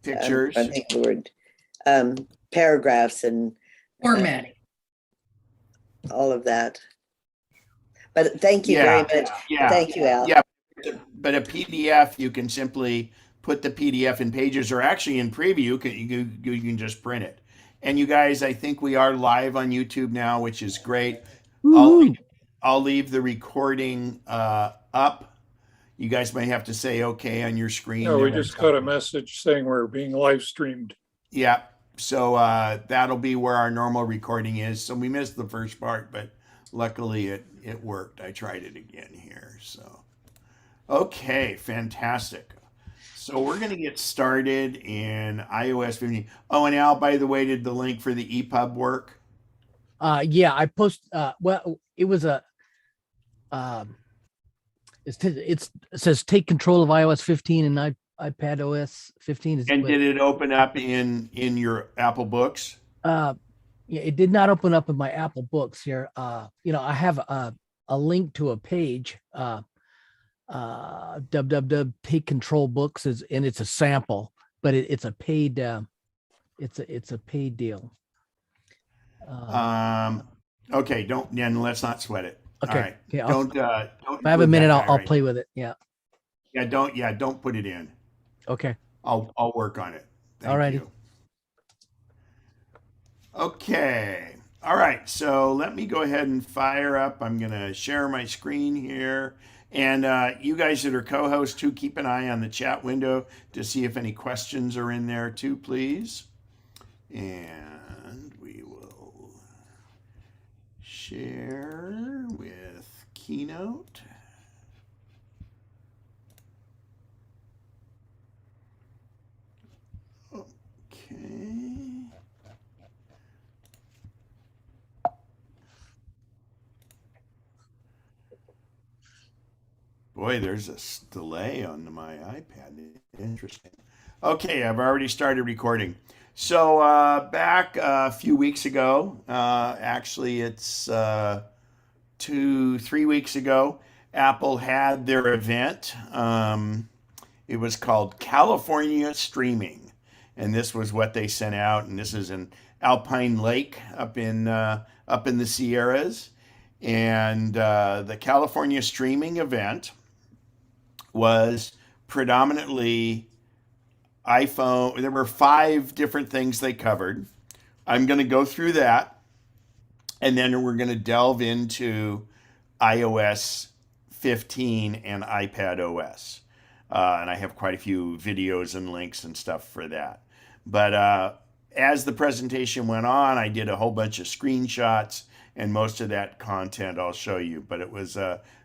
Pictures. think the word, paragraphs and Formatting. all of that. But thank you very much. Yeah. Thank you, Al. Yeah. But a PDF, you can simply put the PDF in Pages, or actually in Preview, you can just print it. And you guys, I think we are live on YouTube now, which is great. I'll Woo-hoo. I'll leave the recording up. You guys may have to say okay on your screen. No, we there. just got a message saying we're being live streamed. Yeah. So that'll be where our normal recording is. So we missed the first part, but luckily it worked. I tried it again here. So, okay, fantastic. So we're going to get started in iOS 15. Oh, and Al, by the way, did the link for the EPUB work? Yeah, I post. Well, it was a. It says take control of iOS 15 and iPad OS 15. And did it open up in your Apple Books? Yeah, it did not open up in my Apple Books here. I have a link to a page. www take control books and it's a sample, but it's a paid. It's a paid deal. Okay, let's not sweat it. Okay. All right. Okay. Don't If I have a minute, I'll play with it. Yeah. Don't put it in. Okay. I'll work on it. Thank Alrighty. you. Okay. All right. So let me go ahead and fire up. I'm going to share my screen here. And you guys that are co-hosts too, keep an eye on the chat window to see if any questions are in there too, please. And we will share with Keynote. Okay. Boy, there's a delay on my iPad. Interesting. Okay, I've already started recording. So back a few weeks ago, actually it's 3 weeks ago, Apple had their event. It was called California Streaming, and this was what they sent out. And this is in Alpine Lake up in the Sierras, and the California Streaming event was predominantly iPhone. There were 5 different things they covered. I'm going to go through that, and then we're going to delve into iOS 15 and iPad OS. And I have quite a few videos and links and stuff for that. But as the presentation went on, I did a whole bunch of screenshots, and most of that content I'll show you. But it was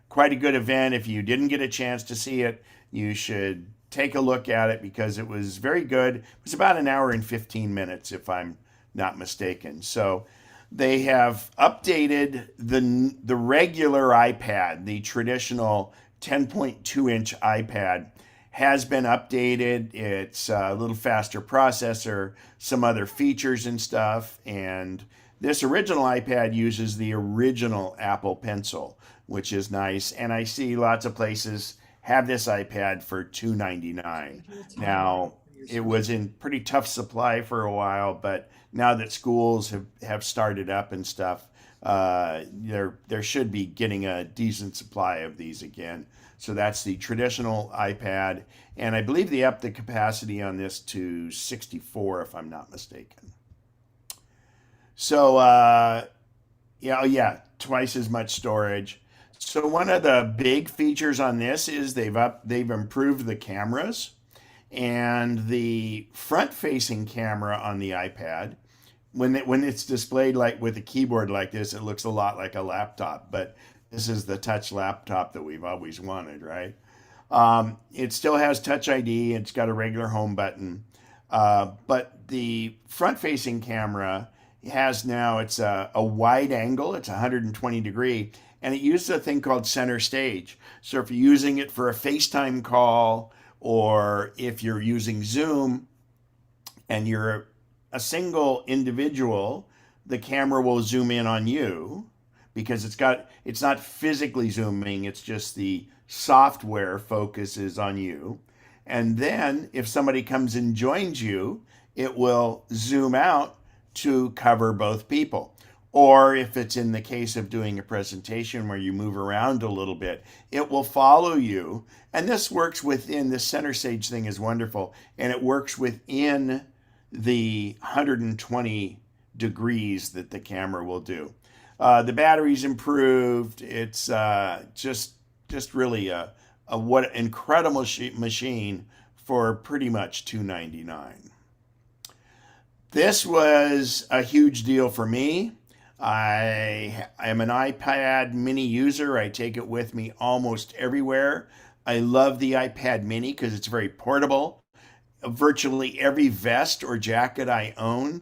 quite a good event. If you didn't get a chance to see it, you should take a look at it because it was very good. It was about an hour and 15 minutes, if I'm not mistaken. So they have updated the regular iPad, the traditional 10.2-inch iPad has been updated. It's a little faster processor, some other features and stuff. And this original iPad uses the original Apple Pencil, which is nice. And I see lots of places have this iPad for $299. Now, it was in pretty tough supply for a while, but now that schools have started up and stuff, there should be getting a decent supply of these again. So that's the traditional iPad, and I believe they upped the capacity on this to 64, if I'm not mistaken. So twice as much storage. So one of the big features on this is they've improved the cameras, and the front-facing camera on the iPad, when it's displayed like with a keyboard like this, it looks a lot like a laptop, but this is the touch laptop that we've always wanted, right? It still has Touch ID. It's got a regular home button, but the front-facing camera has now, it's a wide angle. It's 120 degree, and it uses a thing called center stage. So if you're using it for a FaceTime call, or if you're using Zoom and you're a single individual, the camera will zoom in on you because it's not physically zooming, it's just the software focuses on you. And then if somebody comes and joins you, it will zoom out to cover both people. Or if it's in the case of doing a presentation where you move around a little bit, it will follow you. And this works within, the center stage thing is wonderful. And it works within the 120 degrees that the camera will do. The battery's improved. It's just really a what incredible machine for pretty much $299. This was a huge deal for me. I am an iPad mini user. I take it with me almost everywhere. I love the iPad mini because it's very portable. Virtually every vest or jacket I own,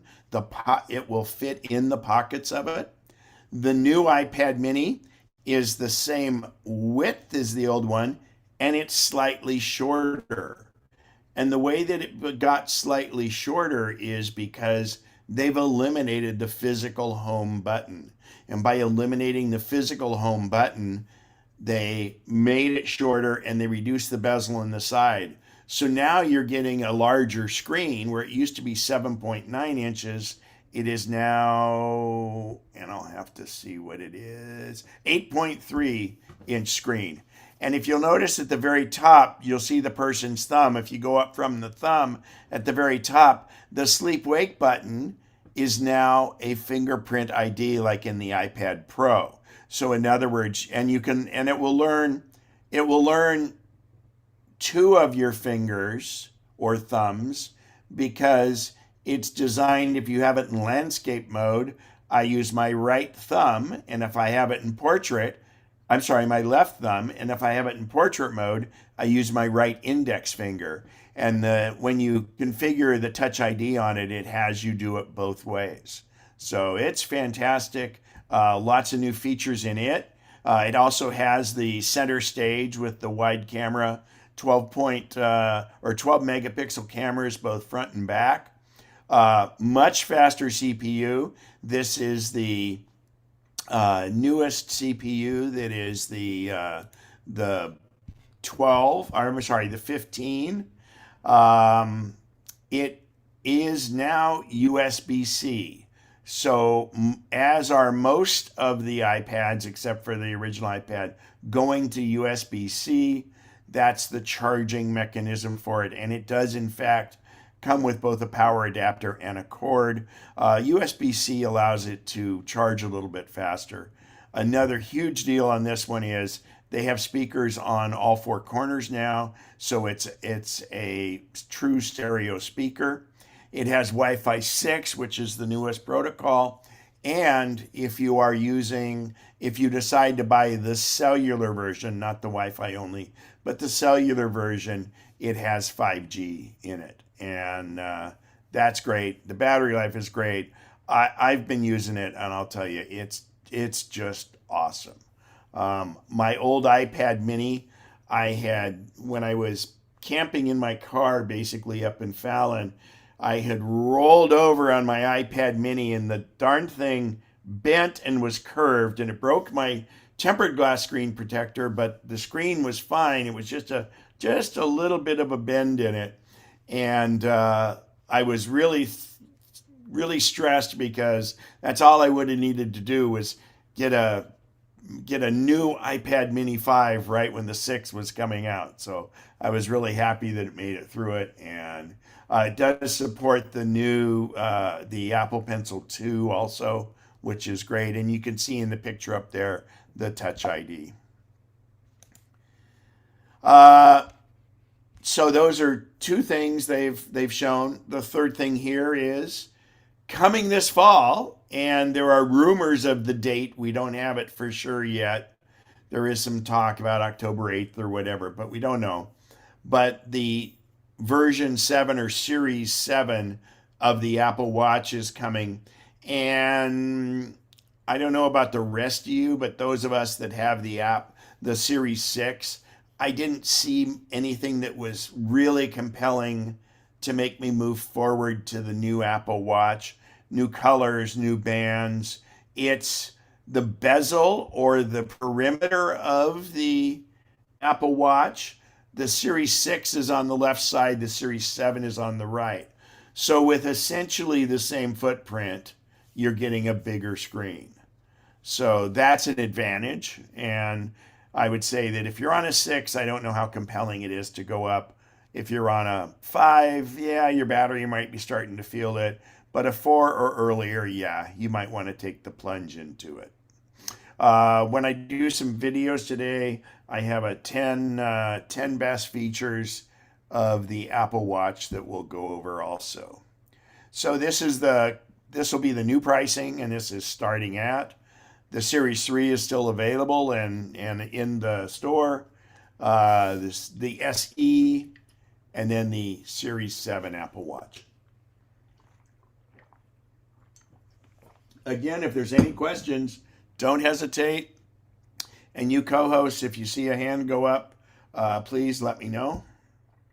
it will fit in the pockets of it. The new iPad mini is the same width as the old one, and it's slightly shorter. And the way that it got slightly shorter is because they've eliminated the physical home button. And by eliminating the physical home button, they made it shorter and they reduced the bezel on the side. So now you're getting a larger screen where it used to be 7.9 inches. It is now, and I'll have to see what it is, 8.3 inch screen. And if you'll notice at the very top, you'll see the person's thumb. If you go up from the thumb at the very top, the sleep wake button is now a fingerprint ID like in the iPad Pro. So in other words, and it will learn two of your fingers or thumbs because it's designed, if you have it in landscape mode, I use my right thumb, and if I have it in my left thumb, and if I have it in portrait mode, I use my right index finger. And when you configure the Touch ID on it, it has you do it both ways. So it's fantastic. Lots of new features in it. It also has the center stage with the wide camera, 12 megapixel cameras, both front and back. Much faster CPU. This is the newest CPU that is the 15. It is now USB-C. So as are most of the iPads, except for the original iPad, going to USB-C, that's the charging mechanism for it. And it does, in fact, come with both a power adapter and a cord. USB-C allows it to charge a little bit faster. Another huge deal on this one is they have speakers on all four corners now, so it's a true stereo speaker. It has Wi-Fi 6, which is the newest protocol. And if you decide to buy the cellular version, not the Wi-Fi only, but the cellular version, it has 5G in it. And that's great. The battery life is great. I've been using it, and I'll tell you, it's just awesome. My old iPad mini, I had, when I was camping in my car, basically up in Fallon, I had rolled over on my iPad mini, and the darn thing bent and was curved, and it broke my tempered glass screen protector, but the screen was fine. It was just a little bit of a bend in it. And I was really stressed because that's all I would have needed to do was get a new iPad mini 5 right when the 6 was coming out. So I was really happy that it made it through it. And it does support the new, the Apple Pencil 2 also, which is great. And you can see in the picture up there, the Touch ID. So those are two things they've shown. The third thing here is coming this fall, and there are rumors of the date. We don't have it for sure yet. There is some talk about October 8th or whatever, but we don't know. But the version 7 or Series 7 of the Apple Watch is coming. And I don't know about the rest of you, but those of us that have the Series 6, I didn't see anything that was really compelling to make me move forward to the new Apple Watch. New colors, new bands. It's the bezel or the perimeter of the Apple Watch The Series 6 is on the left side, the Series 7 is on the right. So with essentially the same footprint, you're getting a bigger screen. So that's an advantage. And I would say that if you're on a 6, I don't know how compelling it is to go up. If you're on a 5, yeah, your battery might be starting to feel it. But a 4 or earlier, yeah, you might want to take the plunge into it. When I do some videos today, I have a 10 best features of the Apple Watch that we'll go over also. So this will be the new pricing, and this is starting at. The Series 3 is still available and in the store. The SE, and then the Series 7 Apple Watch. Again, if there's any questions, don't hesitate. And you co-hosts, if you see a hand go up, please let me know.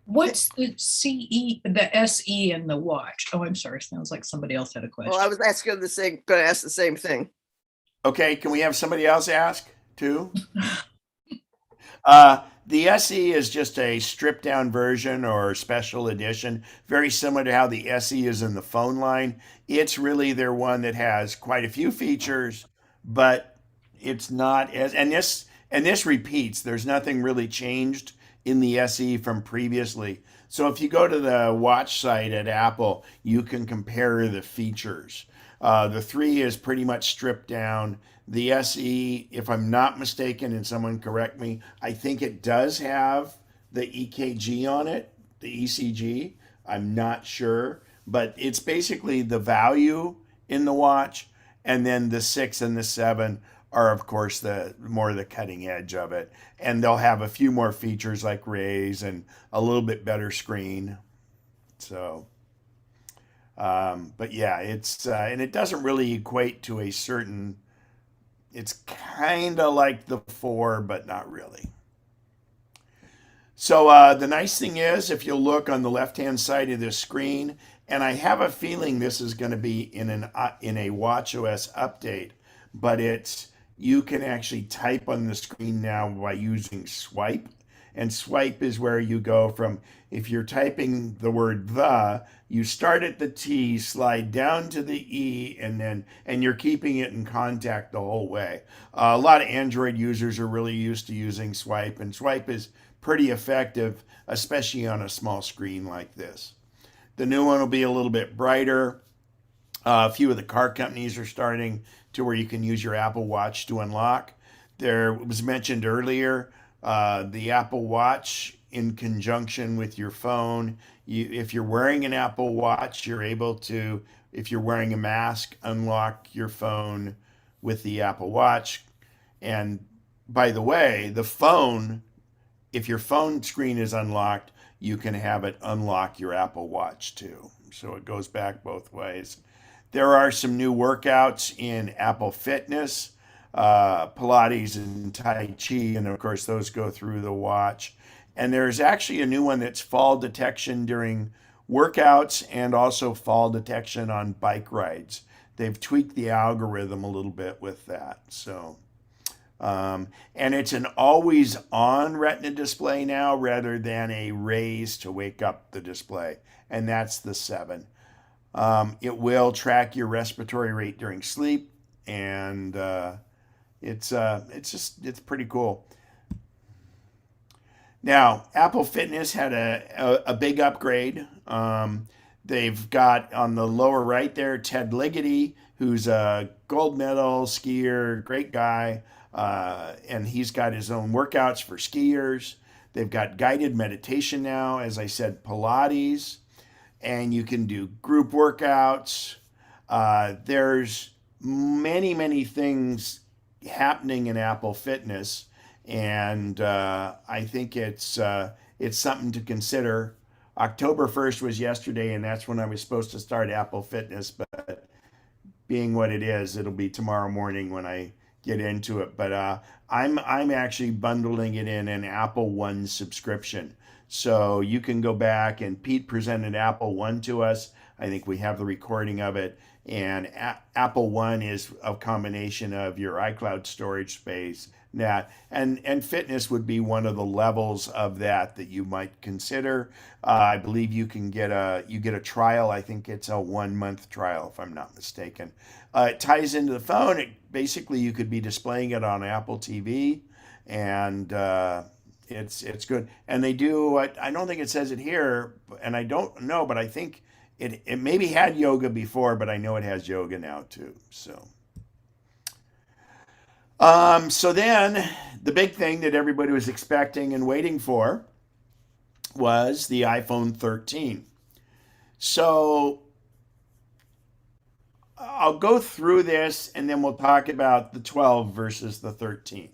What's the SE and the watch? Oh, I'm sorry. Sounds like somebody else had a question. Well, I was asking going to ask the same thing. Okay, can we have somebody else ask too? The SE is just a stripped down version or special edition, very similar to how the SE is in the phone line. It's really their one that has quite a few features, but it's not as, and this repeats. There's nothing really changed in the SE from previously. So if you go to the watch site at Apple, you can compare the features. The 3 is pretty much stripped down. The SE, if I'm not mistaken, and someone correct me, I think it does have the EKG on it, the ECG. I'm not sure, but it's basically the value in the watch, and then the 6 and the 7 are, of course, the cutting edge of it, and they'll have a few more features like raise and a little bit better screen. So. But yeah, it's and it doesn't really equate to a certain. It's kind of like the 4, but not really. So the nice thing is, if you'll look on the left-hand side of this screen, and I have a feeling this is going to be in a watchOS update, but you can actually type on the screen now by using swipe. And swipe is where you go from, if you're typing the word you start at the T, slide down to the E, and you're keeping it in contact the whole way. A lot of Android users are really used to using swipe, and swipe is pretty effective, especially on a small screen like this. The new one will be a little bit brighter. A few of the car companies are starting to where you can use your Apple Watch to unlock. There was mentioned earlier, the Apple Watch in conjunction with your phone. If you're wearing an Apple Watch, you're able to, if you're wearing a mask, unlock your phone with the Apple Watch. And by the way, the phone, if your phone screen is unlocked, you can have it unlock your Apple Watch too. So it goes back both ways. There are some new workouts in Apple Fitness. Pilates and Tai Chi, and of course those go through the watch. And there's actually a new one that's fall detection during workouts and also fall detection on bike rides. They've tweaked the algorithm a little bit with that. So, and it's an always on Retina display now rather than a raise to wake up the display. And that's the 7. It will track your respiratory rate during sleep, and it's pretty cool. Now, Apple Fitness had a big upgrade. They've got on the lower right there Ted Ligety, who's a gold medal skier, great guy, and he's got his own workouts for skiers. They've got guided meditation now, as I said, Pilates, and you can do group workouts. There's many things happening in Apple Fitness, and I think it's something to consider. October 1st was yesterday, and that's when I was supposed to start Apple Fitness, but being what it is, it'll be tomorrow morning when I get into it. But I'm actually bundling it in an Apple One subscription. So you can go back, and Pete presented Apple One to us. I think we have the recording of it. And Apple One is a combination of your iCloud storage space, that, and fitness would be one of the levels of that you might consider. I believe you get a trial. I think it's a 1 month trial, if I'm not mistaken. It ties into the phone. Basically, you could be displaying it on Apple TV, and it's good. And they do. I don't think it says it here, and I don't know, but I think it maybe had yoga before, but I know it has yoga now too. So then the big thing that everybody was expecting and waiting for was the iPhone 13. So I'll go through this, and then we'll talk about the 12 versus the 13.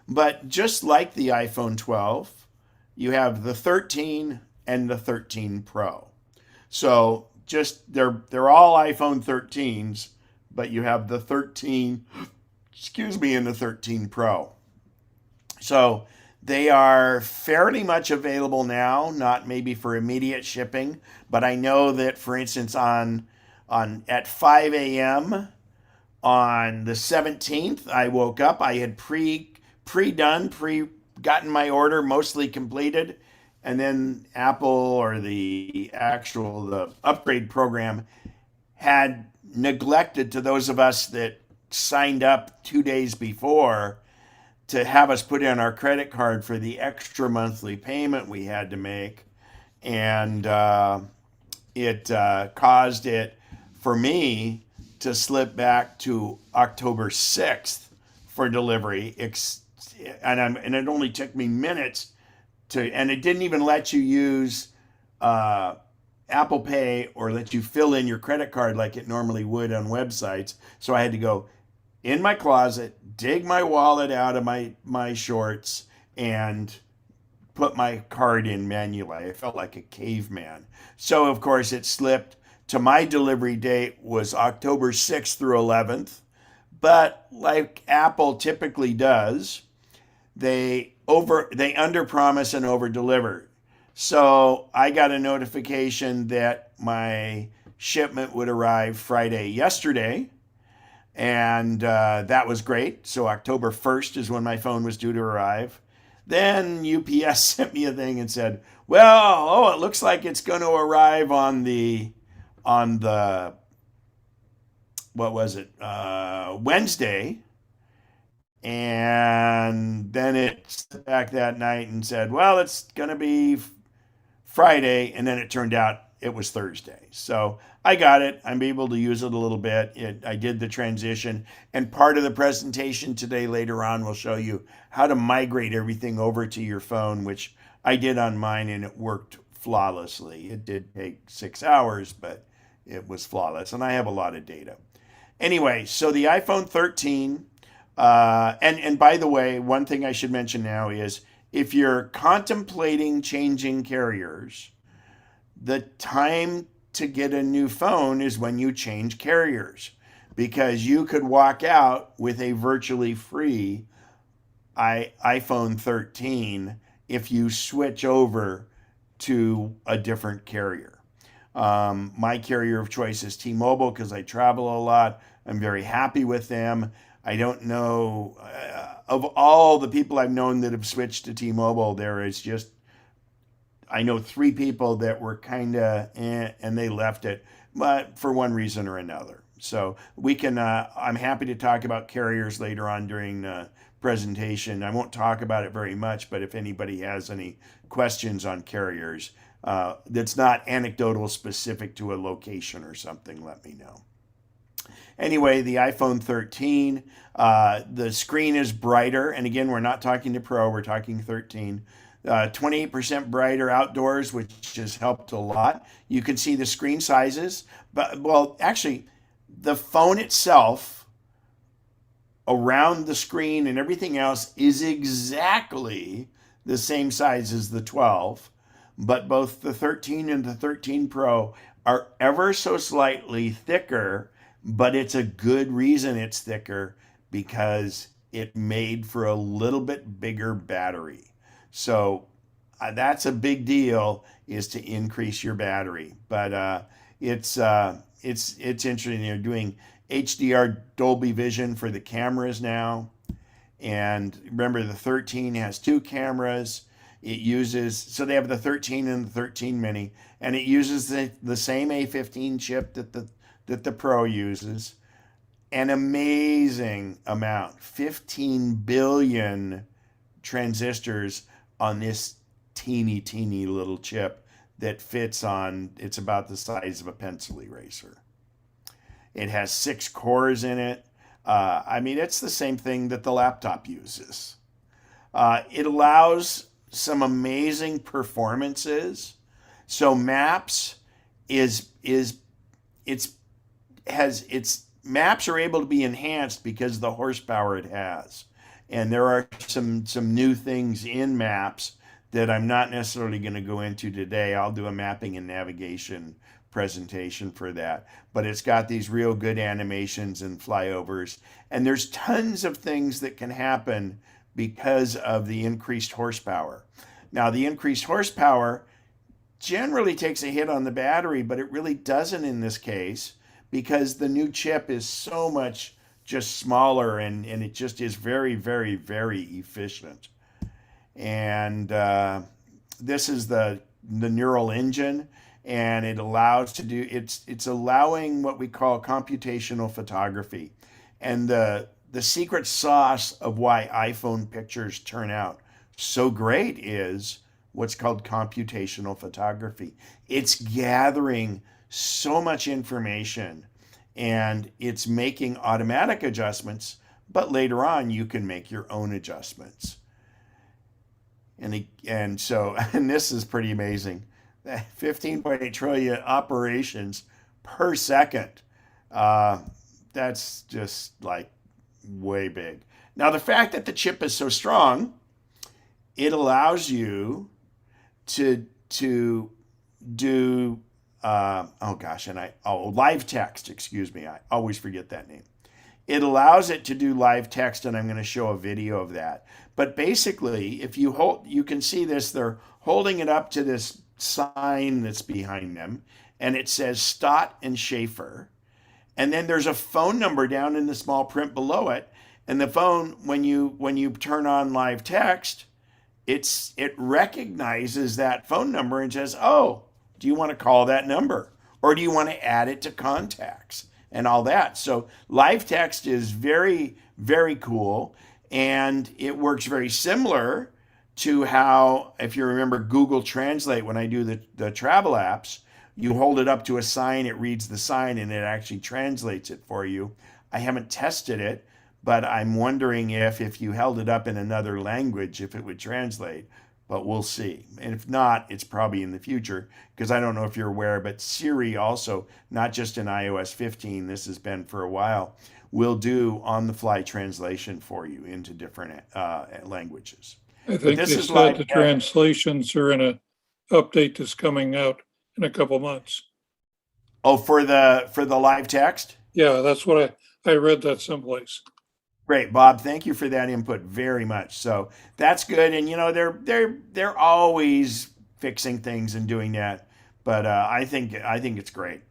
But just like the iPhone 12, you have the 13 and the 13 Pro. So just they're all iPhone 13s, but you have the 13, and the 13 Pro. So they are fairly much available now, not maybe for immediate shipping, but I know that, for instance, at 5 a.m. on the 17th, I woke up. I had gotten my order mostly completed, and then Apple, or the upgrade program, had neglected, to those of us that signed up 2 days before, to have us put in our credit card for the extra monthly payment we had to make. And it caused it for me to slip back to October 6th for delivery. And it only took me minutes and it didn't even let you use Apple Pay or let you fill in your credit card like it normally would on websites. So I had to go in my closet, dig my wallet out of my shorts, and put my card in manually. I felt like a caveman. So of course it slipped to my delivery date was October 6th through 11th. But like Apple typically does, they underpromise and overdeliver. So I got a notification that my shipment would arrive Friday yesterday, and that was great. So October 1st is when my phone was due to arrive. Then UPS sent me a thing and said, well, it looks like it's going to arrive on the what was it, Wednesday. And then it sent back that night and said, well, it's going to be Friday. And then it turned out it was Thursday. So I got it. I'm able to use it a little bit. I did the transition. And part of the presentation today later on will show you how to migrate everything over to your phone, which I did on mine, and it worked flawlessly. It did take 6 hours, but it was flawless. And I have a lot of data. Anyway, so the iPhone 13, and by the way, one thing I should mention now is if you're contemplating changing carriers, the time to get a new phone is when you change carriers, because you could walk out with a virtually free iPhone 13 if you switch over to a different carrier. My carrier of choice is T-Mobile because I travel a lot. I'm very happy with them. I don't know, of all the people I've known that have switched to T-Mobile, I know 3 people that were kind of and they left it, but for one reason or another. So I'm happy to talk about carriers later on during the presentation. I won't talk about it very much, but if anybody has any questions on carriers, that's not anecdotal specific to a location or something, let me know. Anyway, the iPhone 13, the screen is brighter. And again, we're not talking to Pro, we're talking 13. 28% brighter outdoors, which has helped a lot. You can see the screen sizes. But, well, actually, the phone itself, around the screen and everything else, is exactly the same size as the 12. But both the 13 and the 13 Pro are ever so slightly thicker, but it's a good reason it's thicker, because it made for a little bit bigger battery. So that's a big deal, is to increase your battery. But it's interesting. They're doing HDR Dolby Vision for the cameras now. And remember, the 13 has two cameras. It uses, so they have the 13 and the 13 mini, and it uses the same A15 chip that the Pro uses. An amazing amount, 15 billion transistors on this teeny little chip that fits on, it's about the size of a pencil eraser. It has 6 cores in it. I mean, it's the same thing that the laptop uses. It allows some amazing performances. So Maps Maps are able to be enhanced because of the horsepower it has. And there are some new things in Maps that I'm not necessarily going to go into today. I'll do a mapping and navigation presentation for that. But it's got these real good animations and flyovers. And there's tons of things that can happen because of the increased horsepower. Now, the increased horsepower generally takes a hit on the battery, but it really doesn't in this case because the new chip is so much just smaller and it just is very, very, very efficient. And this is the neural engine, and it allows to do, it's allowing what we call computational photography. And the secret sauce of why iPhone pictures turn out so great is what's called computational photography. It's gathering so much information and it's making automatic adjustments, but later on you can make your own adjustments. And so this is pretty amazing. 15.8 trillion operations per second. That's just like way big. Now, the fact that the chip is so strong, it allows you to do live text. Excuse me, I always forget that name. It allows it to do live text, and I'm going to show a video of that. But basically, if you hold, you can see this. They're holding it up to this sign that's behind them, and it says Stott and Schaefer. And then there's a phone number down in the small print below it. And the phone, when you turn on live text, it recognizes that phone number and says, "Oh, do you want to call that number, or do you want to add it to contacts?" and all that. So live text is very, very cool. And it works very similar to how, if you remember Google Translate, when I do the travel apps, you hold it up to a sign, it reads the sign, and it actually translates it for you. I haven't tested it, but I'm wondering if you held it up in another language, if it would translate. But we'll see. And if not, it's probably in the future, because I don't know if you're aware, but Siri also, not just in iOS 15, this has been for a while, will do on-the-fly translation for you into different languages. I think they said the translations are in a update that's coming out in a couple months. Oh, for the live text? Yeah, that's what I read that someplace. Great, Bob. Thank you for that input very much. So that's good. And you know, they're always fixing things and doing that. But I think it's great.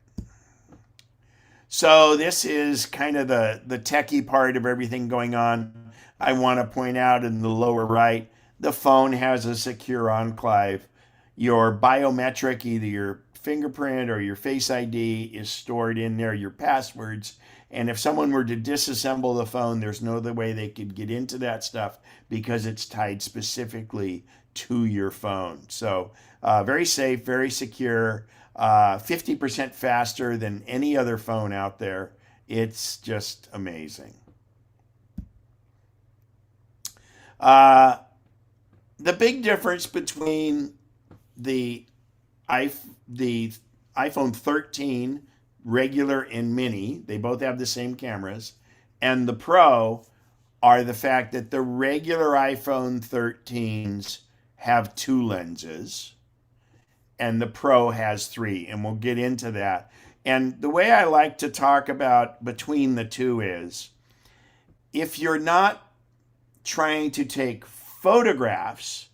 So this is kind of the techie part of everything going on. I want to point out in the lower right, the phone has a secure enclave. Your biometric, either your fingerprint or your Face ID, is stored in there, your passwords. And if someone were to disassemble the phone, there's no other way they could get into that stuff because it's tied specifically to your phone. So very safe, very secure, 50% faster than any other phone out there. It's just amazing. The big difference between the iPhone 13 regular and mini, they both have the same cameras, and the Pro are the fact that the regular iPhone 13s have 2 lenses and the Pro has 3, and we'll get into that. And the way I like to talk about between the two is, if you're not trying to take photographs,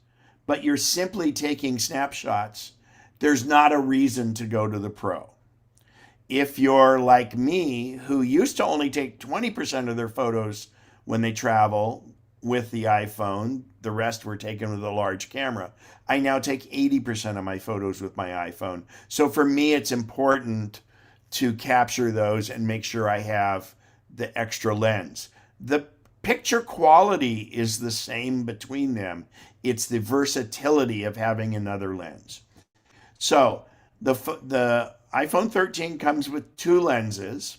but you're simply taking snapshots, there's not a reason to go to the Pro. If you're like me, who used to only take 20% of their photos when they travel with the iPhone, the rest were taken with a large camera. I now take 80% of my photos with my iPhone. So for me, it's important to capture those and make sure I have the extra lens. The picture quality is the same between them. It's the versatility of having another lens. So the iPhone 13 comes with two lenses,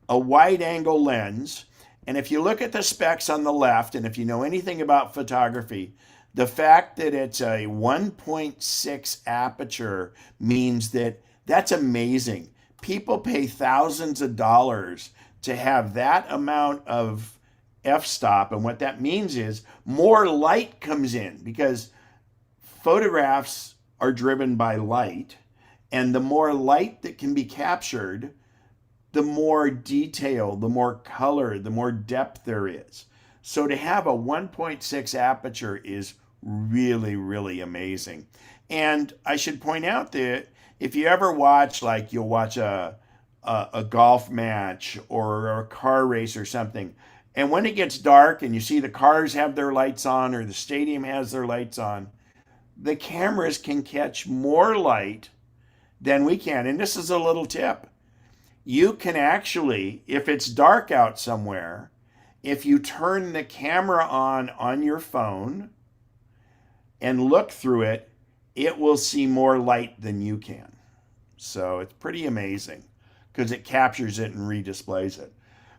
a wide angle lens, and if you look at the specs on the left, and if you know anything about photography, the fact that it's a 1.6 aperture means that that's amazing. People pay thousands of dollars to have that amount of f-stop, and what that means is more light comes in, because photographs are driven by light, and the more light that can be captured, the more detail, the more color, the more depth there is. So to have a 1.6 aperture is really, really amazing. And I should point out that if you ever watch, like you'll watch a golf match or a car race or something, and when it gets dark and you see the cars have their lights on or the stadium has their lights on, the cameras can catch more light than we can. And this is a little tip. You can actually, if it's dark out somewhere, if you turn the camera on your phone and look through it, it will see more light than you can. So it's pretty amazing because it captures it and redisplays it.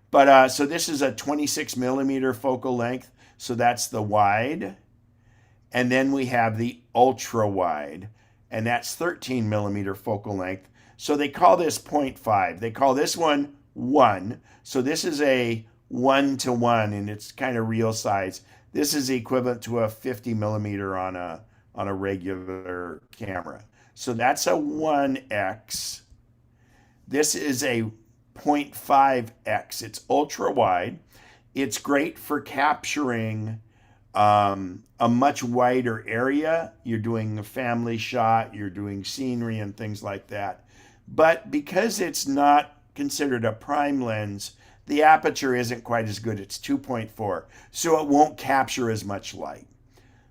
But so this is a 26 millimeter focal length. So that's the wide. And then we have the ultra wide, and that's 13 millimeter focal length. So they call this 0.5. They call this one 1. So this is a 1-to-1, and it's kind of real size. This is equivalent to a 50 millimeter on a regular camera. So that's a 1x. This is a 0.5x. It's ultra wide. It's great for capturing a much wider area. You're doing a family shot, you're doing scenery and things like that. But because it's not considered a prime lens, the aperture isn't quite as good. It's 2.4, so it won't capture as much light.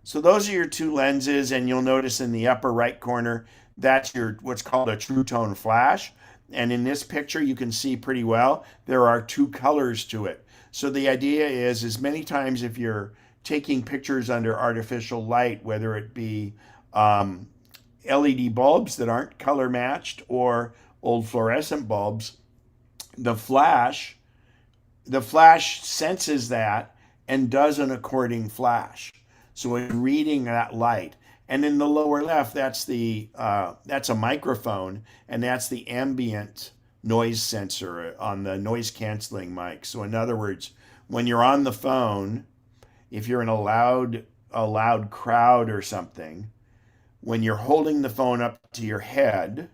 So those are your two lenses, and you'll notice in the upper right corner, that's your what's called a true tone flash. And in this picture, you can see pretty well, there are two colors to it. So the idea is many times if you're taking pictures under artificial light, whether it be LED bulbs that aren't color matched or old fluorescent bulbs, the flash senses that and does an according flash. So it's reading that light. And in the lower left, that's a microphone, and that's the ambient noise sensor on the noise canceling mic. So in other words, when you're on the phone, if you're in a loud crowd or something, when you're holding the phone up to your head,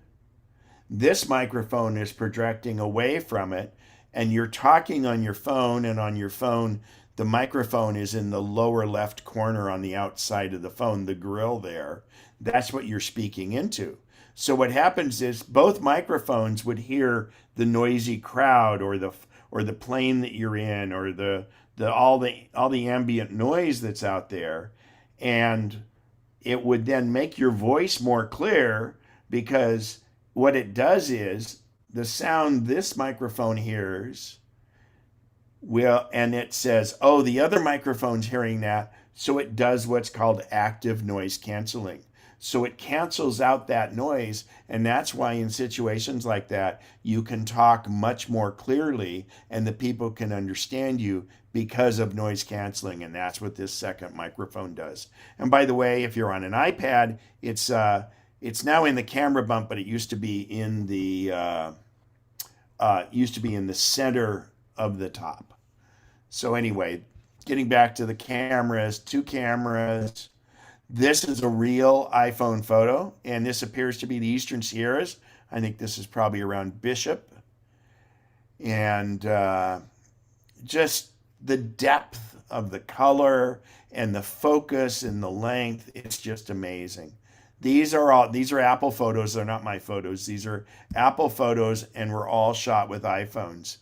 this microphone is projecting away from it, and you're talking on your phone, and on your phone, the microphone is in the lower left corner on the outside of the phone, the grill there. That's what you're speaking into. So what happens is both microphones would hear the noisy crowd or the plane that you're in or all the ambient noise that's out there, and it would then make your voice more clear, because what it does is the sound this microphone hears and it says, oh, the other microphone's hearing that, so it does what's called active noise canceling. So it cancels out that noise, and that's why in situations like that, you can talk much more clearly and the people can understand you because of noise canceling, and that's what this second microphone does. And by the way, if you're on an iPad, it's now in the camera bump, but it used to be in the center of the top. So anyway, getting back to the cameras, two cameras. This is a real iPhone photo, and this appears to be the Eastern Sierras. I think this is probably around Bishop. And just the depth of the color and the focus and the length, it's just amazing. These are Apple photos. They're not my photos. These are Apple photos, and we're all shot with iPhones.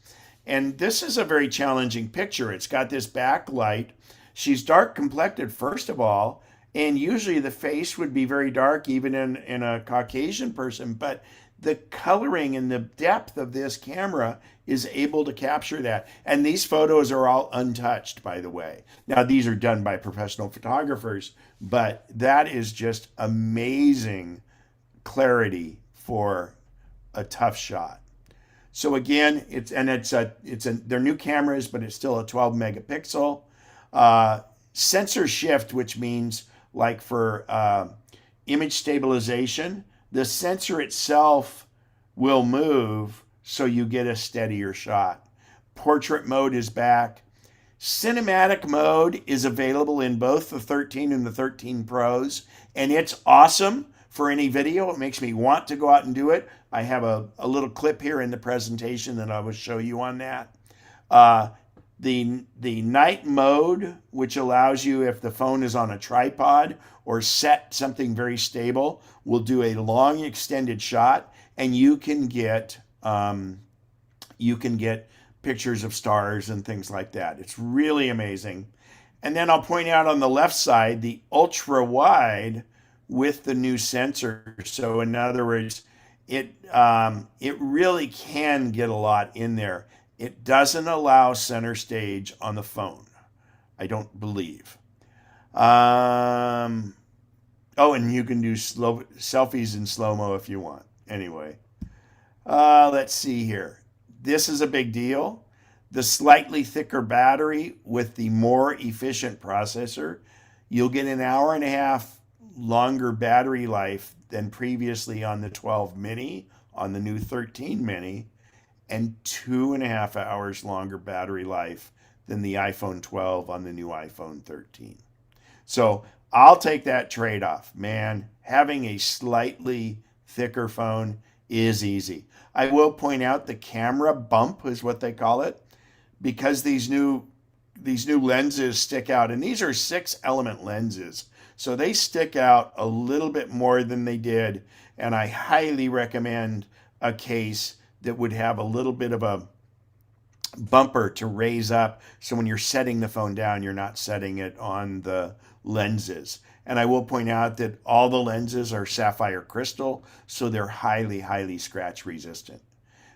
And this is a very challenging picture. It's got this backlight. She's dark complected, first of all, and usually the face would be very dark, even in a Caucasian person. But the coloring and the depth of this camera is able to capture that. And these photos are all untouched, by the way. Now, these are done by professional photographers, but that is just amazing clarity for a tough shot. So again, they're new cameras, but it's still a 12 megapixel. Sensor shift, which means like for image stabilization, the sensor itself will move so you get a steadier shot. Portrait mode is back. Cinematic mode is available in both the 13 and the 13 Pros, and it's awesome for any video. It makes me want to go out and do it. I have a little clip here in the presentation that I will show you on that. The night mode, which allows you, if the phone is on a tripod or set something very stable, will do a long extended shot, and you can get pictures of stars and things like that. It's really amazing. And then I'll point out on the left side the ultra wide with the new sensor. So in other words, it really can get a lot in there. It doesn't allow center stage on the phone, I don't believe. Oh, and you can do selfies in slow-mo if you want. Anyway, let's see here. This is a big deal. The slightly thicker battery with the more efficient processor, you'll get an hour and a half longer battery life than previously on the 12 mini, on the new 13 mini, and 2.5 hours longer battery life than the iPhone 12 on the new iPhone 13. So I'll take that trade-off, man. Having a slightly thicker phone is easy. I will point out the camera bump is what they call it, because these new lenses stick out, and these are 6-element lenses. So they stick out a little bit more than they did, and I highly recommend a case that would have a little bit of a bumper to raise up, so when you're setting the phone down, you're not setting it on the lenses. And I will point out that all the lenses are sapphire crystal, so they're highly, highly scratch resistant.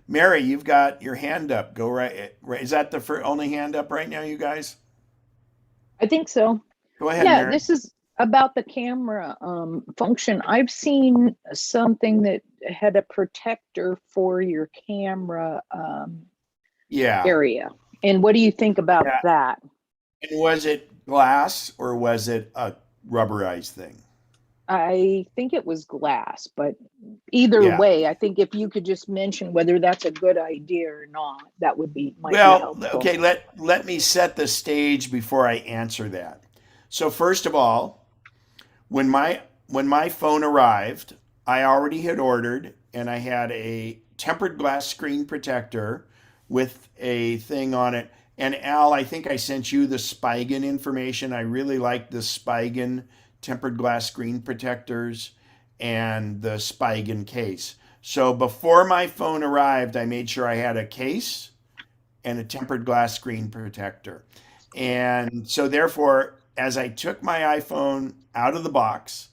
Mary, you've got your hand up. Go right. Is that the only hand up right now, you guys? I think so. Go ahead, Yeah, Mary. this is about the camera function. I've seen something that had a protector for your camera area. And what do you think about that? And was it glass or was it a rubberized thing? I think it was glass, but either way, I think if you could just mention whether that's a good idea or not, that would be might be helpful. Okay, let me set the stage before I answer that. So first of all, when my phone arrived, I already had ordered, and I had a tempered glass screen protector with a thing on it. And Al, I think I sent you the Spigen information. I really like the Spigen tempered glass screen protectors and the Spigen case. So before my phone arrived, I made sure I had a case and a tempered glass screen protector. And so therefore, as I took my iPhone out of the box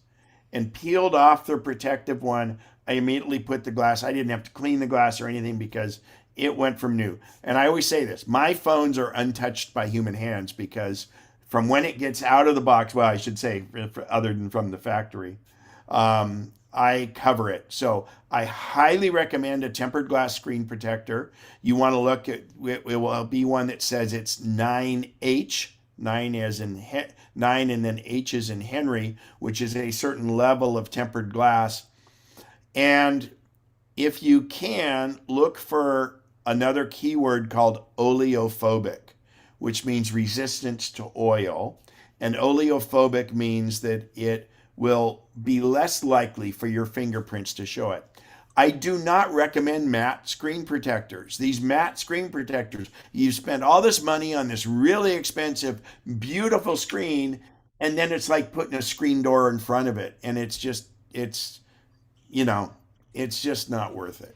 and peeled off the protective one, I immediately put the glass. I didn't have to clean the glass or anything because it went from new. And I always say this, my phones are untouched by human hands because from when it gets out of the box, well, I should say, other than from the factory, I cover it. So I highly recommend a tempered glass screen protector. You want to look at, it will be one that says it's 9H, 9 as in 9 and then H as in Henry, which is a certain level of tempered glass. And if you can, look for another keyword called oleophobic, which means resistance to oil. And oleophobic means that it will be less likely for your fingerprints to show it. I do not recommend matte screen protectors. These matte screen protectors, you spend all this money on this really expensive, beautiful screen, and then it's like putting a screen door in front of it. And you know, it's just not worth it.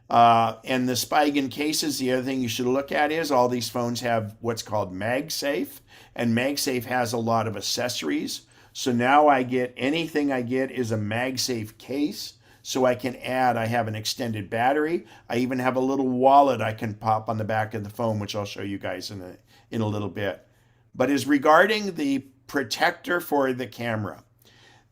And the Spigen cases, the other thing you should look at is all these phones have what's called MagSafe, and MagSafe has a lot of accessories. So now I get anything I get is a MagSafe case. So I can add, I have an extended battery. I even have a little wallet I can pop on the back of the phone, which I'll show you guys in a little bit. But as regarding the protector for the camera,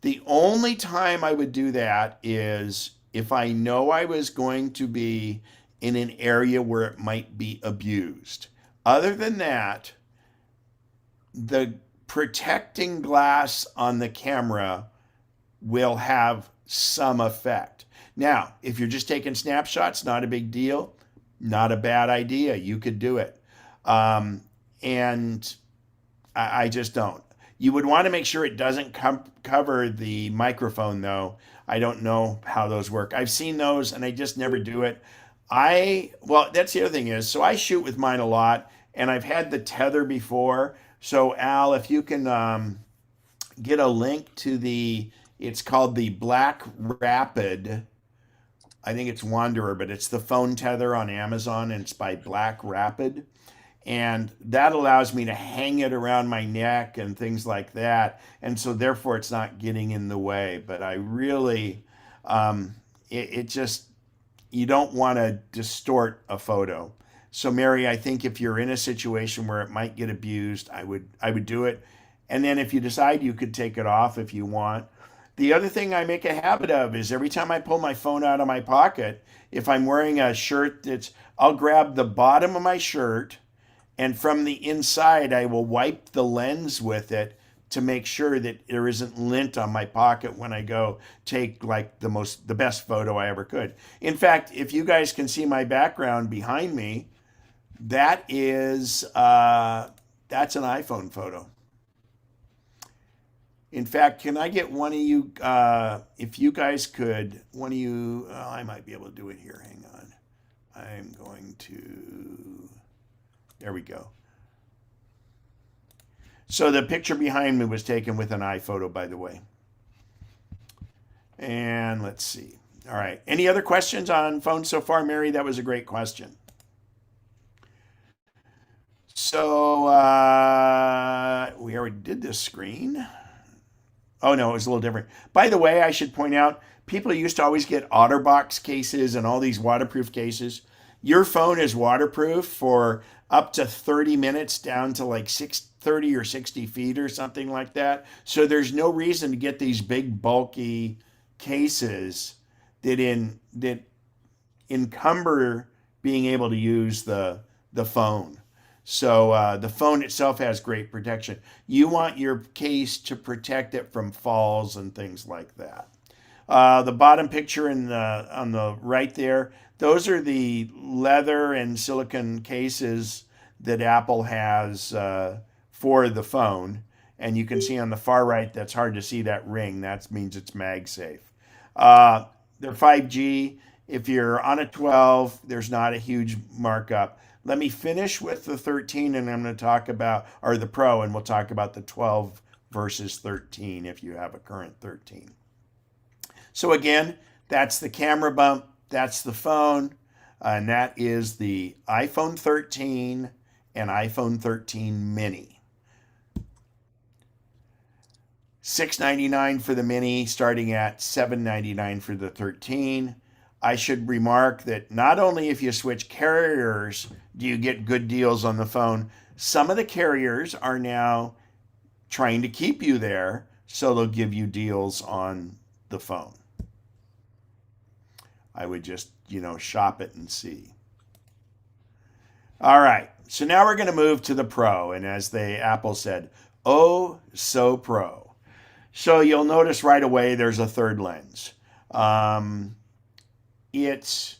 the only time I would do that is if I know I was going to be in an area where it might be abused. Other than that, the protecting glass on the camera will have some effect. Now, if you're just taking snapshots, not a big deal, not a bad idea. You could do it. And I just don't. You would want to make sure it doesn't cover the microphone, though. I don't know how those work. I've seen those, and I just never do it. Well, that's the other thing is, so I shoot with mine a lot, and I've had the tether before. So, Al, if you can get a link to it's called the Black Rapid. I think it's Wanderer, but it's the phone tether on Amazon, and it's by Black Rapid. And that allows me to hang it around my neck and things like that. And so therefore it's not getting in the way. But I really, you don't want to distort a photo. So Mary, I think if you're in a situation where it might get abused, I would do it. And then if you decide, you could take it off if you want. The other thing I make a habit of is every time I pull my phone out of my pocket, if I'm wearing a shirt I'll grab the bottom of my shirt, and from the inside, I will wipe the lens with it to make sure that there isn't lint on my pocket when I go take like the best photo I ever could. In fact, if you guys can see my background behind me, that's an iPhone photo. In fact, can I get one of you, if you guys could, one of you, I might be able to do it here. Hang on. I'm going to, there we go. So the picture behind me was taken with an iPhoto, by the way. And let's see. All right. Any other questions on phones so far, Mary? That was a great question. So we already did this screen. Oh, no, it was a little different. By the way, I should point out, people used to always get OtterBox cases and all these waterproof cases. Your phone is waterproof for up to 30 minutes down to like 30 or 60 feet or something like that. So there's no reason to get these big bulky cases that encumber being able to use the phone. So the phone itself has great protection. You want your case to protect it from falls and things like that. The bottom picture on the right there, those are the leather and silicone cases that Apple has for the phone. And you can see on the far right, that's hard to see that ring. That means it's MagSafe. They're 5G. If you're on a 12, there's not a huge markup. Let me finish with the 13, and I'm going to talk about, or the Pro, and we'll talk about the 12 versus 13 if you have a current 13. So again, that's the camera bump, that's the phone, and that is the iPhone 13 and iPhone 13 mini. $699 for the mini, starting at $799 for the 13. I should remark that not only if you switch carriers do you get good deals on the phone, some of the carriers are now trying to keep you there, so they'll give you deals on the phone. I would just, shop it and see. All right, so now we're going to move to the Pro, and as Apple said, oh, so Pro. So you'll notice right away there's a third lens. It's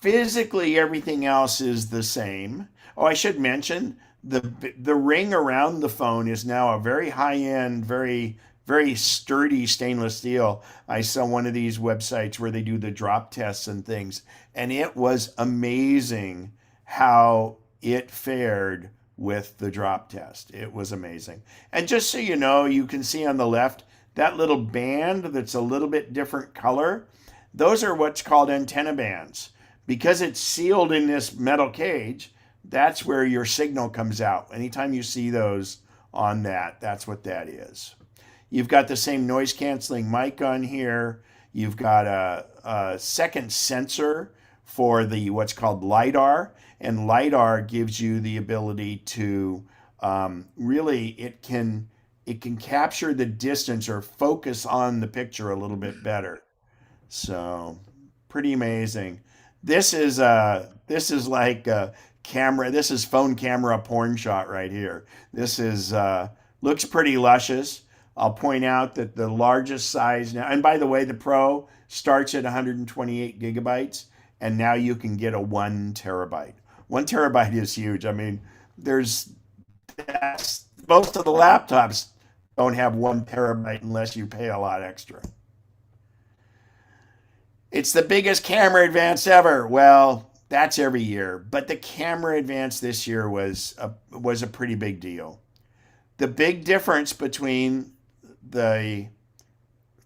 physically everything else is the same. Oh, I should mention the ring around the phone is now a very high-end, very, very sturdy stainless steel. I saw one of these websites where they do the drop tests and things, and it was amazing how it fared with the drop test. It was amazing. And just so you know, you can see on the left that little band that's a little bit different color. Those are what's called antenna bands. Because it's sealed in this metal cage, that's where your signal comes out. Anytime you see those on that, that's what that is. You've got the same noise canceling mic on here. You've got a second sensor for the what's called LiDAR. And LiDAR gives you the ability to really, it can capture the distance or focus on the picture a little bit better. So pretty amazing. This is like a camera. This is phone camera porn shot right here. This is looks pretty luscious. I'll point out that the largest size now, and by the way, the Pro starts at 128 gigabytes, and now you can get a 1 terabyte. 1 terabyte is huge. I mean, most of the laptops don't have 1 terabyte unless you pay a lot extra. It's the biggest camera advance ever. Well, that's every year, but the camera advance this year was a pretty big deal. The big difference between the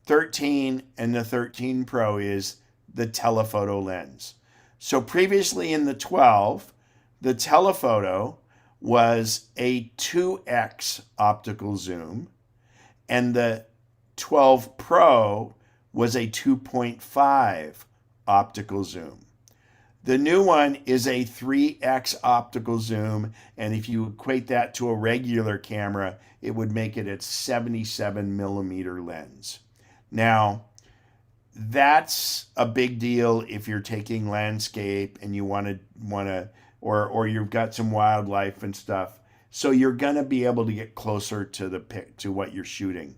13 and the 13 Pro is the telephoto lens. So previously in the 12, the telephoto was a 2x optical zoom, and the 12 Pro was a 2.5 optical zoom. The new one is a 3x optical zoom, and if you equate that to a regular camera, it would make it a 77 millimeter lens. Now, that's a big deal if you're taking landscape and you want to, or you've got some wildlife and stuff. So you're gonna be able to get closer to what you're shooting.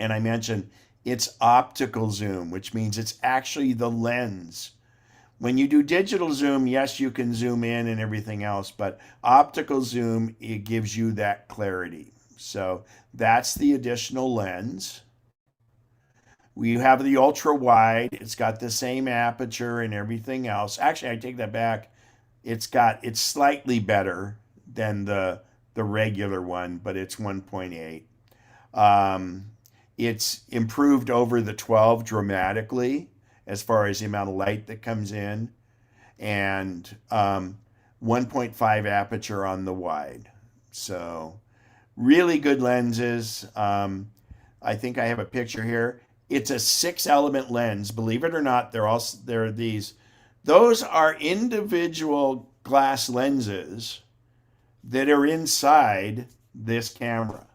And I mentioned it's optical zoom, which means it's actually the lens. When you do digital zoom, yes, you can zoom in and everything else, but optical zoom, it gives you that clarity. So that's the additional lens. We have the ultra wide. It's got the same aperture and everything else. Actually, I take that back. It's slightly better than the regular one, but it's 1.8. It's improved over the 12 dramatically as far as the amount of light that comes in, and 1.5 aperture on the wide. So really good lenses. I think I have a picture here. It's a 6-element lens. Believe it or not, there are these. Those are individual glass lenses that are inside this camera.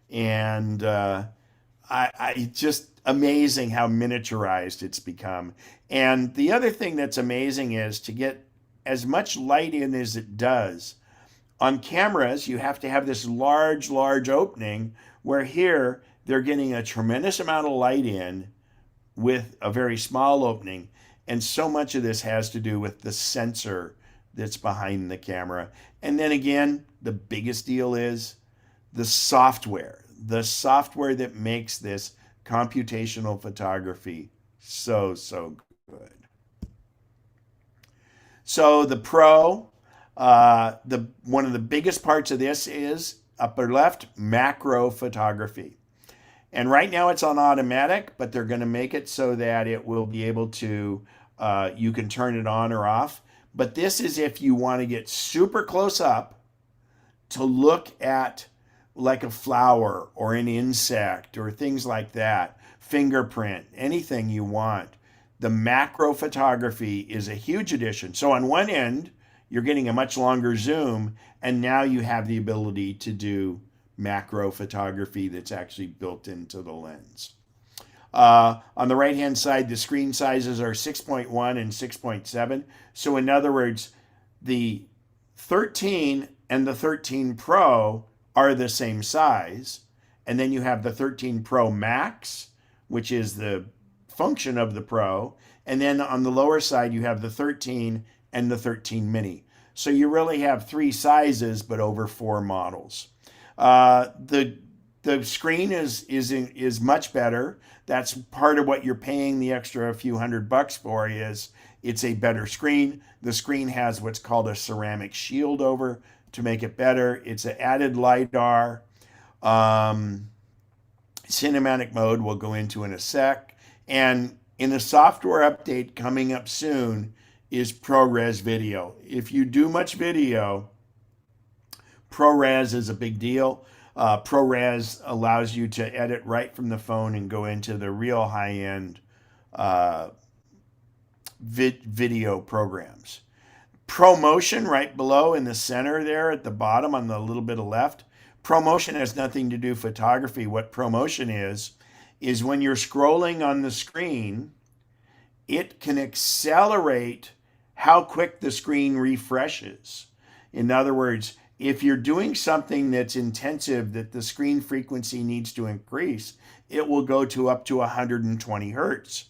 And I just amazing how miniaturized it's become. And the other thing that's amazing is to get as much light in as it does. On cameras, you have to have this large opening, where here they're getting a tremendous amount of light in with a very small opening. And so much of this has to do with the sensor that's behind the camera. And then again, the biggest deal is the software that makes this computational photography so good. So the Pro, one of the biggest parts of this is upper left, macro photography. And right now it's on automatic, but they're going to make it so that it will be able to, you can turn it on or off. But this is if you want to get super close up to look at like a flower or an insect or things like that, fingerprint, anything you want. The macro photography is a huge addition. So on one end, you're getting a much longer zoom, and now you have the ability to do macro photography that's actually built into the lens. On the right-hand side, the screen sizes are 6.1 and 6.7. So in other words, the 13 and the 13 Pro are the same size. And then you have the 13 Pro Max, which is the function of the Pro. And then on the lower side, you have the 13 and the 13 Mini. So you really have 3 sizes, but over 4 models. The The screen is much better. That's part of what you're paying the extra few $100 for. Is it's a better screen. The screen has what's called a ceramic shield over to make it better. It's an added LiDAR. Cinematic mode we'll go into in a sec. And in a software update coming up soon is ProRes video. If you do much video, ProRes is a big deal. ProRes allows you to edit right from the phone and go into the real high-end video programs. ProMotion right below in the center there at the bottom on the little bit of left. ProMotion has nothing to do with photography. What ProMotion is when you're scrolling on the screen, it can accelerate how quick the screen refreshes. In other words, if you're doing something that's intensive that the screen frequency needs to increase, it will go to up to 120 hertz.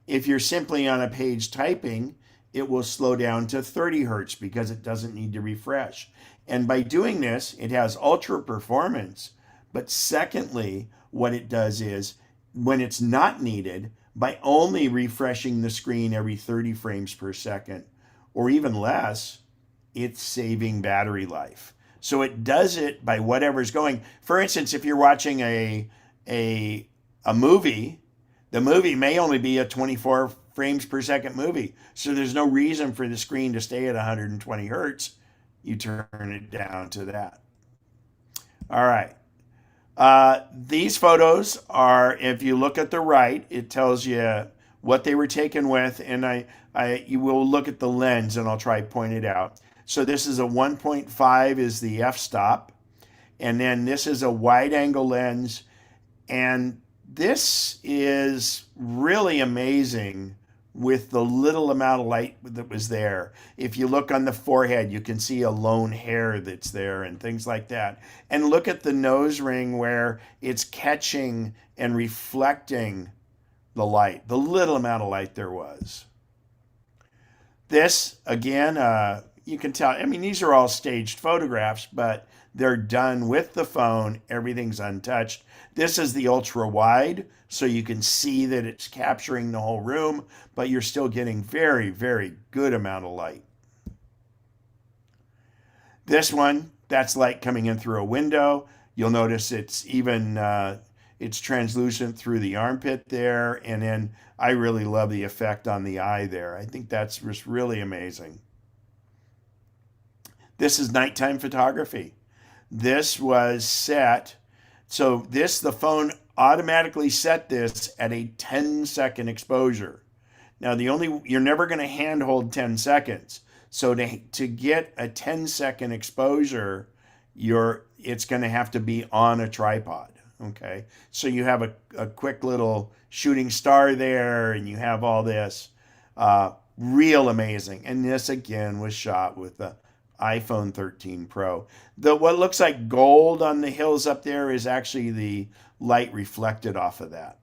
If you're simply on a page typing, it will slow down to 30 hertz because it doesn't need to refresh. And by doing this, it has ultra performance. But secondly, what it does is when it's not needed, by only refreshing the screen every 30 frames per second or even less, it's saving battery life. So it does it by whatever's going. For instance, if you're watching a movie, the movie may only be a 24 frames per second movie. So there's no reason for the screen to stay at 120 hertz. You turn it down to that. All right. These photos are, if you look at the right, it tells you what they were taken with, and you will look at the lens, and I'll try to point it out. So this is a 1.5 is the f-stop, and then this is a wide-angle lens, and this is really amazing with the little amount of light that was there. If you look on the forehead, you can see a lone hair that's there and things like that. And look at the nose ring where it's catching and reflecting the light, the little amount of light there was. This, again, you can tell, I mean, these are all staged photographs, but they're done with the phone. Everything's untouched. This is the ultra wide, so you can see that it's capturing the whole room, but you're still getting very, very good amount of light. This one, that's light coming in through a window. You'll notice it's even, it's translucent through the armpit there. And then I really love the effect on the eye there. I think that's just really amazing. This is nighttime photography. This was set, so the phone automatically set this at a 10-second exposure. Now you're never going to handhold 10 seconds. So to get a 10-second exposure, it's going to have to be on a tripod. Okay, so you have a quick little shooting star there, and you have all this, real amazing. And this again was shot with the iPhone 13 Pro. What looks like gold on the hills up there is actually the light reflected off of that.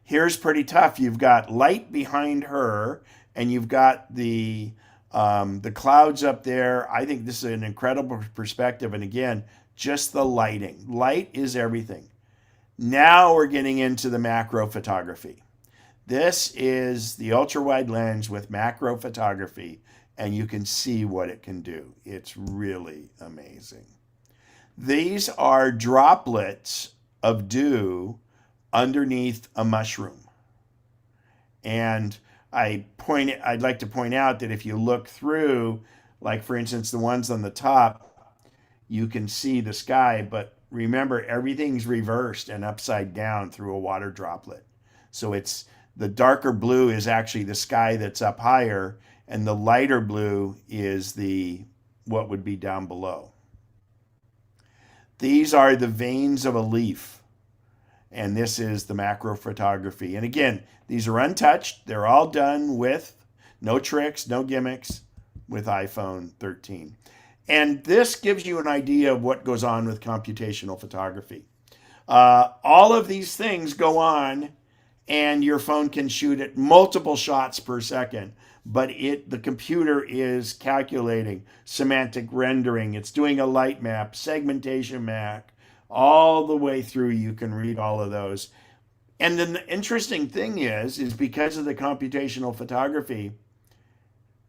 Here's pretty tough. You've got light behind her, and you've got the clouds up there. I think this is an incredible perspective. And again, just the lighting. Light is everything. Now we're getting into the macro photography. This is the ultra wide lens with macro photography, and you can see what it can do. It's really amazing. These are droplets of dew underneath a mushroom. And I'd like to point out that if you look through, like for instance, the ones on the top, you can see the sky, but remember everything's reversed and upside down through a water droplet. So it's the darker blue is actually the sky that's up higher, and the lighter blue is what would be down below. These are the veins of a leaf, and this is the macro photography. And again, these are untouched. They're all done with no tricks, no gimmicks with iPhone 13. And this gives you an idea of what goes on with computational photography. All of these things go on, and your phone can shoot at multiple shots per second. But the computer is calculating semantic rendering. It's doing a light map, segmentation map, all the way through. You can read all of those. And then the interesting thing is because of the computational photography,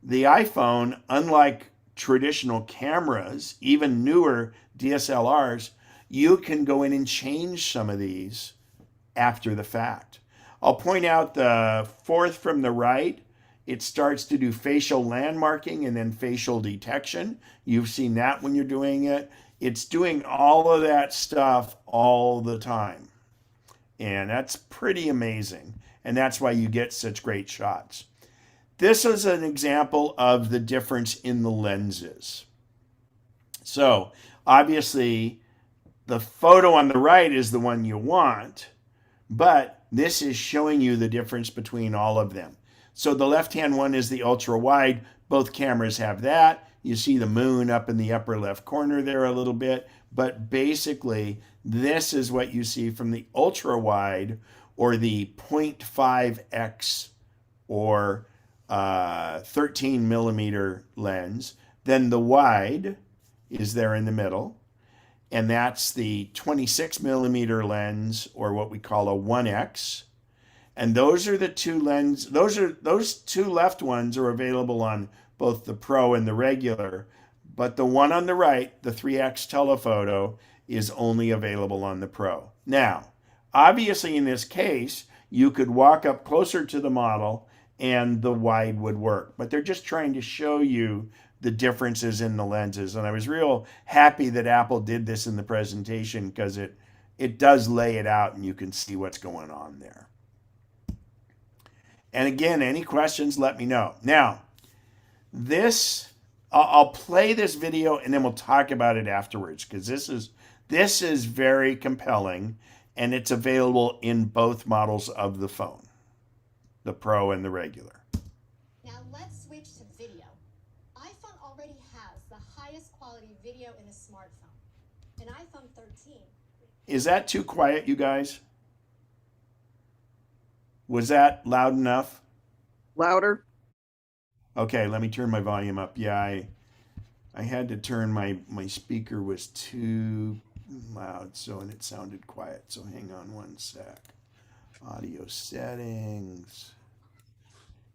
the iPhone, unlike traditional cameras, even newer DSLRs, you can go in and change some of these after the fact. I'll point out the fourth from the right. It starts to do facial landmarking and then facial detection. You've seen that when you're doing it. It's doing all of that stuff all the time. And that's pretty amazing. And that's why you get such great shots. This is an example of the difference in the lenses. So obviously the photo on the right is the one you want, but this is showing you the difference between all of them. So the left-hand one is the ultra wide. Both cameras have that. You see the moon up in the upper left corner there a little bit, but basically this is what you see from the ultra wide or the 0.5x or 13 millimeter lens. Then the wide is there in the middle, and that's the 26 millimeter lens, or what we call a 1x. And those are the two lenses. Those two left ones are available on both the Pro and the regular, but the one on the right, the 3x telephoto, is only available on the Pro. Now, obviously in this case, you could walk up closer to the model and the wide would work, but they're just trying to show you the differences in the lenses. And I was real happy that Apple did this in the presentation because it does lay it out and you can see what's going on there. And again, any questions, let me know. Now, I'll play this video and then we'll talk about it afterwards because this is very compelling and it's available in both models of the phone, the Pro and the regular. Now let's switch to video. iPhone already has the highest quality video in a smartphone. An iPhone 13. Is that too quiet, you guys? Was that loud enough? Louder? Okay, let me turn my volume up. Yeah, I had to turn my speaker was too loud, and it sounded quiet. So hang on one sec. Audio settings.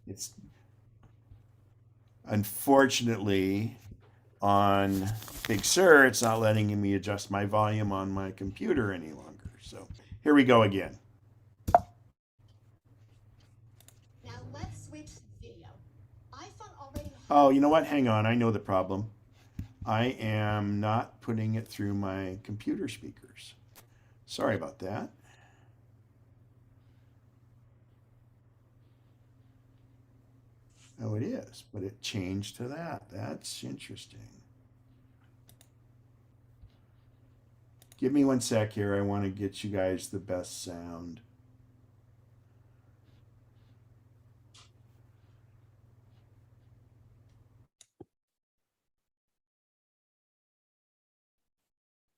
It's unfortunately on Big Sur, it's not letting me adjust my volume on my computer any longer. So here we go again. Now let's switch to video. iPhone already has. Oh, you know what? Hang on. I know the problem. I am not putting it through my computer speakers. Sorry about that. Oh, it is, but it changed to that. That's interesting. Give me one sec here. I want to get you guys the best sound.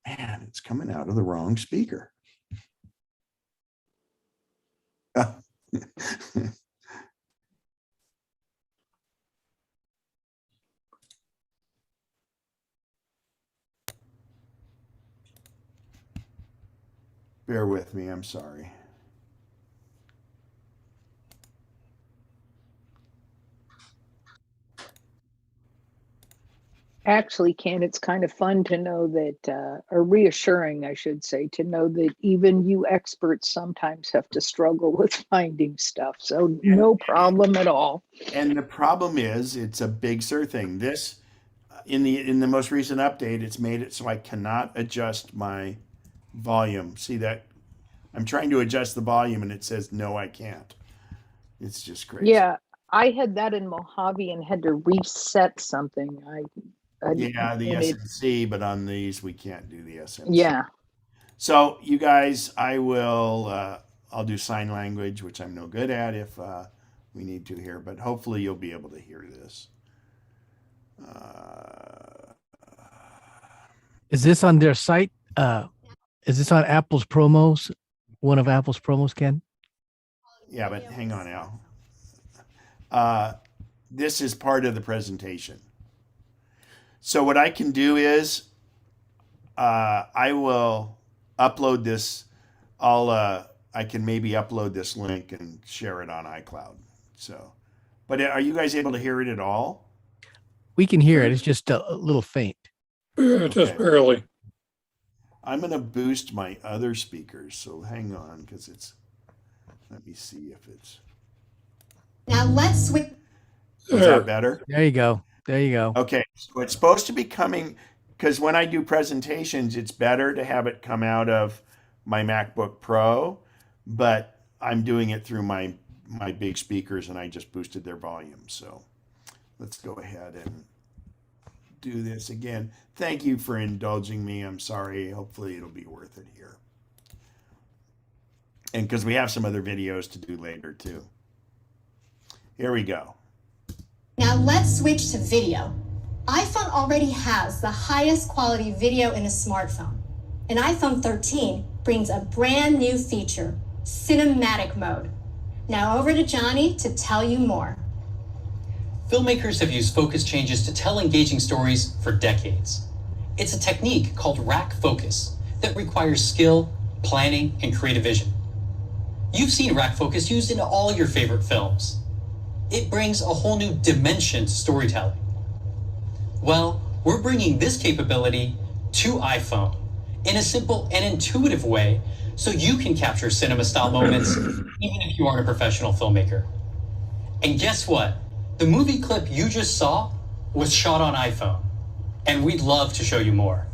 Man, it's coming out of the wrong speaker. Bear with me, I'm sorry. Actually, Ken, it's kind of fun to know that, or reassuring, I should say, to know that even you experts sometimes have to struggle with finding stuff. So no problem at all. And the problem is, it's a Big Sur thing. This, in the most recent update, it's made it so I cannot adjust my volume. See that? I'm trying to adjust the volume and it says, no, I can't. It's just crazy. Yeah, I had that in Mojave and had to reset something. Yeah, the and it- SMC, but on these, we can't do the SMC. Yeah, So you guys, I'll do sign language, which I'm no good at if we need to here, but hopefully you'll be able to hear this. Is this on their site? Is this on Apple's promos? One of Apple's promos, Ken? Yeah, but hang on, Al. This is part of the presentation. So what I can do is I will upload this. I can maybe upload this link and share it on iCloud. So, but are you guys able to hear it at all? We can hear it. It's just a little faint. Yeah, just Okay. barely. I'm going to boost my other speakers. So hang on, because let me see if it's, Now let's switch. is There. that better? There you go. There you go. Okay. So it's supposed to be coming, because when I do presentations, it's better to have it come out of my MacBook Pro, but I'm doing it through my big speakers and I just boosted their volume. So let's go ahead and do this again. Thank you for indulging me. I'm sorry. Hopefully it'll be worth it here. And because we have some other videos to do later too. Here we go. Now let's switch to video. iPhone already has the highest quality video in a smartphone. And iPhone 13 brings a brand new feature, cinematic mode. Now over to Johnny to tell you more. Filmmakers have used focus changes to tell engaging stories for decades. It's a technique called rack focus that requires skill, planning, and creative vision. You've seen rack focus used in all your favorite films. It brings a whole new dimension to storytelling. Well, we're bringing this capability to iPhone in a simple and intuitive way so you can capture cinema-style moments even if you aren't a professional filmmaker. And guess what? The movie clip you just saw was shot on iPhone, and we'd love to show you more.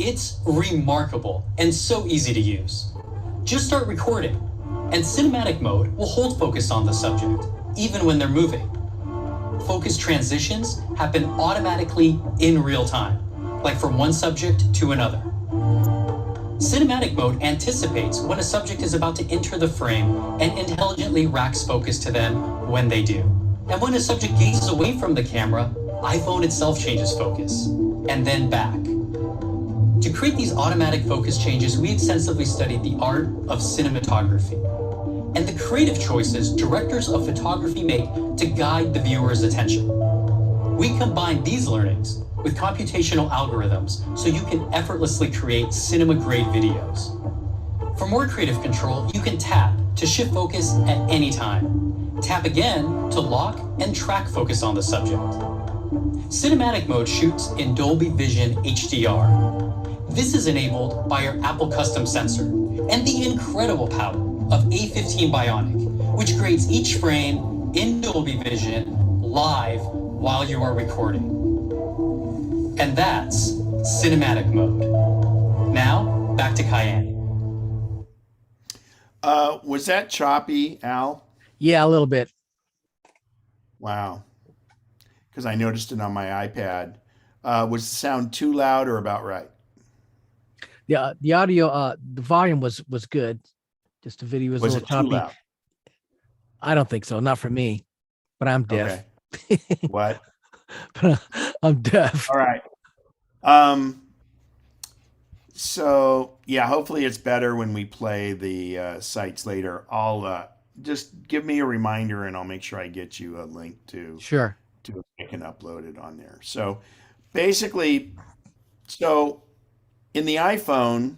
It's remarkable and so easy to use. Just start recording, and cinematic mode will hold focus on the subject, even when they're moving. Focus transitions happen automatically in real time, like from one subject to another. Cinematic mode anticipates when a subject is about to enter the frame and intelligently racks focus to them when they do. And when a subject gazes away from the camera, iPhone itself changes focus, and then back. To create these automatic focus changes, we extensively studied the art of cinematography and the creative choices directors of photography make to guide the viewer's attention. We combine these learnings with computational algorithms so you can effortlessly create cinema-grade videos. For more creative control, you can tap to shift focus at any time. Tap again to lock and track focus on the subject. Cinematic mode shoots in Dolby Vision HDR. This is enabled by our Apple custom sensor and the incredible power of A15 Bionic, which creates each frame in Dolby Vision live while you are recording. And that's cinematic mode. Now, back to Cayenne. Was that choppy, Al? Yeah, a little bit. Wow. Because I noticed it on my iPad. Was the sound too loud or about right? The audio, the volume was good. Just the video was a Was little it too choppy. loud? I don't think so. Not for me, but I'm deaf. Okay. What? But I'm deaf. All right. So yeah, hopefully it's better when we play the sites later. I'll just give me a reminder and I'll make sure I get you a link to Sure. I can upload it on there. So, basically, so in the iPhone,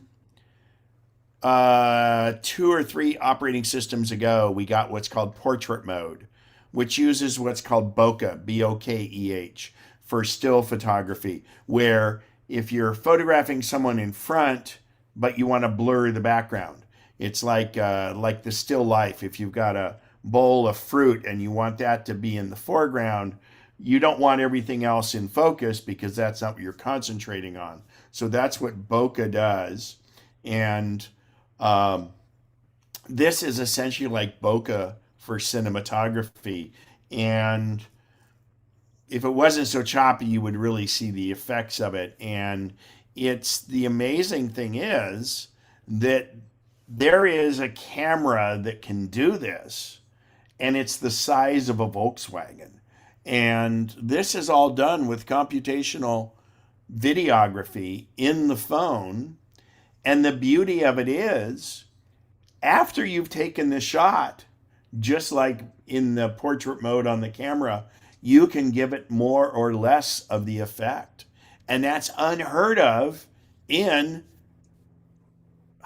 2 or 3 operating systems ago, we got what's called portrait mode, which uses what's called bokeh, B-O-K-E-H, for still photography, where if you're photographing someone in front, but you want to blur the background, it's like the still life. If you've got a bowl of fruit and you want that to be in the foreground, you don't want everything else in focus because that's not what you're concentrating on. So that's what bokeh does. And um, this is essentially like bokeh for cinematography. And if it wasn't so choppy, you would really see the effects of it. And it's the amazing thing is that there is a camera that can do this, and it's the size of a Volkswagen. And this is all done with computational videography in the phone. And the beauty of it is, after you've taken the shot, just like in the portrait mode on the camera, you can give it more or less of the effect. And that's unheard of in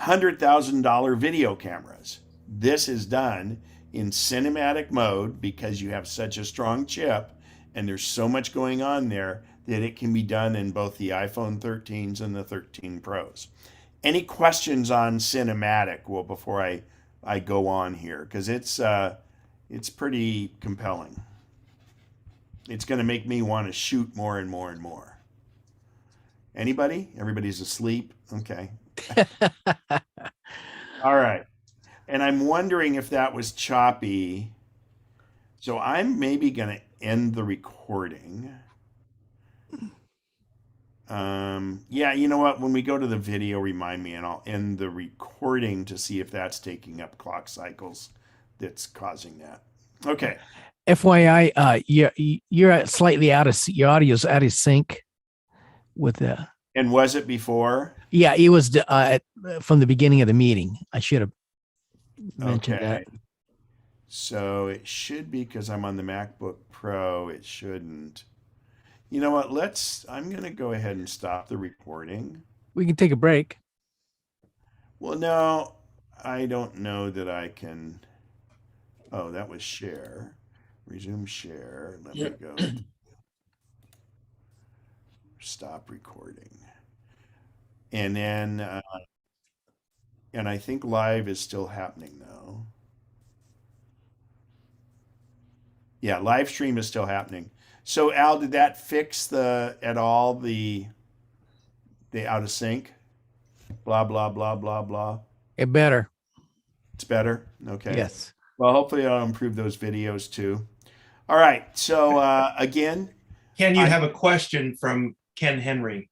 $100,000 video cameras. This is done in cinematic mode because you have such a strong chip and there's so much going on there that it can be done in both the iPhone 13s and the 13 Pros. Any questions on cinematic? Well, before I go on here, because it's pretty compelling. It's going to make me want to shoot more and more and more. Anybody? Everybody's asleep? Okay. All right. And I'm wondering if that was choppy. So I'm maybe going to end the recording. Yeah, you know what? When we go to the video, remind me and I'll end the recording to see if that's taking up clock cycles that's causing that. Okay. FYI, you're slightly your audio's out of sync with the. And was it before? Yeah, it was from the beginning of the meeting. I should have mentioned that. Okay. So it should be because I'm on the MacBook Pro. It shouldn't. You know what? I'm going to go ahead and stop the recording. We can take a break. Well, no, I don't know that I can. Oh, that was share. Resume share. Let me go. Stop recording. And then, and I think live is still happening though. Yeah, live stream is still happening. So Al, did that fix at all the out of sync? Blah, blah, blah, blah, blah. It better. It's better? Okay. Yes. Well, hopefully I'll improve those videos too. All right. So again. Ken, you have a question from Ken Henry.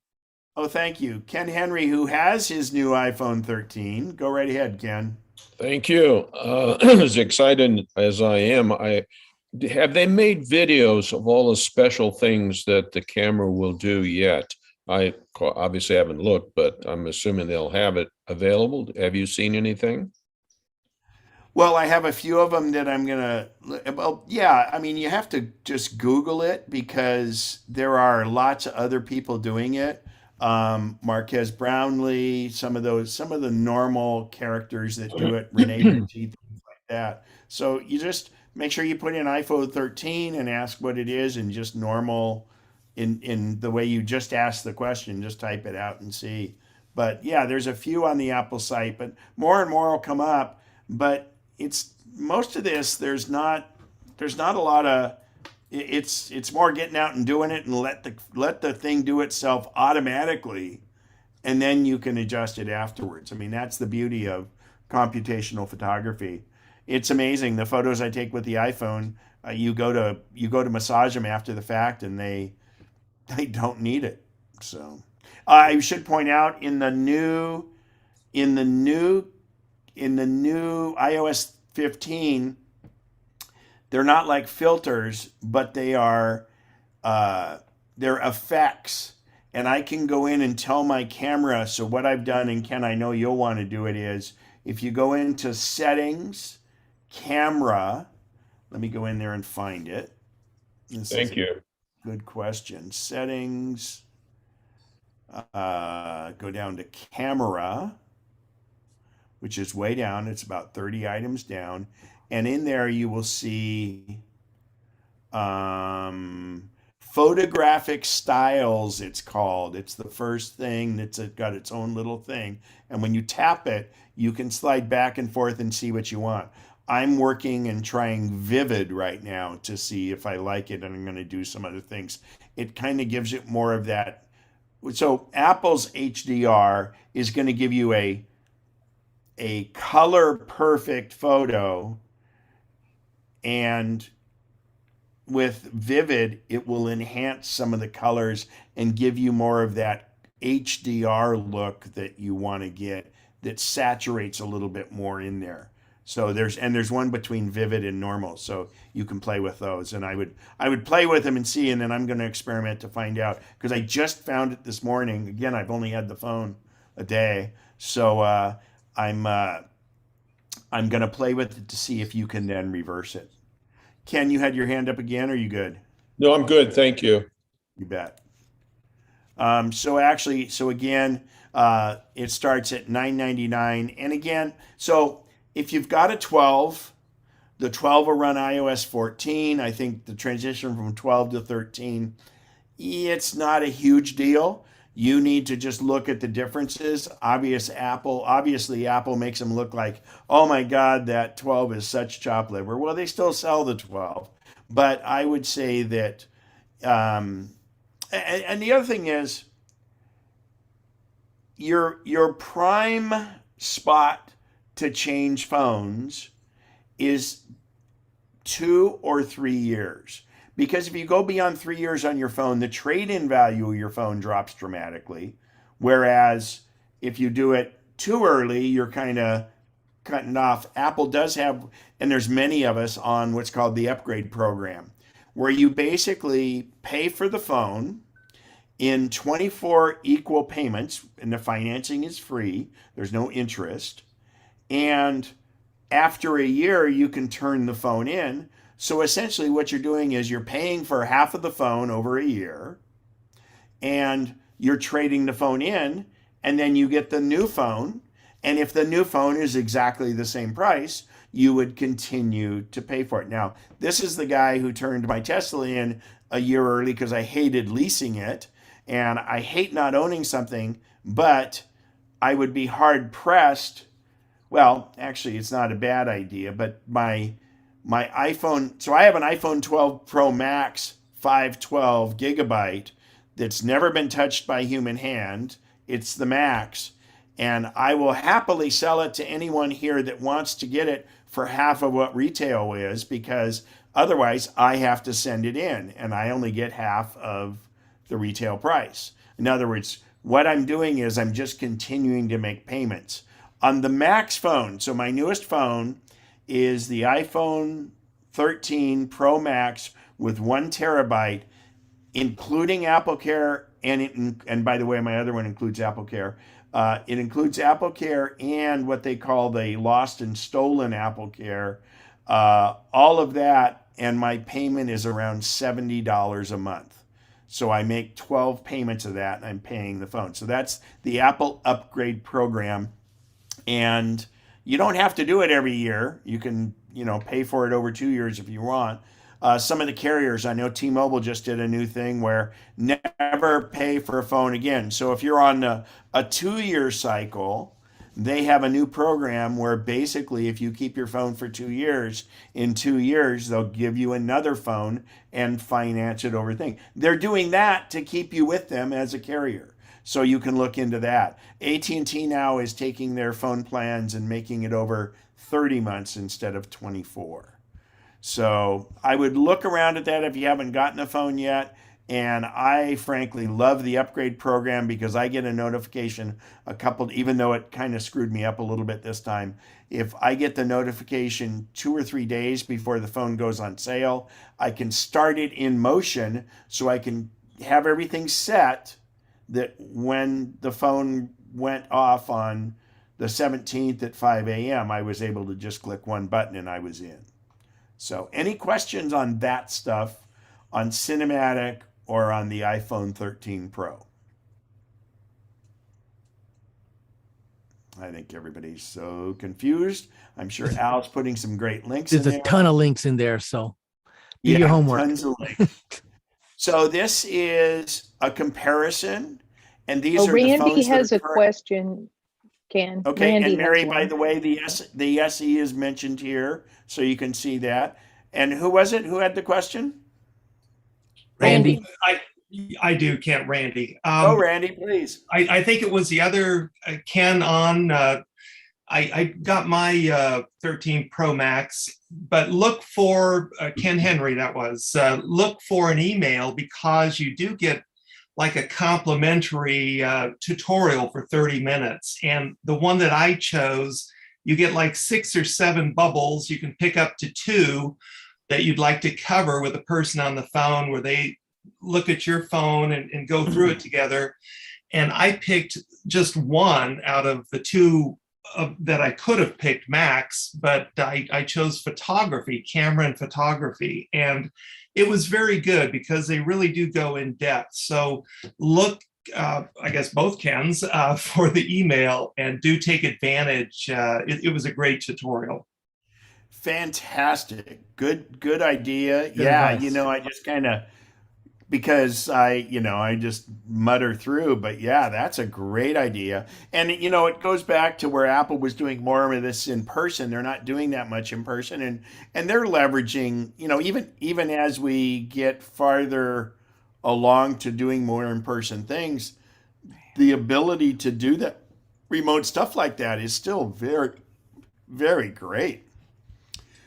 Oh, thank you. Ken Henry, who has his new iPhone 13. Go right ahead, Ken. Thank you. As excited as I am, have they made videos of all the special things that the camera will do yet? I obviously haven't looked, but I'm assuming they'll have it available. Have you seen anything? Well, I have a few of them that I'm gonna. Well, yeah. I mean, you have to just Google it because there are lots of other people doing it. Marquez Brownlee, some of the normal characters that do it, Renee Ritchie, things like that. So you just make sure you put in iPhone 13 and ask what it is, and just normal in the way you just ask the question, just type it out and see. But yeah, there's a few on the Apple site, but more and more will come up. But it's most of this. There's not a lot of. It's more getting out and doing it and let the thing do itself automatically, and then you can adjust it afterwards. I mean, that's the beauty of computational photography. It's amazing the photos I take with the iPhone. You go to massage them after the fact, and they don't need it. So I should point out in the new iOS 15. They're not like filters, but they're effects. And I can go in and tell my camera. So what I've done, and Ken, I know you'll want to do it, is if you go into settings, camera, let me go in there and find it. Thank you. Good question. Settings. Go down to camera, which is way down. It's about 30 items down. And in there you will see photographic styles, it's called. It's the first thing that's got its own little thing. And when you tap it, you can slide back and forth and see what you want. I'm working and trying Vivid right now to see if I like it, and I'm going to do some other things. It kind of gives it more of that. So Apple's HDR is going to give you a color perfect photo, and with Vivid, it will enhance some of the colors and give you more of that HDR look that you want to get, that saturates a little bit more in there. So there's one between Vivid and normal, so you can play with those. And I would play with them and see, and then I'm going to experiment to find out, because I just found it this morning. Again, I've only had the phone a day, so I'm going to play with it to see if you can then reverse it. Ken, you had your hand up again. Are you good? No, I'm good. Thank you. You bet. So again, it starts at $9.99. And again, so if you've got a 12, the 12 will run iOS 14. I think the transition from 12 to 13, it's not a huge deal. You need to just look at the differences. Obviously, Apple makes them look like, oh my God, that 12 is such chop liver. Well, they still sell the 12. But I would say that, and the other thing is, your prime spot to change phones is 2 or 3 years. Because if you go beyond 3 years on your phone, the trade-in value of your phone drops dramatically. Whereas if you do it too early, you're kind of cutting off. Apple does have, and there's many of us on what's called the upgrade program, where you basically pay for the phone in 24 equal payments, and the financing is free. There's no interest. And after a year, you can turn the phone in. So essentially what you're doing is you're paying for half of the phone over a year, and you're trading the phone in, and then you get the new phone. And if the new phone is exactly the same price, you would continue to pay for it. Now, this is the guy who turned my Tesla in a year early because I hated leasing it, and I hate not owning something, but I would be hard pressed. Well, actually, it's not a bad idea, but my iPhone, so I have an iPhone 12 Pro Max 512 gigabyte that's never been touched by human hand. It's the Max, and I will happily sell it to anyone here that wants to get it for half of what retail is, because otherwise I have to send it in, and I only get half of the retail price. In other words, what I'm doing is I'm just continuing to make payments. On the Max phone, so my newest phone is the iPhone 13 Pro Max with 1 terabyte, including Apple Care, and by the way, my other one includes Apple Care. It includes Apple Care and what they call the lost and stolen Apple Care. All of that, and my payment is around $70 a month. So I make 12 payments of that, and I'm paying the phone. So that's the Apple Upgrade Program. And you don't have to do it every year. You can, pay for it over 2 years if you want. Some of the carriers, I know T-Mobile just did a new thing where never pay for a phone again. So if you're on a 2-year cycle, they have a new program where basically if you keep your phone for 2 years, in 2 years, they'll give you another phone and finance it over thing. They're doing that to keep you with them as a carrier. So you can look into that. AT&T now is taking their phone plans and making it over 30 months instead of 24. So I would look around at that if you haven't gotten a phone yet. And I frankly love the upgrade program because I get a notification even though it kind of screwed me up a little bit this time. If I get the notification 2 or 3 days before the phone goes on sale, I can start it in motion so I can have everything set that when the phone went off on the 17th at 5 a.m., I was able to just click one button and I was in. So any questions on that stuff, on cinematic or on the iPhone 13 Pro? I think everybody's so confused. I'm sure Al's putting some great links There's in a there. ton of links in there, so do your homework. Tons of links. So this is a comparison, and these Oh, are the Randy phones that has are a current. question, Ken. Okay, Randy and Mary, has by one. the way, the SE is mentioned here, so you can see that. And who was it? Who had the question? Randy. I do, Kent, Randy. Go, Randy, please. I think it was the other Ken on. I got my 13 Pro Max, but look for Ken Henry. That was look for an email, because you do get like a complimentary tutorial for 30 minutes. And the one that I chose, you get like 6 or 7 bubbles. You can pick up to 2 that you'd like to cover with a person on the phone, where they look at your phone and go through it together. And I picked just one out of the 2 that I could have picked Max, but I chose photography, camera and photography. And it was very good because they really do go in depth. So look, I guess both Kens, for the email, and do take advantage. It was a great tutorial. Fantastic. Good idea. Good Yeah, advice. I just kind of, because I just mutter through, but yeah, that's a great idea. And it goes back to where Apple was doing more of this in person. They're not doing that much in person, and they're leveraging, even as we get farther along to doing more in person things, the ability to do that remote stuff like that is still very, very great.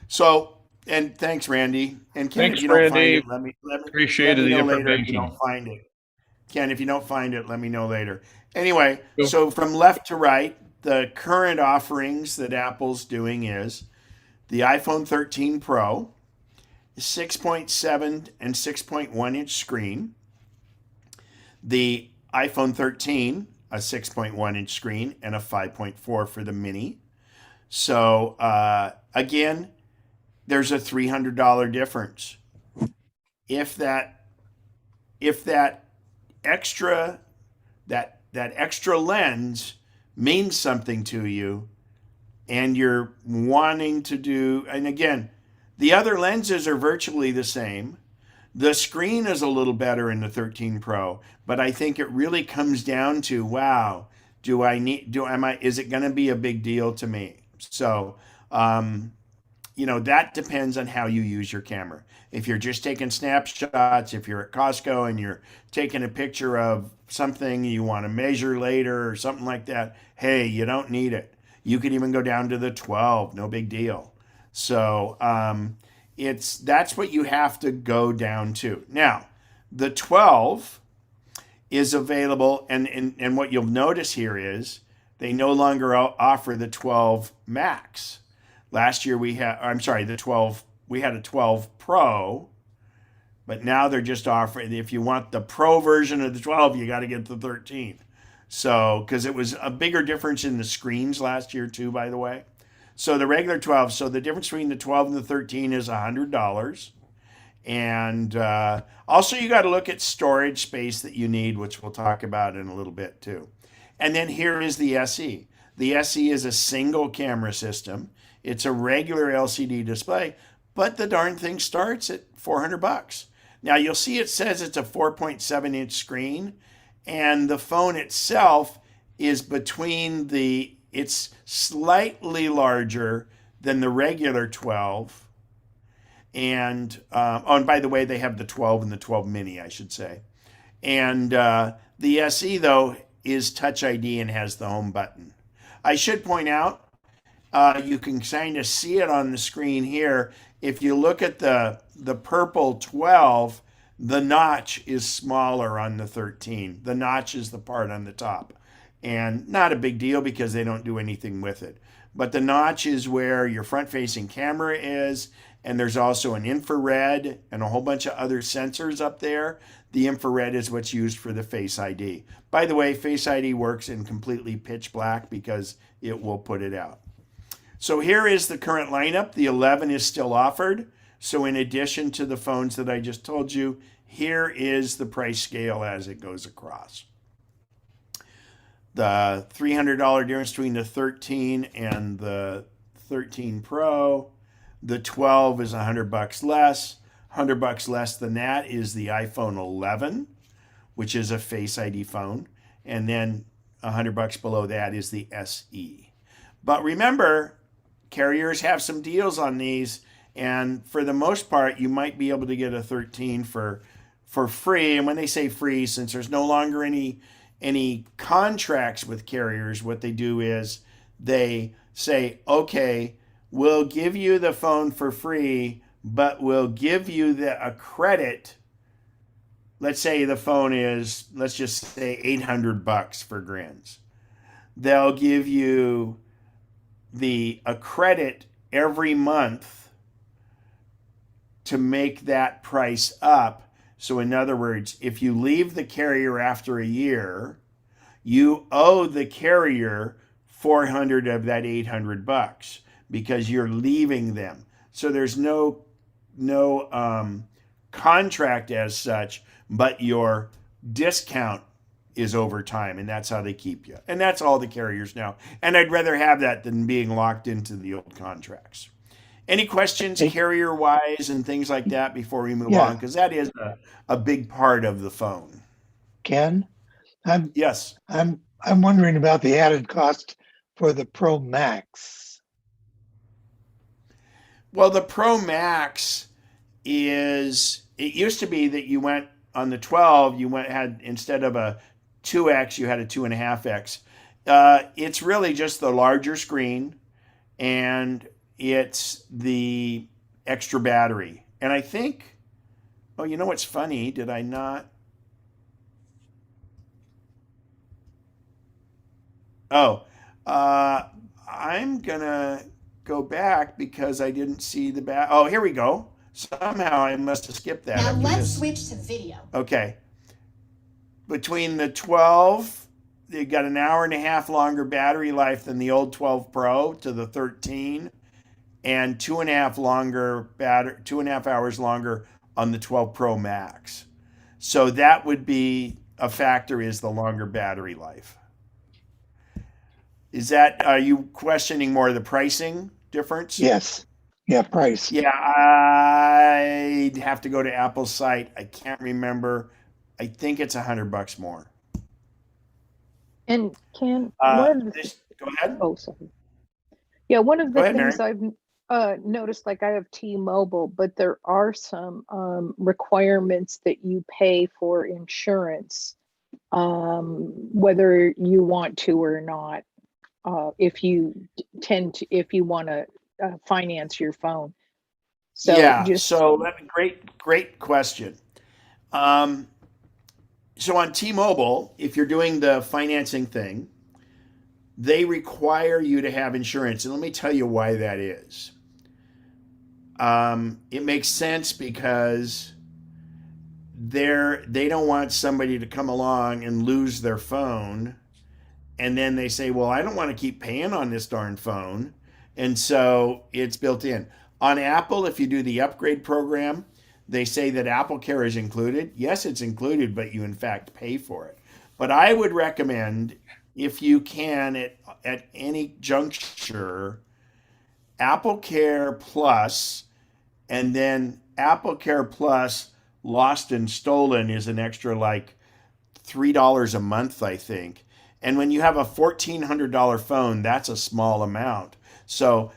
So, and thanks, Randy. And Ken, Thanks, if you don't find Randy. it, let me Appreciated the know later if you information. don't find it. Ken, if you don't find it, let me know later. Anyway, Cool. so from left to right, the current offerings that Apple's doing is the iPhone 13 Pro, 6.7 and 6.1 inch screen, the iPhone 13, a 6.1 inch screen, and a 5.4 for the mini. So again, there's a $300 difference. If that extra that extra lens means something to you, and you're wanting to do, and again, the other lenses are virtually the same. The screen is a little better in the 13 Pro, but I think it really comes down to, wow, is it going to be a big deal to me? So, that depends on how you use your camera. If you're just taking snapshots, if you're at Costco and you're taking a picture of something you want to measure later or something like that, hey, you don't need it. You could even go down to the 12, no big deal. So that's what you have to go down to. Now, the 12 is available, and what you'll notice here is they no longer offer the 12 Max. Last year we had a 12 Pro, but now they're just offering, if you want the Pro version of the 12, you got to get the 13. So, because it was a bigger difference in the screens last year too, by the way. So the regular 12, so the difference between the 12 and the 13 is $100. And also you got to look at storage space that you need, which we'll talk about in a little bit too. And then here is the SE. The SE is a single camera system. It's a regular LCD display, but the darn thing starts at $400. Now you'll see it says it's a 4.7 inch screen, and the phone itself is it's slightly larger than the regular 12. And by the way, they have the 12 and the 12 mini, I should say. And the SE though is Touch ID and has the home button. I should point out, you can kind of see it on the screen here. If you look at the purple 12, the notch is smaller on the 13. The notch is the part on the top. And not a big deal because they don't do anything with it. But the notch is where your front-facing camera is, and there's also an infrared and a whole bunch of other sensors up there. The infrared is what's used for the Face ID. By the way, Face ID works in completely pitch black because it will put it out. So here is the current lineup. The 11 is still offered. So in addition to the phones that I just told you, here is the price scale as it goes across. The $300 difference between the 13 and the 13 Pro. The 12 is $100 less. $100 less than that is the iPhone 11, which is a Face ID phone. And then $100 below that is the SE. But remember, carriers have some deals on these. And for the most part, you might be able to get a 13 for free. And when they say free, since there's no longer any contracts with carriers, what they do is they say, okay, we'll give you the phone for free, but we'll give you a credit. Let's say the phone is, let's just say $800 for grins. They'll give you a credit every month to make that price up. So in other words, if you leave the carrier after a year, you owe the carrier $400 of that $800 because you're leaving them. So there's no contract as such, but your discount is over time, and that's how they keep you. And that's all the carriers now. And I'd rather have that than being locked into the old contracts. Any questions carrier-wise and things like that before we move on? Because that is a big part of the phone. Ken, Yes. I'm wondering about the added cost for the Pro Max. Well, the Pro Max it used to be that you went on the 12, had instead of a 2X, you had a 2.5X. It's really just the larger screen, and it's the extra battery. And I think, oh, you know what's funny? Did I not? Oh, I'm gonna go back because I didn't see the oh, here we go. Somehow I must have skipped that. Now after let's this. switch to video. Okay. Between the 12, they got an hour and a half longer battery life than the old 12 Pro to the 13, and 2.5 hours longer on the 12 Pro Max. So that would be a factor, is the longer battery life. Are you questioning more the pricing difference? Yes. Yeah, price. Yeah, I'd have to go to Apple's site. I can't remember. I think it's $100 more. And Ken, Go ahead. oh, sorry. Yeah, one of the Go ahead, things I've noticed, like I have T-Mobile, but there are some requirements that you pay for insurance, whether you want to or not. If you want to finance your phone. So great question. So on T-Mobile, if you're doing the financing thing, they require you to have insurance. And let me tell you why that is. It makes sense because they don't want somebody to come along and lose their phone. And then they say, well, I don't want to keep paying on this darn phone. And so it's built in. On Apple, if you do the upgrade program, they say that Apple Care is included. Yes, it's included, but you in fact pay for it. But I would recommend, if you can, at any juncture, Apple Care Plus, and then Apple Care Plus Lost and Stolen is an extra like $3 a month, I think. And when you have a $1,400 phone, that's a small amount. So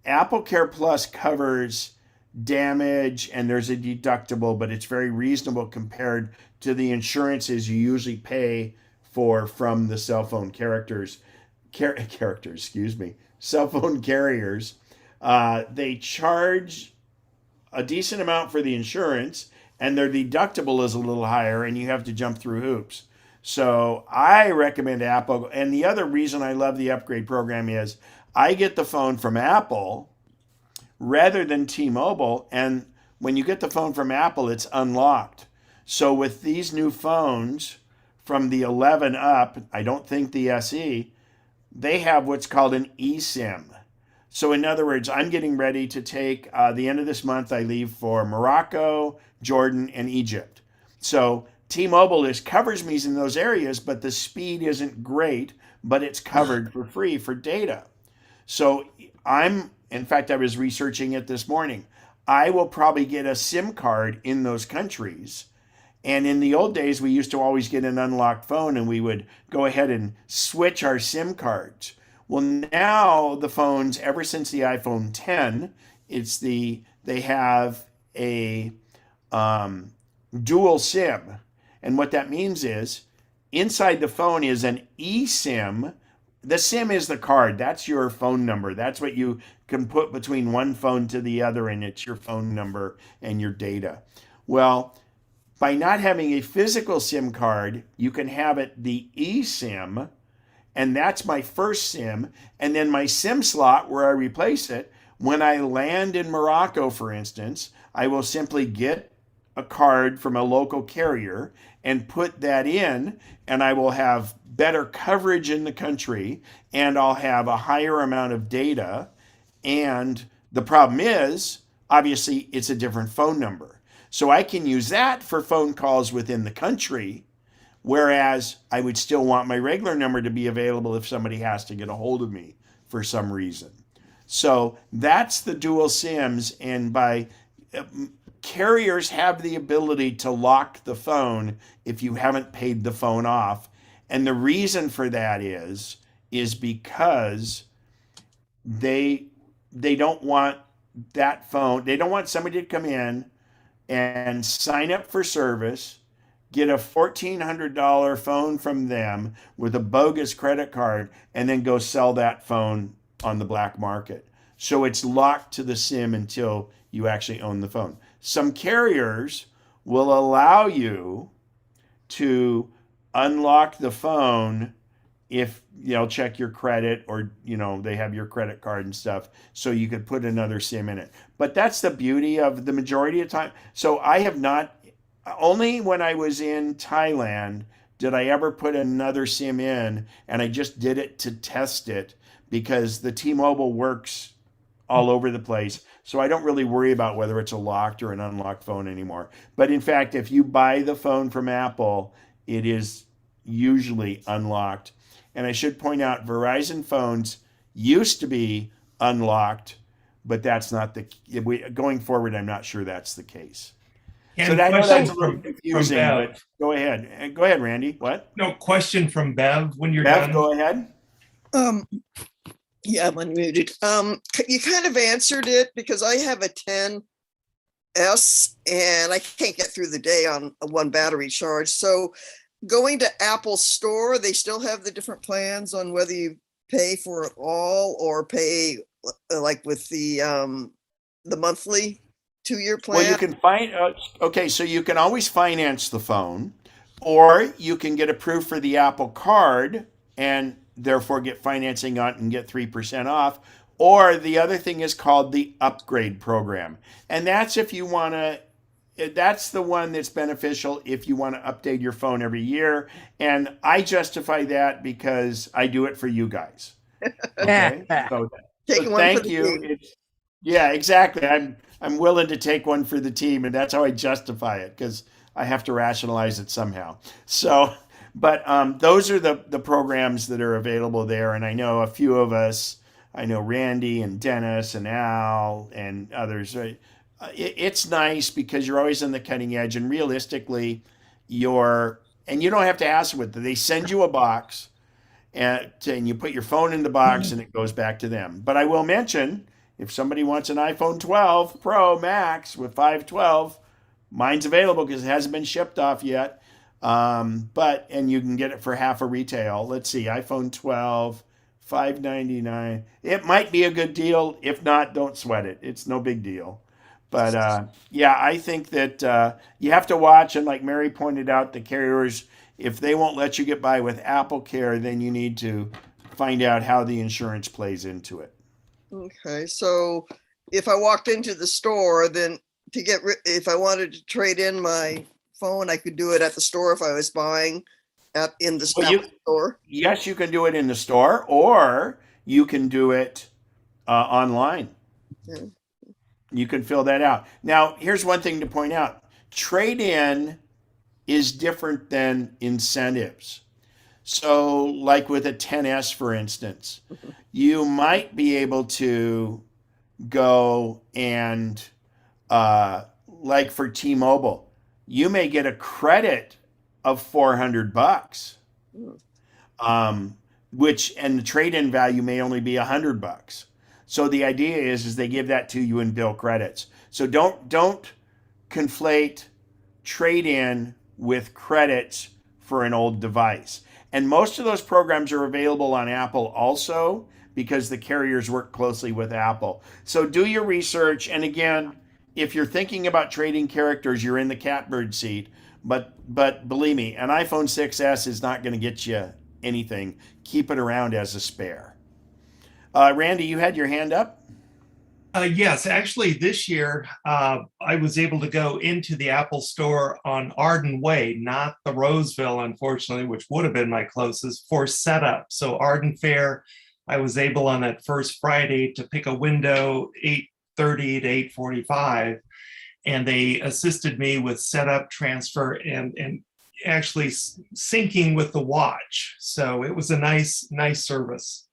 Apple Care Plus covers damage, and there's a deductible, but it's very reasonable compared to the insurances you usually pay from the cell phone cell phone carriers. They charge a decent amount for the insurance, and their deductible is a little higher, and you have to jump through hoops. So I recommend Apple. And the other reason I love the upgrade program is I get the phone from Apple rather than T-Mobile. And when you get the phone from Apple, it's unlocked. So with these new phones from the 11 up, I don't think the SE, they have what's called an eSIM. So in other words, I'm getting ready to take the end of this month, I leave for Morocco, Jordan, and Egypt. So T-Mobile covers me in those areas, but the speed isn't great, but it's covered for free for data. So in fact, I was researching it this morning. I will probably get a SIM card in those countries. And in the old days, we used to always get an unlocked phone and we would go ahead and switch our SIM cards. Well, now the phones, ever since the iPhone 10, they have a dual SIM. And what that means is inside the phone is an eSIM. The SIM is the card. That's your phone number. That's what you can put between one phone to the other, and it's your phone number and your data. Well, by not having a physical SIM card, you can have it the eSIM, and that's my first SIM. And then my SIM slot where I replace it, when I land in Morocco, for instance, I will simply get a card from a local carrier and put that in, and I will have better coverage in the country, and I'll have a higher amount of data. And the problem is, obviously, it's a different phone number. So I can use that for phone calls within the country, whereas I would still want my regular number to be available if somebody has to get a hold of me for some reason. So that's the dual SIMs, and carriers have the ability to lock the phone if you haven't paid the phone off. And the reason for that is because they don't want that phone, they don't want somebody to come in and sign up for service, get a $1,400 phone from them with a bogus credit card, and then go sell that phone on the black market. So it's locked to the SIM until you actually own the phone. Some carriers will allow you to unlock the phone if they'll check your credit, or they have your credit card and stuff, so you could put another SIM in it. But that's the beauty of the majority of time. So I have not, only when I was in Thailand did I ever put another SIM in, and I just did it to test it because the T-Mobile works all over the place. So I don't really worry about whether it's a locked or an unlocked phone anymore. But in fact, if you buy the phone from Apple, it is usually unlocked. And I should point out, Verizon phones used to be unlocked, but that's not going forward. I'm not sure that's the case. So I know that's a little confusing, but go ahead. Go ahead, Randy. What? No, question from Bev when you're Bev, done. go ahead. Yeah, I'm unmuted. You kind of answered it because I have a 10S and I can't get through the day on a one battery charge. So going to Apple Store, they still have the different plans on whether you pay for it all or pay like with the monthly 2-year plan. Well, you can so you can always finance the phone, or you can get approved for the Apple Card and therefore get financing on it and get 3% off. Or the other thing is called the upgrade program. And that's if you want to, that's the one that's beneficial if you want to update your phone every year. And I justify that because I do it for you guys. Okay. So thank you. Yeah, exactly. I'm willing to take one for the team, and that's how I justify it, because I have to rationalize it somehow. So, but those are the programs that are available there. And I know a few of us, I know Randy and Dennis and Al and others. It's nice because you're always on the cutting edge, and realistically, and you don't have to ask with it. They send you a box, and you put your phone in the box, and it goes back to them. But I will mention, if somebody wants an iPhone 12 Pro Max with 512, mine's available because it hasn't been shipped off yet. And you can get it for half a retail. Let's see, iPhone 12, $599. It might be a good deal. If not, don't sweat it. It's no big deal. But yeah, I think that you have to watch, and like Mary pointed out, the carriers, if they won't let you get by with Apple Care, then you need to find out how the insurance plays into it. Okay, so if I walked into the store, then if I wanted to trade in my phone, I could do it at the store if I was buying in the store. Yes, you can do it in the store, or you can do it online. Okay. You can fill that out. Now, here's one thing to point out. Trade-in is different than incentives. So, like with a 10S, for instance, you might be able to go and, like for T-Mobile, you may get a credit of $400, Hmm. which and the trade-in value may only be $100. So the idea is they give that to you in bill credits. So don't conflate trade-in with credits for an old device. And most of those programs are available on Apple also because the carriers work closely with Apple. So do your research. And again, if you're thinking about trading characters, you're in the catbird seat. But believe me, an iPhone 6S is not going to get you anything. Keep it around as a spare. Randy, you had your hand up? Yes, actually, this year I was able to go into the Apple Store on Arden Way, not the Roseville, unfortunately, which would have been my closest, for setup. So Arden Fair, I was able on that first Friday to pick a window 8:30 to 8:45, and they assisted me with setup, transfer, and actually syncing with the watch. So it was a nice service.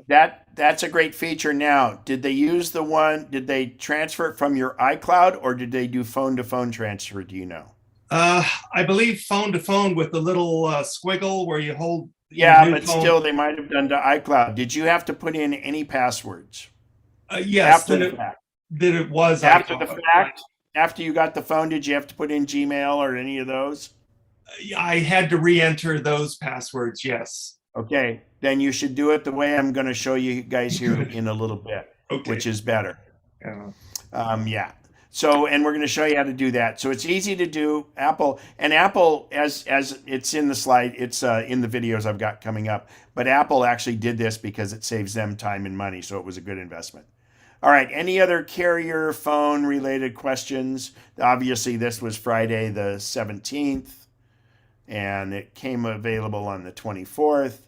That's a great feature now. Did they transfer it from your iCloud or did they do phone to phone transfer? Do you know? I believe phone to phone with the little squiggle where you hold your Yeah, new but phone. still they might have done to iCloud. Did you have to put in any passwords Yes, after the fact? that it was After the iCloud. fact, after you got the phone, did you have to put in Gmail or any of those? I had to re-enter those passwords. Yes. Okay, then you should do it the way I'm going to show you guys here Good. in a little bit, Okay. which is better. Yeah. Yeah. So, and we're going to show you how to do that. So it's easy to do. Apple, as it's in the slide, it's in the videos I've got coming up. But Apple actually did this because it saves them time and money, so it was a good investment. All right. Any other carrier phone related questions? Obviously, this was Friday the 17th, and it came available on the 24th.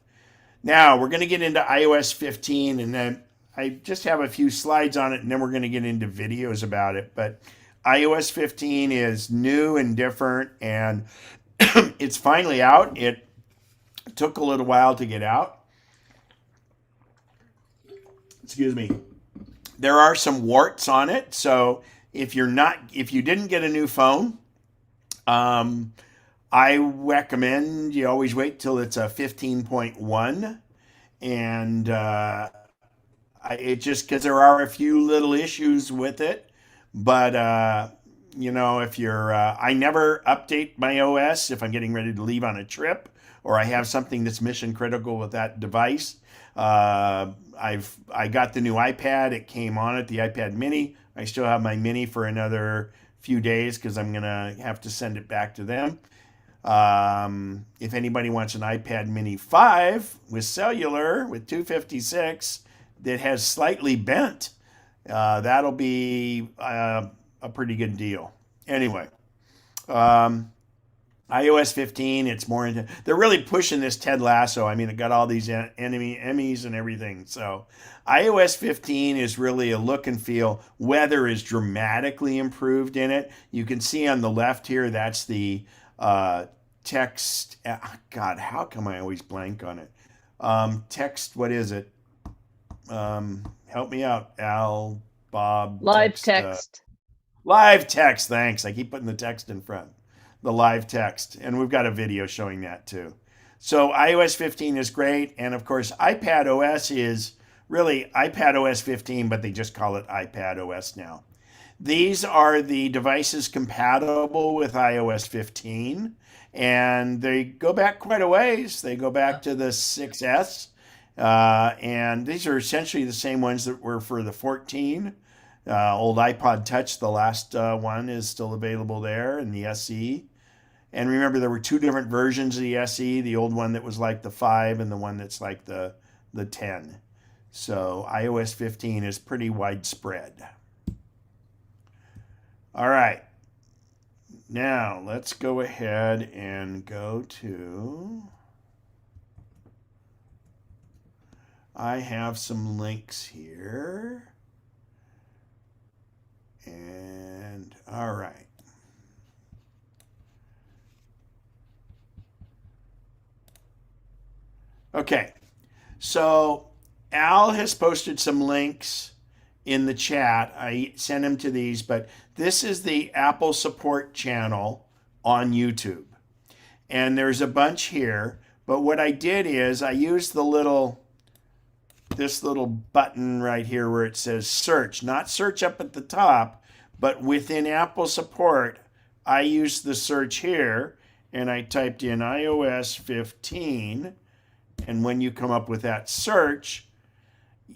Now we're going to get into iOS 15, and then I just have a few slides on it, and then we're going to get into videos about it. But iOS 15 is new and different, and it's finally out. It took a little while to get out. Excuse me. There are some warts on it, so if you didn't get a new phone, I recommend you always wait till it's a 15.1, and it just because there are a few little issues with it, but if you're, I never update my OS if I'm getting ready to leave on a trip or I have something that's mission critical with that device. I got the new iPad. It came on it, the iPad Mini. I still have my Mini for another few days because I'm gonna have to send it back to them. If anybody wants an iPad Mini 5 with cellular with 256 that has slightly bent, that'll be a pretty good deal. Anyway, iOS 15, it's more into. They're really pushing this Ted Lasso. I mean, it got all these Emmys and everything. So, iOS 15 is really a look and feel. Weather is dramatically improved in it. You can see on the left here, that's the text. God, how come I always blank on it? Text, what is it? Help me out, Al, Bob. Live text. Live text, thanks. I keep putting the text in front. The live text. And we've got a video showing that too. So iOS 15 is great. And of course, iPad OS is really iPad OS 15, but they just call it iPad OS now. These are the devices compatible with iOS 15. And they go back quite a ways. They go back to the 6S. And these are essentially the same ones that were for the 14. Old iPod Touch, the last one, is still available there, and the SE. And remember, there were two different versions of the SE, the old one that was like the 5 and the one that's like the 10. So iOS 15 is pretty widespread. All right. Now, let's go ahead and go to... I have some links here. And all right. Okay, so Al has posted some links in the chat. I sent him to these, but this is the Apple support channel on YouTube. And there's a bunch here, but what I did is I used this little button right here where it says search, not search up at the top, but within Apple support, I used the search here and I typed in iOS 15. And when you come up with that search,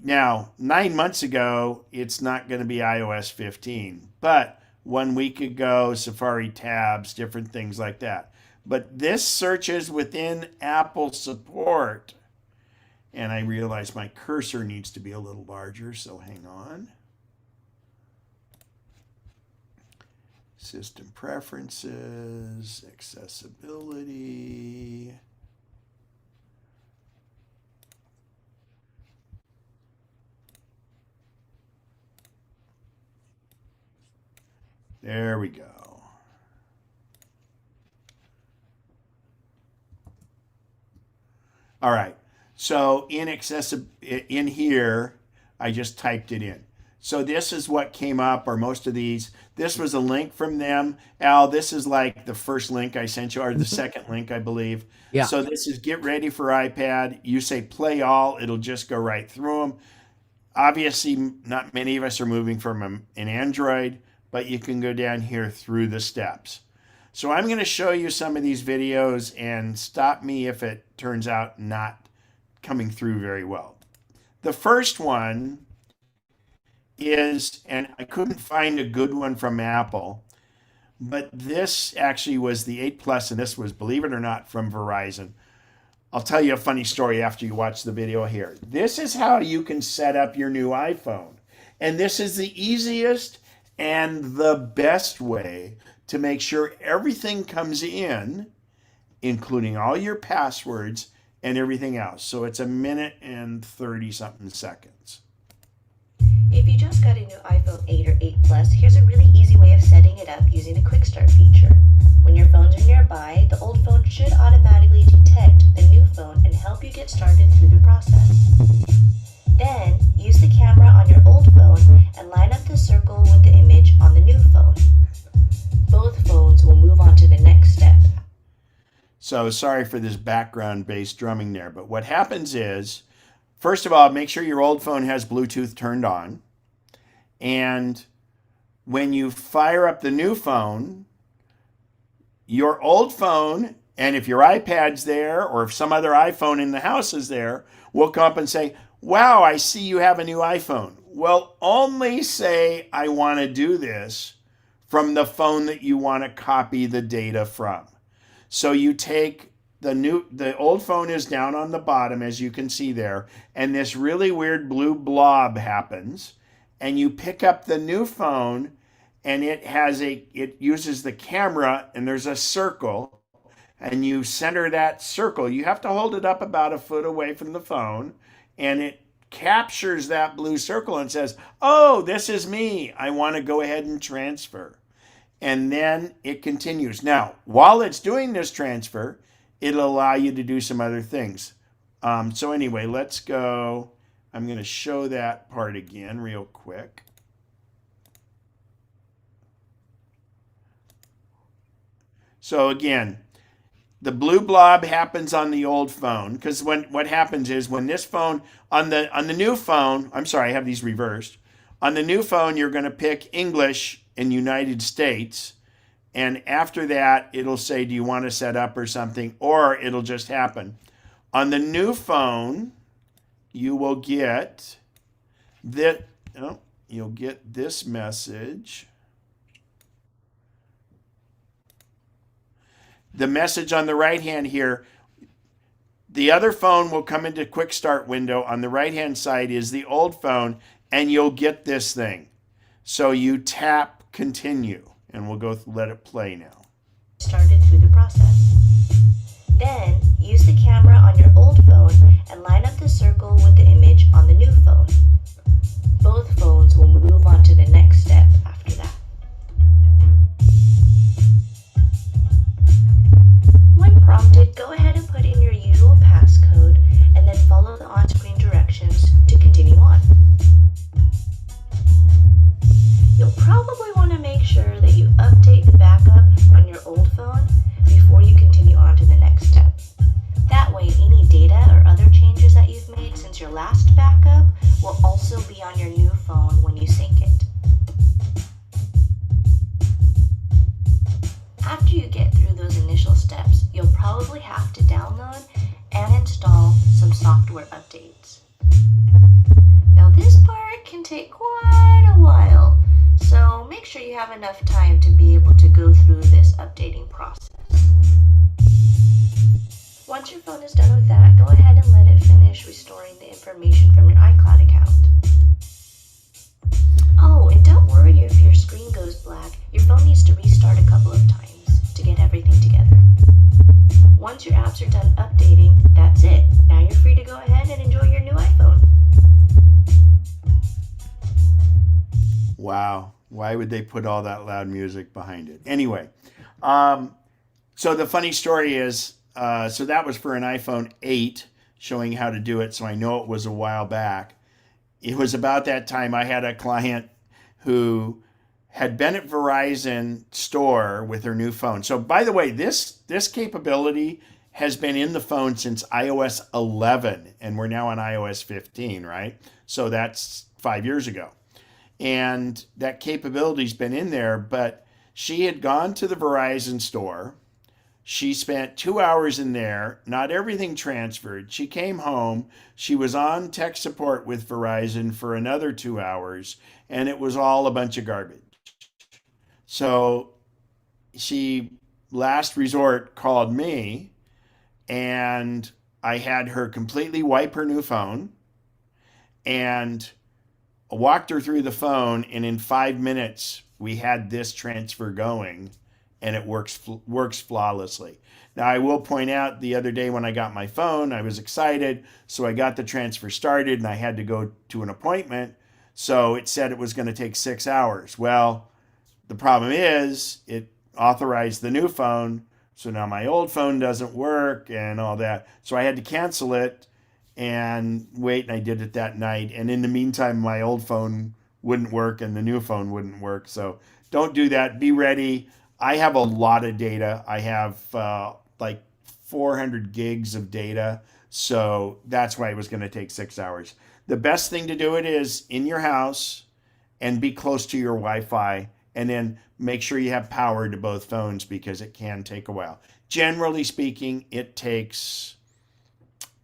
now 9 months ago, it's not going to be iOS 15, but 1 week ago, Safari tabs, different things like that. But this searches within Apple support. And I realize my cursor needs to be a little larger, so hang on. System preferences, accessibility. There we go. All right. So in here, I just typed it in. So this is what came up, or most of these. This was a link from them. Al, this is like the first link I sent you, or the second link, I believe. Yeah. So this is get ready for iPad. You say play all, it'll just go right through them. Obviously, not many of us are moving from an Android, but you can go down here through the steps. So I'm going to show you some of these videos and stop me if it turns out not coming through very well. The first one is, and I couldn't find a good one from Apple, but this actually was the 8 Plus, and this was, believe it or not, from Verizon. I'll tell you a funny story after you watch the video here. This is how you can set up your new iPhone. And this is the easiest and the best way to make sure everything comes in, including all your passwords and everything else. So it's 1 minute and 30 something seconds. If you just got a new iPhone 8 or 8 Plus, here's a really easy way of setting it up using the Quick Start feature. When your phones are nearby, the old phone should automatically detect the new phone and help you get started through the process. Then, use the camera on your old phone and line up the circle with the image on the new phone. Both phones will move on to the next step. So sorry for this background bass drumming there, but what happens is, first of all, make sure your old phone has Bluetooth turned on. And when you fire up the new phone, your old phone, and if your iPad's there or if some other iPhone in the house is there, will come up and say, wow, I see you have a new iPhone. Well, only say, I want to do this from the phone that you want to copy the data from. So you take the old phone is down on the bottom, as you can see there, and this really weird blue blob happens, and you pick up the new phone, and it uses the camera, and there's a circle, and you center that circle. You have to hold it up about 1 foot away from the phone, and it captures that blue circle and says, oh, this is me. I want to go ahead and transfer. And then it continues. Now, while it's doing this transfer, it'll allow you to do some other things. So anyway, let's go. I'm going to show that part again real quick. So again, the blue blob happens on the old phone, because what happens is when this phone, on the new phone, I'm sorry, I have these reversed. On the new phone, you're going to pick English in United States. And after that, it'll say, do you want to set up or something? Or it'll just happen. On the new phone, you will get that. Oh, you'll get this message. The message on the right hand here, the other phone will come into quick start window. On the right hand side is the old phone, and you'll get this thing. So you tap continue, and we'll go let it play now. Started through the process. Then, use the camera on your old phone and line up the circle with the image on the new phone. Both phones will move on to the next step after that. When prompted, go ahead and put in your usual passcode and backup on your old phone before you continue on to the next step. That way, any data or other changes that you've made since your last backup will also be on your new phone when you sync it. After you get through those initial steps, you'll probably have to download and install some software updates. Now this part can take quite a while, so make sure you have enough time to be able to go through this updating process. Once your phone is done with that, go ahead and let it finish restoring the information from your iCloud account. Oh, and don't worry if your screen goes black. Your phone needs to restart a couple of times to get everything together. Once your apps are done updating, that's it. Now you're free to go ahead and enjoy your new iPhone. Wow. Why would they put all that loud music behind it? Anyway, so the funny story is, so that was for an iPhone 8 showing how to do it. So I know it was a while back. It was about that time I had a client who had been at Verizon store with her new phone. So by the way, this capability has been in the phone since iOS 11, and we're now on iOS 15, right? So that's 5 years ago. And that capability's been in there, but she had gone to the Verizon store. She spent 2 hours in there, not everything transferred. She came home. She was on tech support with Verizon for another 2 hours, and it was all a bunch of garbage. So she, last resort, called me, and I had her completely wipe her new phone and walked her through the phone. And in 5 minutes, we had this transfer going, and it works flawlessly. Now, I will point out the other day when I got my phone, I was excited. So I got the transfer started, and I had to go to an appointment. So it said it was going to take 6 hours. Well, the problem is it authorized the new phone. So now my old phone doesn't work and all that. So I had to cancel it and wait. And I did it that night. And in the meantime, my old phone wouldn't work and the new phone wouldn't work. So don't do that. Be ready. I have a lot of data. I have like 400 gigs of data. So that's why it was going to take 6 hours. The best thing to do it is in your house and be close to your Wi-Fi. And then make sure you have power to both phones because it can take a while. Generally speaking, it takes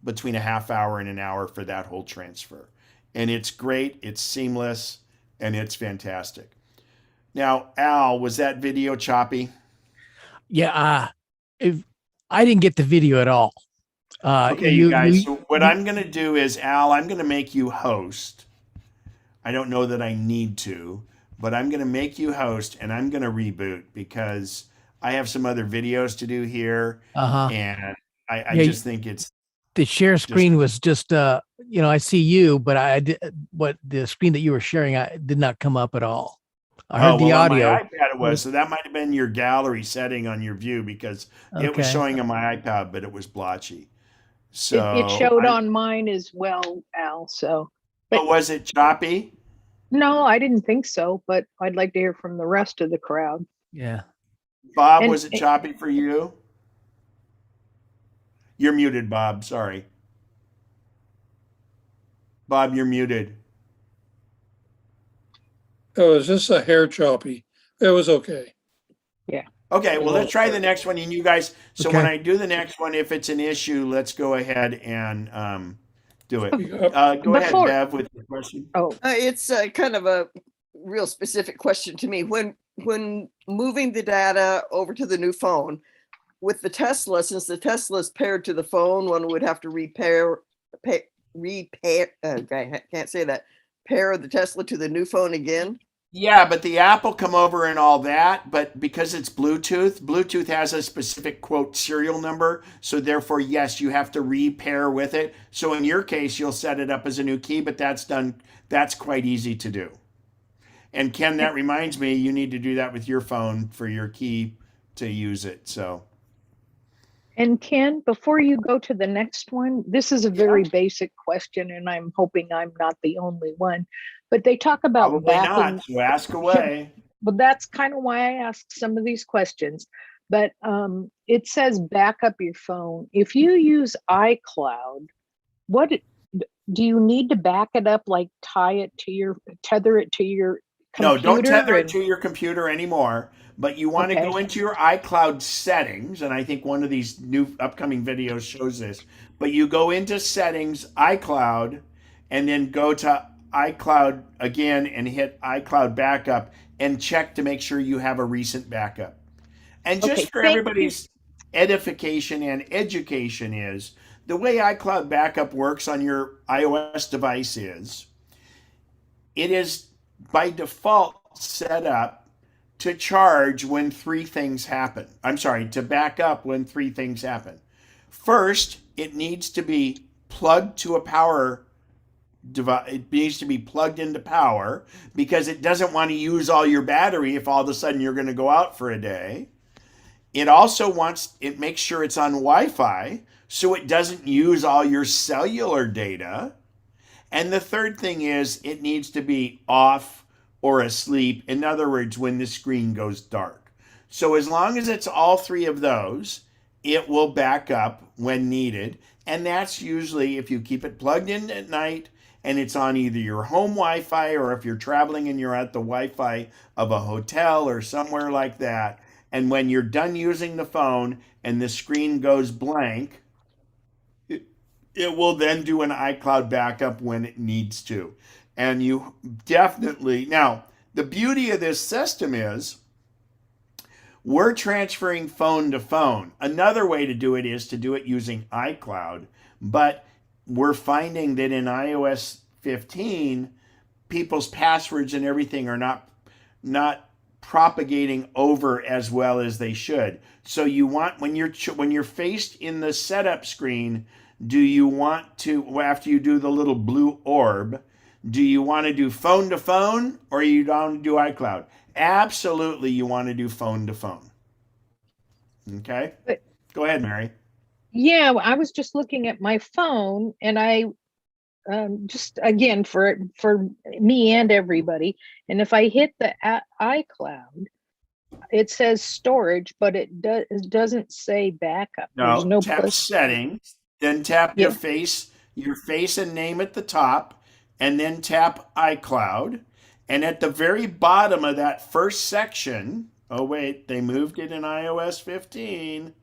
between a half hour and an hour for that whole transfer. And it's great, it's seamless, and it's fantastic. Now, Al, was that video choppy? Yeah, if I didn't get the video at all. Okay, you guys, so what I'm going to do is, Al, I'm going to make you host. I don't know that I need to, but I'm going to make you host, and I'm going to reboot because I have some other videos to do here. And I just think it's the share screen was just I see you, but what the screen that you were sharing, I did not come up at all. I heard the audio. On my iPad it was, so that might have been your gallery setting on your view because it was showing on my iPad, but it was blotchy. So it showed on mine as well, Al. So, but was it choppy? No, I didn't think so, but I'd like to hear from the rest of the crowd. Yeah. Bob, was it choppy for you? You're muted, Bob. Sorry. Bob, you're muted. Oh, is this a hair choppy? It was okay. Yeah. Okay, well, let's try the next one. And you guys, so when I do the next one, if it's an issue, let's go ahead and do it. Go ahead, Bev, with your question. It's kind of a real specific question to me. When moving the data over to the new phone, with the Tesla, since the Tesla is paired to the phone, one would have to pair the Tesla to the new phone again? Yeah, but the app will come over and all that. But because it's Bluetooth has a specific, quote, serial number. So therefore, yes, you have to repair with it. So in your case, you'll set it up as a new key, but that's quite easy to do. And Ken, that reminds me, you need to do that with your phone for your key to use it. So. And Ken, before you go to the next one, this is a very basic question, and I'm hoping I'm not the only one. But they talk about probably not. So ask away. but that's kind of why I asked some of these questions. But it says back up your phone. If you use iCloud, what do you need to back it up? Like tether it to your No, don't tether computer? it to your computer anymore, but you want to Okay. go into your iCloud settings, and I think one of these new upcoming videos shows this. But you go into settings, iCloud, and then go to iCloud again and hit iCloud backup and check to make sure you have a recent backup. And Okay, just for thank you. everybody's edification and education is the way iCloud backup works on your iOS device is it is by default set up to charge when three things happen. I'm sorry, to back up when three things happen. First, it needs to be plugged to a power device. It needs to be plugged into power because it doesn't want to use all your battery if all of a sudden you're going to go out for a day. It also it makes sure it's on Wi-Fi so it doesn't use all your cellular data. And the third thing is it needs to be off or asleep. In other words, when the screen goes dark. So as long as it's all three of those, it will back up when needed. And that's usually if you keep it plugged in at night and it's on either your home Wi-Fi or if you're traveling and you're at the Wi-Fi of a hotel or somewhere like that. And when you're done using the phone and the screen goes blank, it will then do an iCloud backup when it needs to. And you definitely, now, the beauty of this system is we're transferring phone to phone. Another way to do it is to do it using iCloud, but we're finding that in iOS 15, people's passwords and everything are not propagating over as well as they should. So you want, when you're faced in the setup screen, do you want to, after you do the little blue orb, do you want to do phone to phone or you don't do iCloud? Absolutely, you want to do phone to phone. Okay? Go ahead, Mary. Yeah, I was just looking at my phone, and I just again for me and everybody, and if I hit the iCloud, it says storage, but it doesn't say backup. There's no tap place. settings, then tap your face and name at the top, and then tap iCloud. And at the very bottom of that first section, oh wait, they moved it in iOS 15.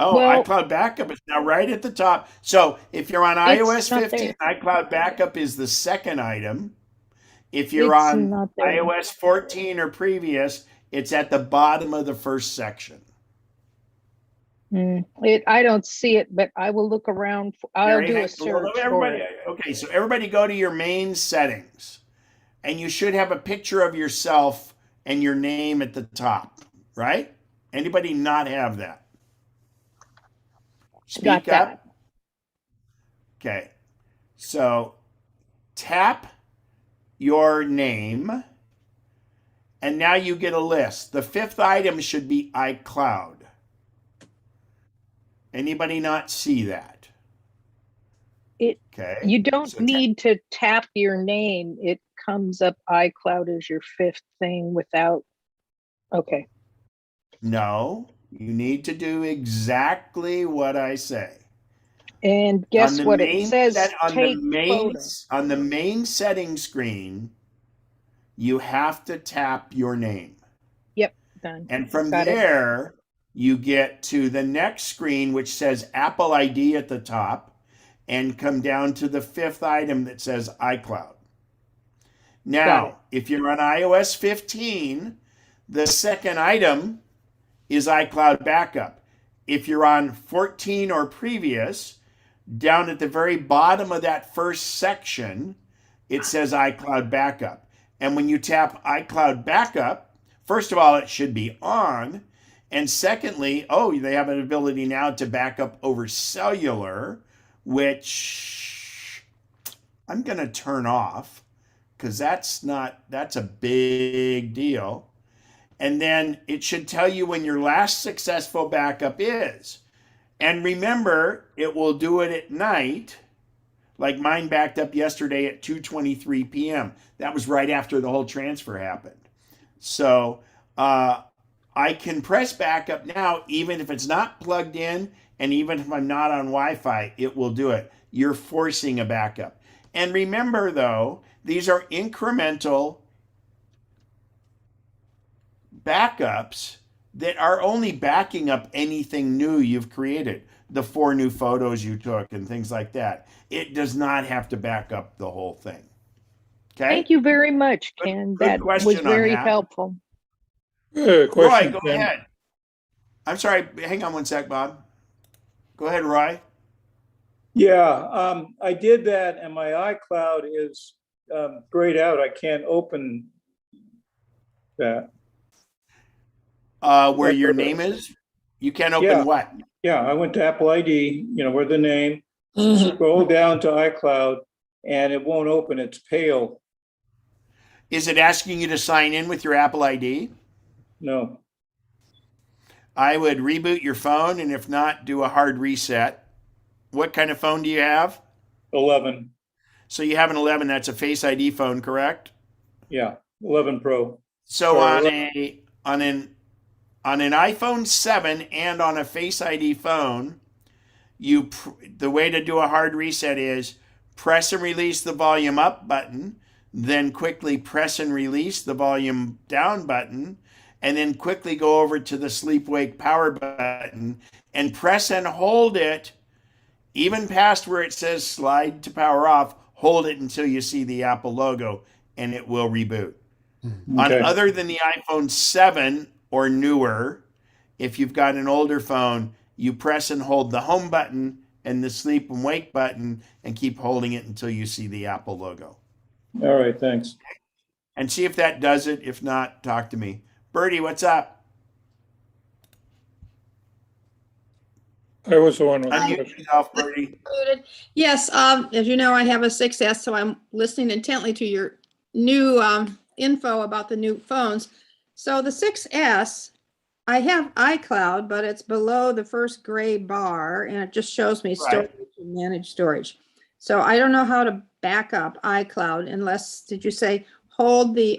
Oh, Well, iCloud backup is now right at the top. So if you're on iOS 15, iCloud backup is the second item. If you're on iOS 14 or previous, it's at the bottom of the first section. I don't see it, but I will look around. I'll do a search for it. Okay, so everybody go to your main settings, and you should have a picture of yourself and your name at the top, right? Anybody not have that? Speak up. Okay, so tap your name, and now you get a list. The fifth item should be iCloud. Anybody not see that? Okay. You don't need to tap your name. It comes up iCloud as your fifth thing without. Okay. No, you need to do exactly what I say. And guess what it says? On the main settings screen, you have to tap your name. Yep, done. And from there, you get to the next screen, which says Apple ID at the top, and come down to the fifth item that says iCloud. Now, if you're on iOS 15, the second item is iCloud backup. If you're on 14 or previous, down at the very bottom of that first section, it says iCloud backup. And when you tap iCloud backup, first of all, it should be on. And secondly, they have an ability now to back up over cellular, which I'm going to turn off because that's a big deal. And then it should tell you when your last successful backup is. And remember, it will do it at night. Like mine backed up yesterday at 2:23 p.m. That was right after the whole transfer happened. So I can press backup now, even if it's not plugged in, and even if I'm not on Wi-Fi, it will do it. You're forcing a backup. And remember, though, these are incremental backups that are only backing up anything new you've created. The 4 new photos you took and things like that. It does not have to back up the whole thing. Okay? Thank you very much, Ken. Good That was question on very that. helpful. Roy, Question, go Ken. ahead. I'm sorry. Hang on one sec, Bob. Go ahead, Roy. Yeah, I did that, and my iCloud is grayed out. I can't open that. Where your name is? You can't open Yeah. what? Yeah, I went to Apple ID, where the name, scroll down to iCloud, and it won't open. It's pale. Is it asking you to sign in with your Apple ID? No. I would reboot your phone, and if not, do a hard reset. What kind of phone do you have? 11. So you have an 11. That's a Face ID phone, correct? Yeah, 11 Pro. So Sorry, on an iPhone 7 and on a Face ID phone, the way to do a hard reset is press and release the volume up button, then quickly press and release the volume down button, and then quickly go over to the sleep wake power button and press and hold it, even past where it says slide to power off. Hold it until you see the Apple logo, and it will reboot. On Okay. other than the iPhone 7 or newer, if you've got an older phone, you press and hold the home button and the sleep and wake button and keep holding it until you see the Apple logo. All right, thanks. And see if that does it. If not, talk to me. Bertie, what's up? I was the one with the Unmute question. yourself, Bertie. Yes, as you know, I have a 6S, so I'm listening intently to your new info about the new phones. So the 6S, I have iCloud, but it's below the first gray bar, and it just shows me storage and manage storage. So I don't know how to back up iCloud unless, did you say hold the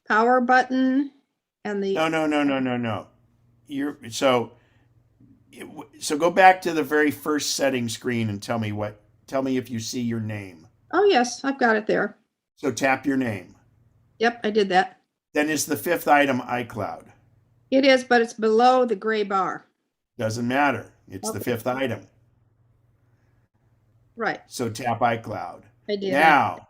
power button and the? No. So go back to the very first setting screen and tell me if you see your name. Oh, yes, I've got it there. So tap your name. Yep, I did that. Then is the 5th item iCloud? It is, but it's below the gray bar. Doesn't matter. It's the Okay. 5th item. Right, So tap iCloud. I did. Now,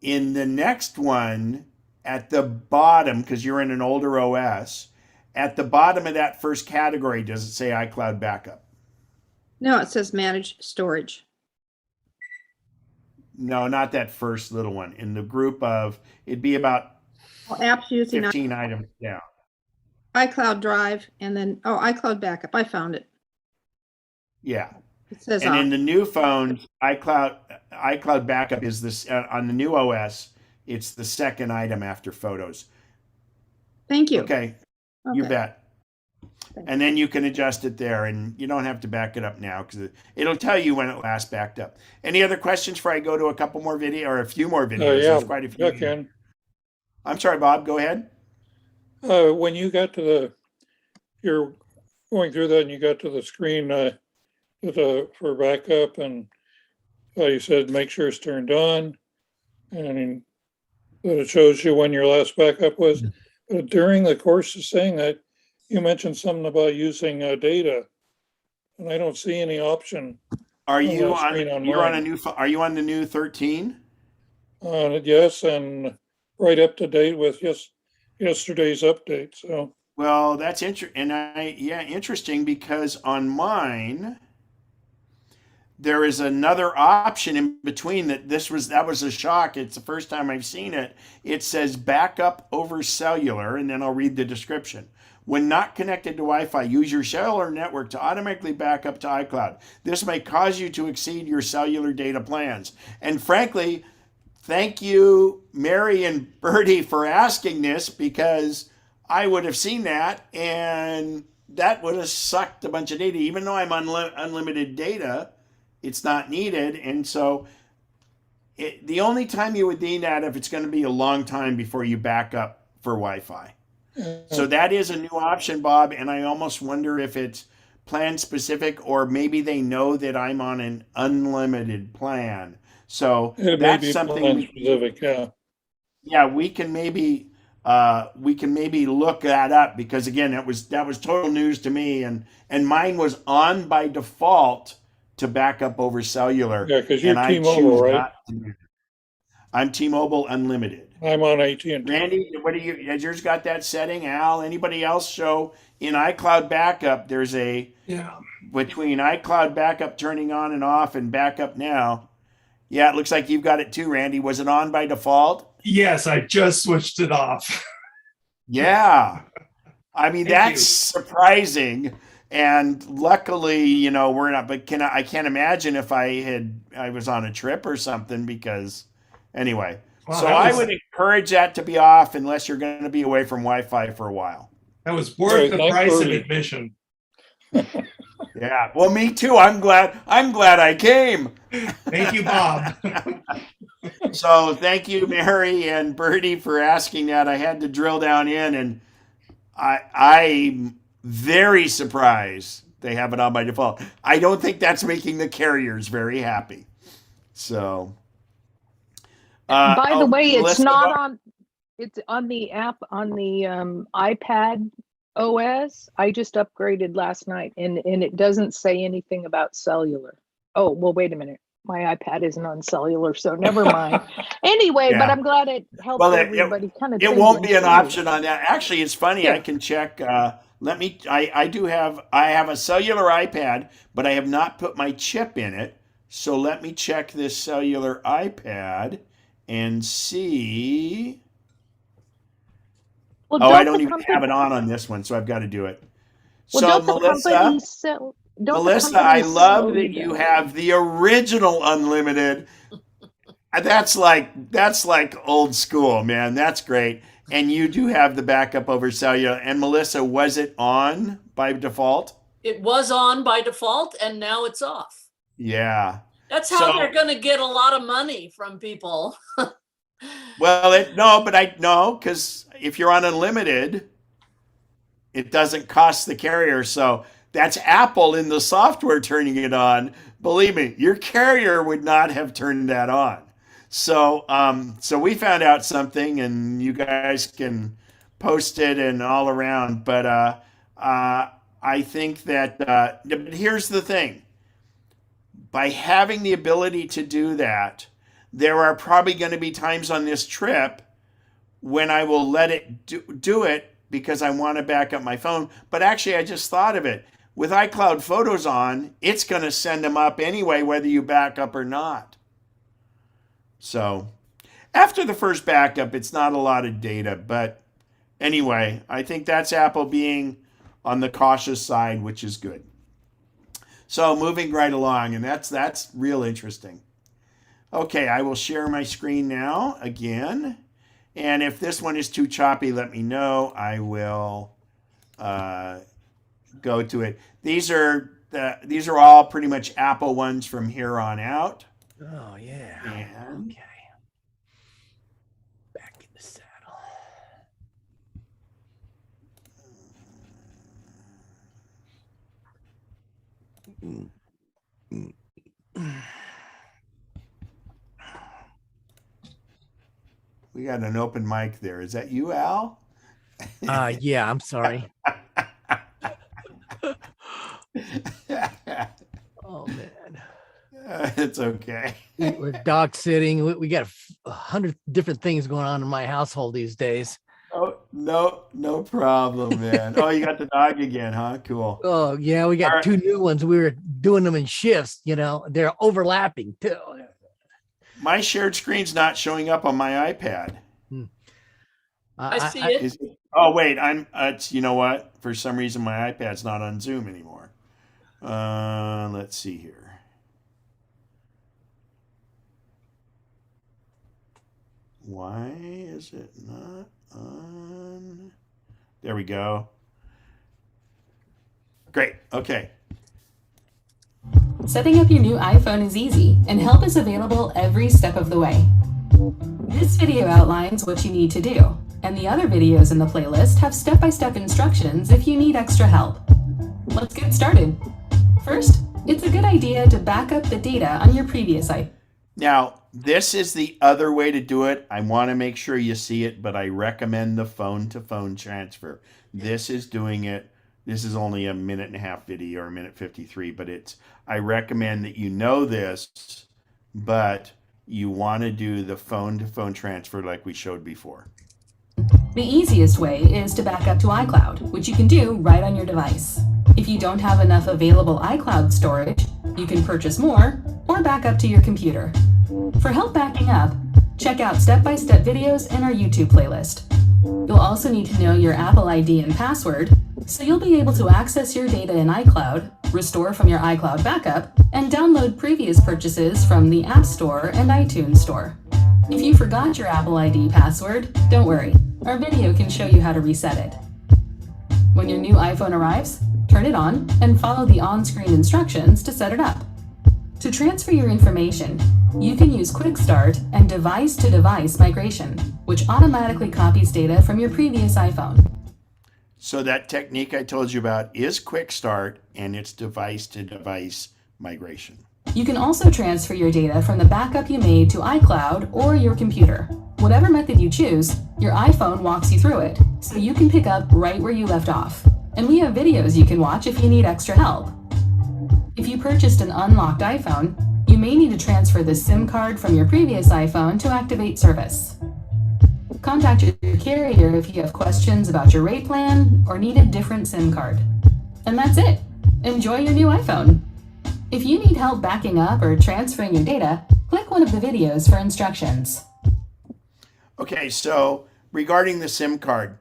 in the next one, at the bottom, because you're in an older OS, at the bottom of that first category, does it say iCloud backup? No, it says manage storage. No, not that first little one. In the group of, it'd be about Apps using 15 items down. iCloud Drive and then, iCloud Backup. I found it. Yeah. It says And in on. the new phones, iCloud backup is this on the new OS. It's the second item after photos. Thank you. Okay, you Okay. bet. Thanks. And then you can adjust it there, and you don't have to back it up now because it'll tell you when it last backed up. Any other questions before I go to a couple more video or a few more videos? Yeah, There's quite a few. yeah, Ken. I'm sorry, Bob. Go ahead. When you got to you're going through that and you got to the screen for backup, and you said make sure it's turned on, and that it shows you when your last backup was. But during the course of saying that, you mentioned something about using data, and I don't see any option. Are on you that on? screen on You're on a mine. new. Are you on the new 13? Yes, and right up to date with yesterday's update. So Well, that's interesting, interesting because on mine there is another option in between that was a shock. It's the first time I've seen it. It says backup over cellular, and then I'll read the description. When not connected to Wi-Fi, use your cellular network to automatically back up to iCloud. This may cause you to exceed your cellular data plans. And frankly, thank you, Mary and Bertie, for asking this, because I would have seen that and that would have sucked a bunch of data. Even though I'm unlimited data, it's not needed. And so the only time you would need that if it's going to be a long time before you back up for Wi-Fi. So that is a new option, Bob, and I almost wonder if it's plan specific or maybe they know that I'm on an unlimited plan. So It may that's be something plan specific, yeah, we can maybe look that up because again, that was total news to me and mine was on by default to back up over cellular. Yeah, because you're and I T-Mobile, choose right? not to do that. I'm T-Mobile Unlimited. I'm on AT&T. Randy, what do you? Has yours got that setting? Al, anybody else show in iCloud backup? There's a between iCloud backup turning on and off and backup now. Yeah, it looks like you've got it too, Randy. Was it on by default? Yes, I just switched it off. Yeah, I mean Thank that's you. surprising. And luckily, you know, we're not. But I can't imagine if I was on a trip or something because anyway. Wow, So I would encourage that to be off unless you're going to be away from Wi-Fi for a while. That was worth the price of admission. Yeah, well, me too. I'm glad I came. Thank you, Bob. So thank you, Mary and Bertie, for asking that. I had to drill down in, and I'm very surprised they have it on by default. I don't think that's making the carriers very happy. So. By the way, it's Melissa, not on. It's on the app on the iPad OS. I just upgraded last night, and it doesn't say anything about cellular. Oh well, wait a minute. My iPad isn't on cellular, so never mind. Anyway, but I'm glad it helped everybody kind of. It won't be an option on that. Actually, it's funny. Yeah. I can check. Let me. I have a cellular iPad, but I have not put my chip in it. So let me check this cellular iPad and see. Well, I don't even have it on this one, so I've got to do it. Well, so Melissa, I love that you have the original unlimited. That's like old school, man. That's great. And you do have the backup over cellular. And Melissa, was it on by default? It was on by default, and now it's off. Yeah. That's how they're going to get a lot of money from people. Well, because if you're on unlimited, it doesn't cost the carrier. So that's Apple in the software turning it on. Believe me, your carrier would not have turned that on. So, so we found out something, and you guys can post it and all around. But I think that here's the thing. By having the ability to do that, there are probably going to be times on this trip when I will let it do it because I want to back up my phone. But actually, I just thought of it. With iCloud Photos on, it's going to send them up anyway, whether you back up or not. So after the first backup, it's not a lot of data. But anyway, I think that's Apple being on the cautious side, which is good. So moving right along, and that's real interesting. Okay, I will share my screen now again. And if this one is too choppy, let me know. I will go to it. These are all pretty much Apple ones from here on out. Oh yeah. And okay. Back in the saddle. We got an open mic there. Is that you, Al? Yeah, I'm sorry. Oh man. It's okay. We're dog sitting. We got 100 different things going on in my household these days. Oh, no problem, man. Oh, you got the dog again, huh? Cool. Oh yeah, we got two new ones. We were doing them in shifts, they're overlapping too. My shared screen's not showing up on my iPad. I see it. Oh wait, it's you know what? For some reason my iPad's not on Zoom anymore. Let's see here. Why is it not on? There we go. Great. Okay. Setting up your new iPhone is easy, and help is available every step of the way. This video outlines what you need to do. and the other videos in the playlist have step-by-step instructions if you need extra help. Let's get started. First, it's a good idea to back up the data on your previous iPhone. Now, this is the other way to do it. I want to make sure you see it, but I recommend the phone-to-phone transfer. This is doing it. This is only a 1.5 video or a minute 53, but I recommend that you know this, but you want to do the phone-to-phone transfer like we showed before. The easiest way is to back up to iCloud, which you can do right on your device. If you don't have enough available iCloud storage, you can purchase more or back up to your computer. For help backing up, check out step-by-step videos in our YouTube playlist. You'll also need to know your Apple ID and password, so you'll be able to access your data in iCloud, restore from your iCloud backup, and download previous purchases from the App Store and iTunes Store. If you forgot your Apple ID password, don't worry, our video can show you how to reset it. When your new iPhone arrives, turn it on and follow the on-screen instructions to set it up. To transfer your information, you can use Quick Start and device-to-device migration, which automatically copies data from your previous iPhone. So that technique I told you about is Quick Start, and it's device-to-device migration. You can also transfer your data from the backup you made to iCloud or your computer. Whatever method you choose, your iPhone walks you through it, so you can pick up right where you left off. And we have videos you can watch if you need extra help. If you purchased an unlocked iPhone, you may need to transfer the SIM card from your previous iPhone to activate service. Contact your carrier if you have questions about your rate plan or need a different SIM card. And that's it. Enjoy your new iPhone. If you need help backing up or transferring your data, click one of the videos for instructions. Okay, so regarding the SIM card,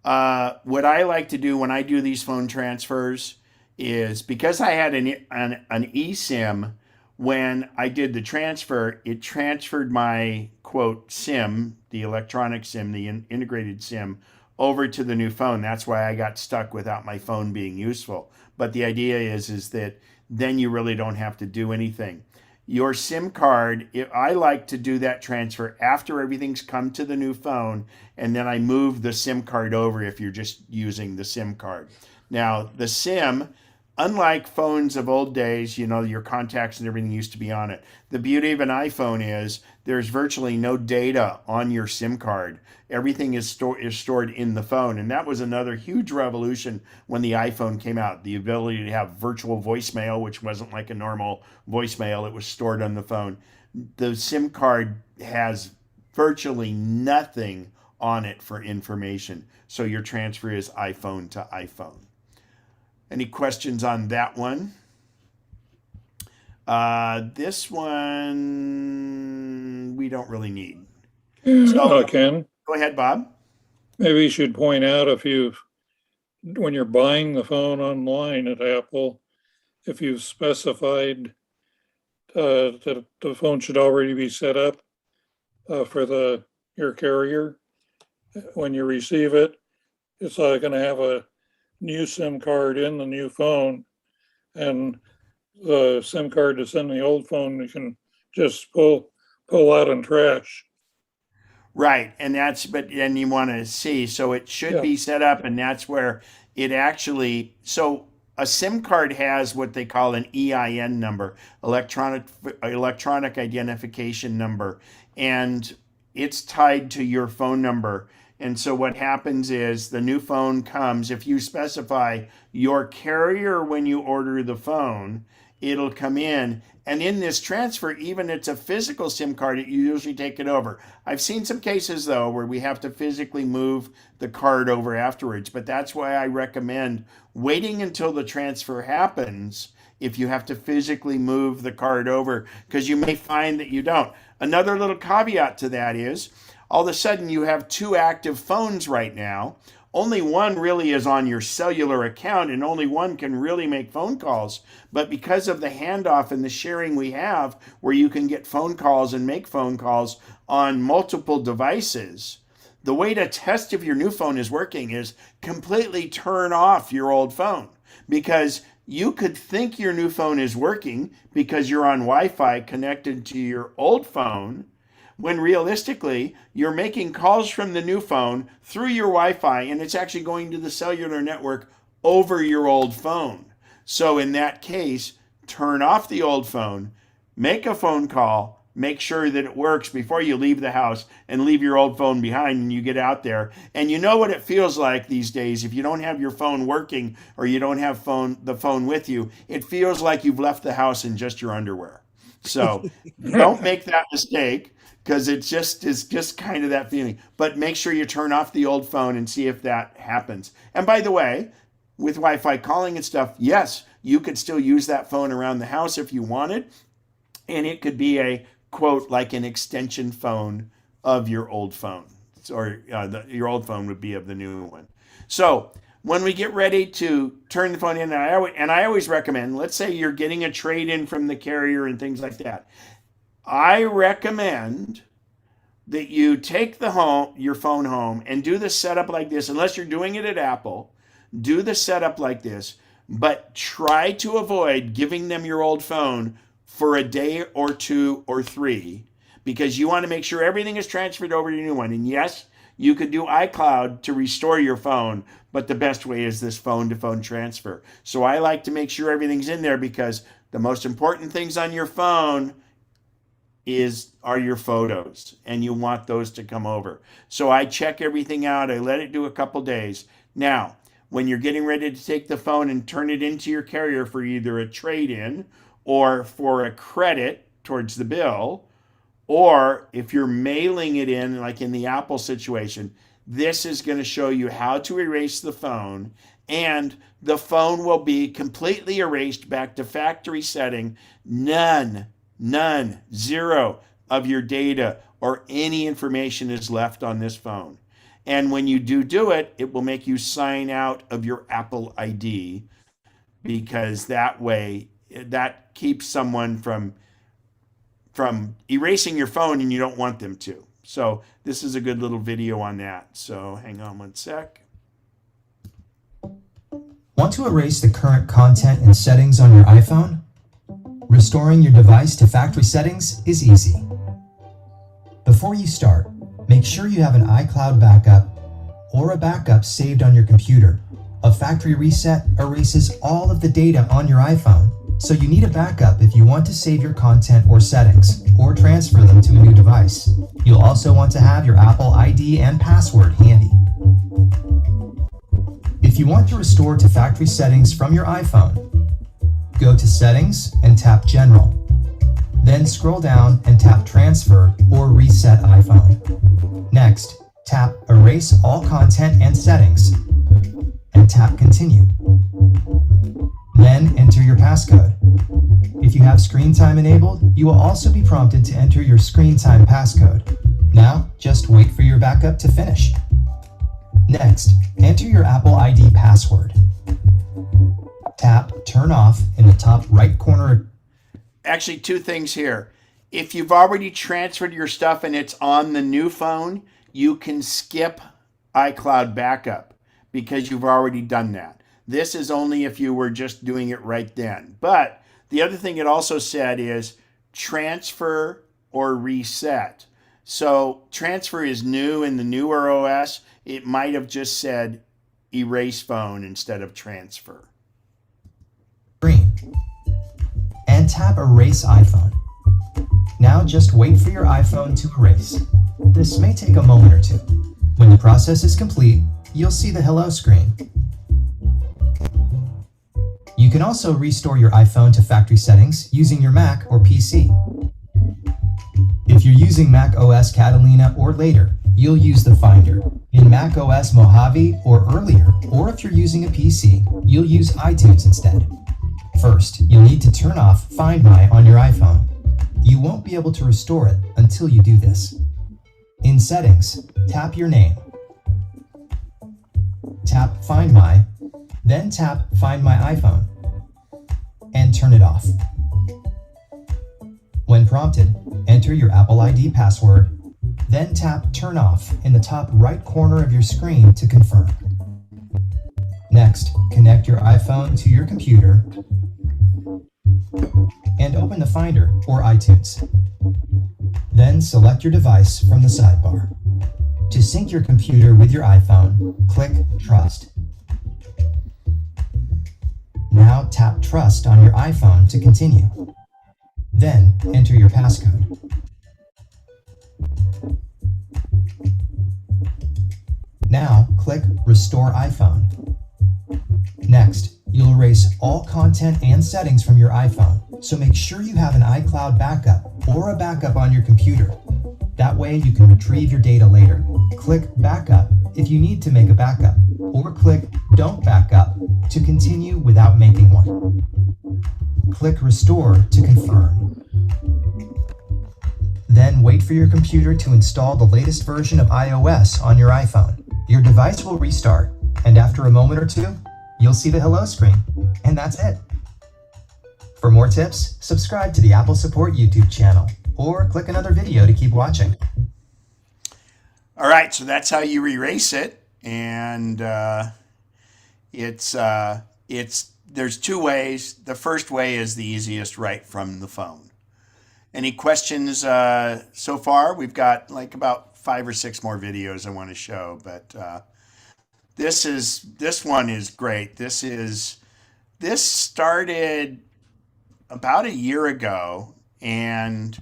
what I like to do when I do these phone transfers is, because I had an eSIM, when I did the transfer, it transferred my quote SIM, the electronic SIM, the integrated SIM, over to the new phone. That's why I got stuck without my phone being useful. But the idea is that then you really don't have to do anything. Your SIM card, I like to do that transfer after everything's come to the new phone, and then I move the SIM card over if you're just using the SIM card. Now, the SIM, unlike phones of old days, your contacts and everything used to be on it. The beauty of an iPhone is there's virtually no data on your SIM card. Everything is stored in the phone. And that was another huge revolution when the iPhone came out. The ability to have virtual voicemail, which wasn't like a normal voicemail. It was stored on the phone. The SIM card has virtually nothing on it for information. So your transfer is iPhone to iPhone. Any questions on that one? This one we don't really need. So, Ken, go ahead, Bob. maybe you should point out when you're buying the phone online at Apple, if you've specified that the phone should already be set up for your carrier, when you receive it, it's going to have a new SIM card in the new phone, and the SIM card that's in the old phone you can just pull out and trash. Right, but then you want to see, so it should be set up, and that's where it actually, so a SIM card has what they call an EIN number, electronic identification number, and it's tied to your phone number. And so what happens is the new phone comes, if you specify your carrier when you order the phone, it'll come in. And in this transfer, even if it's a physical SIM card, you usually take it over. I've seen some cases, though, where we have to physically move the card over afterwards. But that's why I recommend waiting until the transfer happens if you have to physically move the card over, because you may find that you don't. Another little caveat to that is, all of a sudden you have two active phones right now. Only one really is on your cellular account, and only one can really make phone calls. But because of the handoff and the sharing we have, where you can get phone calls and make phone calls on multiple devices, the way to test if your new phone is working is completely turn off your old phone. Because you could think your new phone is working because you're on Wi-Fi connected to your old phone, when realistically, you're making calls from the new phone through your Wi-Fi, and it's actually going to the cellular network over your old phone. So in that case, turn off the old phone, make a phone call, make sure that it works before you leave the house, and leave your old phone behind and you get out there. And you know what it feels like these days if you don't have your phone working or you don't have the phone with you. It feels like you've left the house in just your underwear. So don't make that mistake, because it's just kind of that feeling. But make sure you turn off the old phone and see if that happens. And by the way, with Wi-Fi calling and stuff, yes, you could still use that phone around the house if you wanted. And it could be a, quote, like an extension phone of your old phone. Or your old phone would be of the new one. So when we get ready to turn the phone in, and I always recommend, let's say you're getting a trade-in from the carrier and things like that. I recommend that you take your phone home and do the setup like this, unless you're doing it at Apple. Do the setup like this, but try to avoid giving them your old phone for a day or 2 or 3, because you want to make sure everything is transferred over to your new one. And yes, you could do iCloud to restore your phone, but the best way is this phone-to-phone transfer. So I like to make sure everything's in there, because the most important things on your phone are your photos, and you want those to come over. So I check everything out. I let it do a couple days. Now, when you're getting ready to take the phone and turn it into your carrier for either a trade-in or for a credit towards the bill, or if you're mailing it in, like in the Apple situation, this is going to show you how to erase the phone, and the phone will be completely erased back to factory setting. None, zero of your data or any information is left on this phone. And when you do it, it will make you sign out of your Apple ID, because that way, that keeps someone from erasing your phone, and you don't want them to. So this is a good little video on that. So hang on one sec. Want to erase the current content and settings on your iPhone? Restoring your device to factory settings is easy. Before you start, make sure you have an iCloud backup or a backup saved on your computer. A factory reset erases all of the data on your iPhone, so you need a backup if you want to save your content or settings, or transfer them to a new device. You'll also want to have your Apple ID and password handy. If you want to restore to factory settings from your iPhone, go to Settings and tap General. Then scroll down and tap Transfer or Reset iPhone. Next, tap Erase All Content and Settings, and tap Continue. Then enter your passcode. If you have screen time enabled, you will also be prompted to enter your screen time passcode. Now, just wait for your backup to finish. Next, enter your Apple ID password. Tap Turn Off in the top right corner. Actually, 2 things here. If you've already transferred your stuff and it's on the new phone, you can skip iCloud backup, because you've already done that. This is only if you were just doing it right then. But the other thing it also said is transfer or reset. So transfer is new in the newer OS. It might have just said erase phone instead of transfer. Screen. And tap Erase iPhone. Now just wait for your iPhone to erase. This may take a moment or 2. When the process is complete, you'll see the hello screen. You can also restore your iPhone to factory settings using your Mac or PC. If you're using Mac OS Catalina or later, you'll use the Finder. In Mac OS Mojave or earlier, or if you're using a PC, you'll use iTunes instead. First, you'll need to turn off Find My on your iPhone. You won't be able to restore it until you do this. In Settings, tap your name. Tap Find My, then tap Find My iPhone, and turn it off. When prompted, enter your Apple ID password, then tap Turn Off in the top right corner of your screen to confirm. Next, connect your iPhone to your computer and open the Finder or iTunes. Then select your device from the sidebar. To sync your computer with your iPhone, click Trust. Now tap Trust on your iPhone to continue. Then enter your passcode. Now click Restore iPhone. Next, you'll erase all content and settings from your iPhone, so make sure you have an iCloud backup or a backup on your computer. That way you can retrieve your data later. Click Backup if you need to make a backup, or click Don't Backup to continue without making one. Click Restore to confirm. Then wait for your computer to install the latest version of iOS on your iPhone. Your device will restart, and after a moment or two, you'll see the hello screen, and that's it. For more tips, subscribe to the Apple Support YouTube channel, or click another video to keep watching. All right, so that's how you erase it, and there's two ways. The first way is the easiest, right from the phone. Any questions so far? We've got like about 5 or 6 more videos I want to show, but this one is great. This started about a year ago, and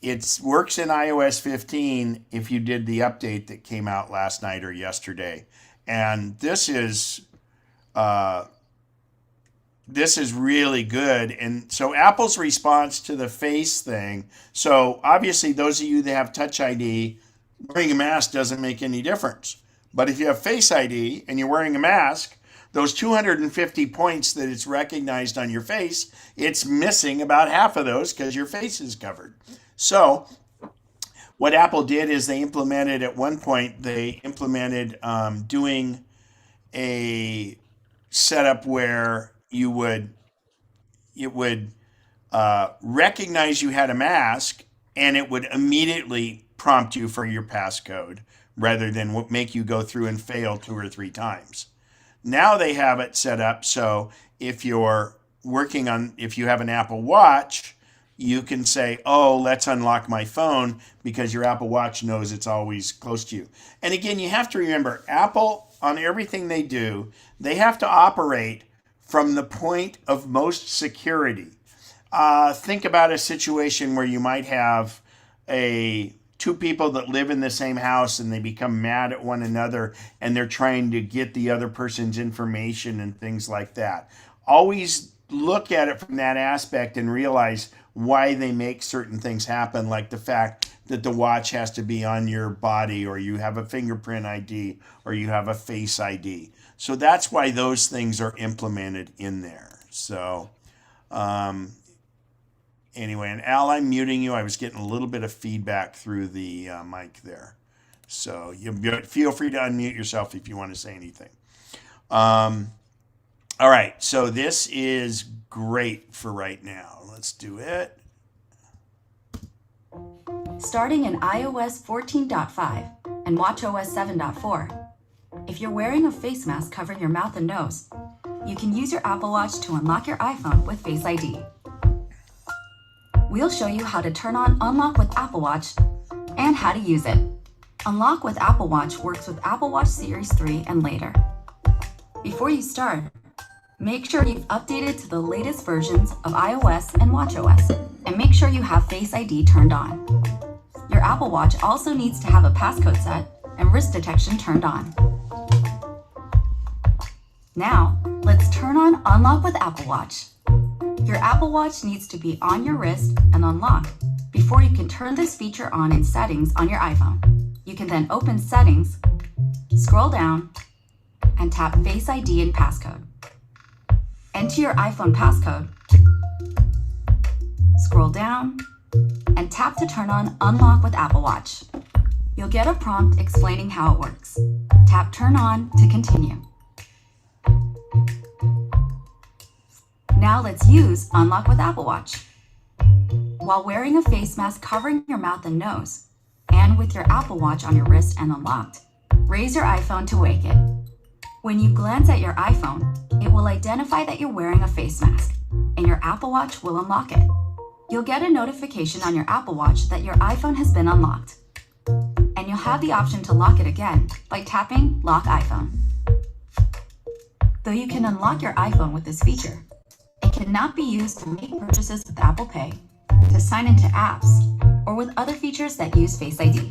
it works in iOS 15 if you did the update that came out last night or yesterday. And this is really good. And so Apple's response to the face thing, so obviously those of you that have Touch ID, wearing a mask doesn't make any difference. But if you have Face ID and you're wearing a mask, those 250 points that it's recognized on your face, it's missing about half of those because your face is covered. So what Apple did is they implemented, at one point, doing a setup where it would recognize you had a mask, and it would immediately prompt you for your passcode rather than make you go through and fail 2 or 3 times. Now they have it set up so if you have an Apple Watch, you can say, oh, let's unlock my phone, because your Apple Watch knows it's always close to you. And again, you have to remember, Apple, on everything they do, they have to operate from the point of most security. Think about a situation where you might have 2 people that live in the same house and they become mad at one another and they're trying to get the other person's information and things like that. Always look at it from that aspect and realize why they make certain things happen, like the fact that the watch has to be on your body, or you have a fingerprint ID, or you have a face ID. So that's why those things are implemented in there. So anyway, and Al, I'm muting you. I was getting a little bit of feedback through the mic there. So you feel free to unmute yourself if you want to say anything. All right, so this is great for right now. Let's do it. Starting in iOS 14.5 and watchOS 7.4, if you're wearing a face mask covering your mouth and nose, you can use your Apple Watch to unlock your iPhone with Face ID. We'll show you how to turn on Unlock with Apple Watch and how to use it. Unlock with Apple Watch works with Apple Watch Series 3 and later. Before you start, make sure you've updated to the latest versions of iOS and watchOS, and make sure you have Face ID turned on. Your Apple Watch also needs to have a passcode set and wrist detection turned on. Now, let's turn on Unlock with Apple Watch. Your Apple Watch needs to be on your wrist and unlocked before you can turn this feature on in Settings on your iPhone. You can then open Settings, scroll down, and tap Face ID and passcode. Enter your iPhone passcode, scroll down, and tap to turn on Unlock with Apple Watch. You'll get a prompt explaining how it works. Tap Turn On to continue. Now let's use Unlock with Apple Watch. While wearing a face mask covering your mouth and nose, and with your Apple Watch on your wrist and unlocked, raise your iPhone to wake it. When you glance at your iPhone, it will identify that you're wearing a face mask, and your Apple Watch will unlock it. You'll get a notification on your Apple Watch that your iPhone has been unlocked. And you'll have the option to lock it again by tapping Lock iPhone. Though you can unlock your iPhone with this feature, it cannot be used to make purchases with Apple Pay, to sign into apps, or with other features that use Face ID.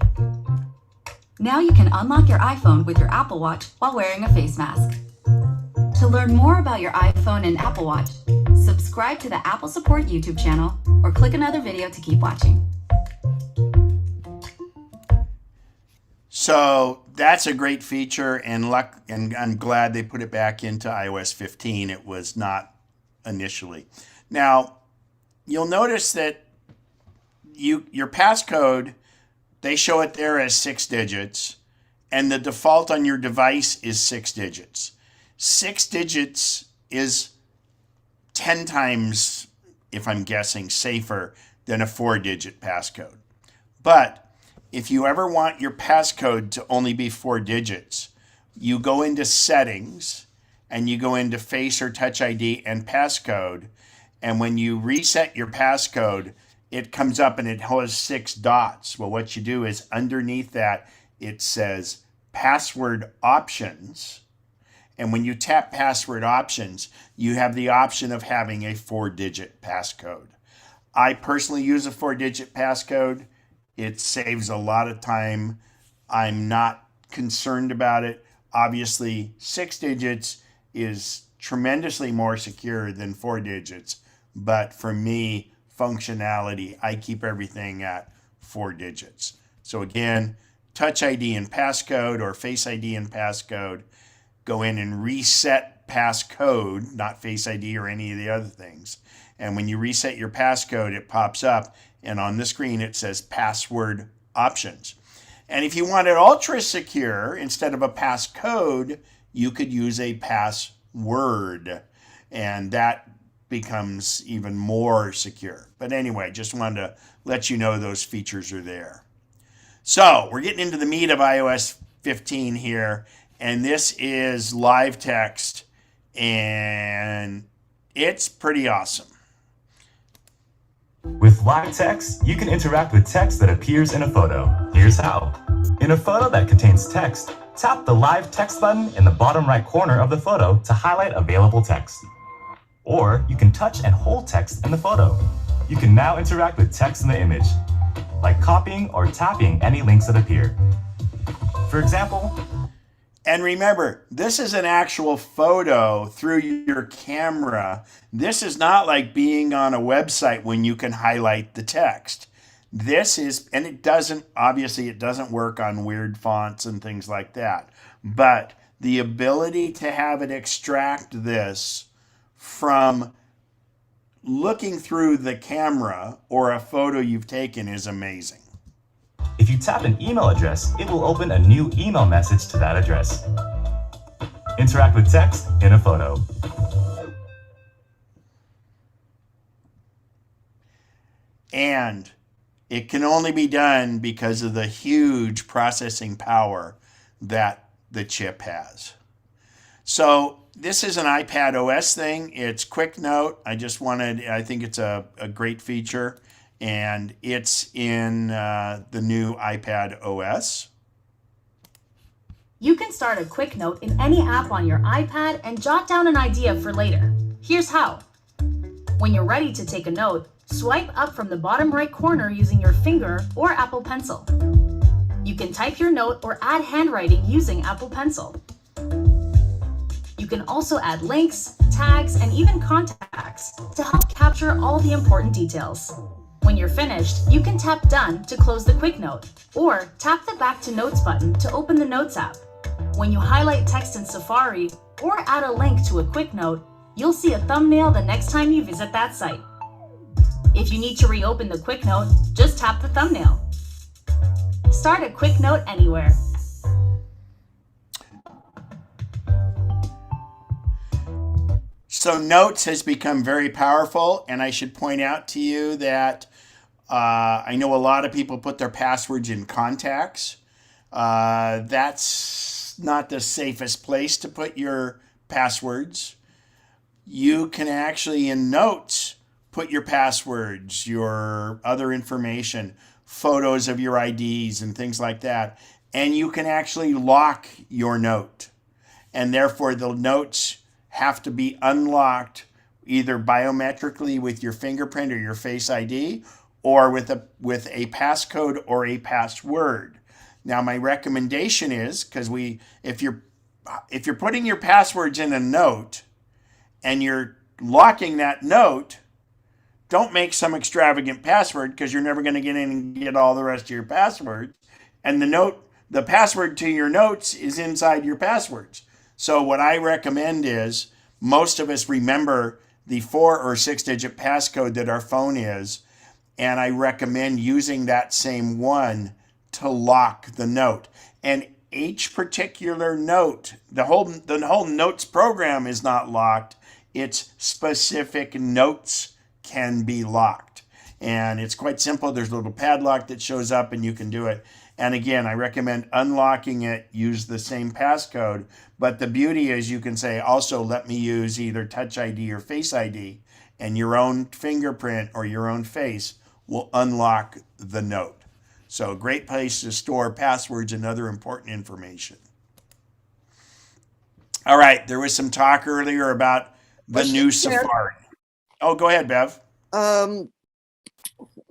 Now you can unlock your iPhone with your Apple Watch while wearing a face mask. To learn more about your iPhone and Apple Watch, subscribe to the Apple Support YouTube channel or click another video to keep watching. So that's a great feature, and I'm glad they put it back into iOS 15. It was not initially. Now, you'll notice that your passcode, they show it there as 6 digits, and the default on your device is 6 digits. 6 digits is 10 times, if I'm guessing, safer than a 4-digit passcode. But if you ever want your passcode to only be 4 digits, you go into Settings and you go into Face or Touch ID and Passcode. And when you reset your passcode, it comes up and it has 6 dots. Well, what you do is underneath that, it says Password Options. And when you tap Password Options, you have the option of having a 4-digit passcode. I personally use a 4-digit passcode. It saves a lot of time. I'm not concerned about it. Obviously, 6 digits is tremendously more secure than 4 digits. But for me, functionality, I keep everything at 4 digits. So again, Touch ID and passcode or Face ID and passcode. Go in and reset passcode, not Face ID or any of the other things. And when you reset your passcode, it pops up, and on the screen it says Password Options. And if you want it ultra secure, instead of a passcode, you could use a password, and that becomes even more secure. But anyway, just wanted to let you know those features are there. So we're getting into the meat of iOS 15 here, and this is live text, and it's pretty awesome. With live text, you can interact with text that appears in a photo. Here's how. In a photo that contains text, tap the live text button in the bottom right corner of the photo to highlight available text. Or you can touch and hold text in the photo. You can now interact with text in the image, like copying or tapping any links that appear. For example, and remember, this is an actual photo through your camera. This is not like being on a website when you can highlight the text. This is, and it doesn't work on weird fonts and things like that. But the ability to have it extract this from looking through the camera or a photo you've taken is amazing. if you tap an email address, it will open a new email message to that address. Interact with text in a photo. And it can only be done because of the huge processing power that the chip has. So this is an iPad OS thing. It's Quick Note. I think it's a great feature. And it's in the new iPad OS. You can start a quick note in any app on your iPad and jot down an idea for later. Here's how. When you're ready to take a note, swipe up from the bottom right corner using your finger or Apple Pencil. You can type your note or add handwriting using Apple Pencil. You can also add links, tags, and even contacts to help capture all the important details. When you're finished, you can tap Done to close the quick note, or tap the Back to Notes button to open the Notes app. When you highlight text in Safari or add a link to a quick note, you'll see a thumbnail the next time you visit that site. If you need to reopen the quick note, just tap the thumbnail. Start a quick note anywhere. So Notes has become very powerful, and I should point out to you that I know a lot of people put their passwords in contacts. That's not the safest place to put your passwords. You can actually, in Notes, put your passwords, your other information, photos of your IDs and things like that. And you can actually lock your note. And therefore the notes have to be unlocked either biometrically with your fingerprint or your Face ID, or with a passcode or a password. Now my recommendation is, because if you're putting your passwords in a note and you're locking that note, don't make some extravagant password, because you're never going to get in and get all the rest of your passwords. And the password to your notes is inside your passwords. So what I recommend is, most of us remember the 4 or 6 digit passcode that our phone is, and I recommend using that same one to lock the note. And each particular note, the whole notes program is not locked. It's specific notes can be locked. And it's quite simple. There's a little padlock that shows up and you can do it. And again, I recommend unlocking it, use the same passcode. But the beauty is you can say, also let me use either Touch ID or Face ID, and your own fingerprint or your own face will unlock the note. So a great place to store passwords and other important information. All right, there was some talk earlier about the new Safari. Oh, go ahead, Bev.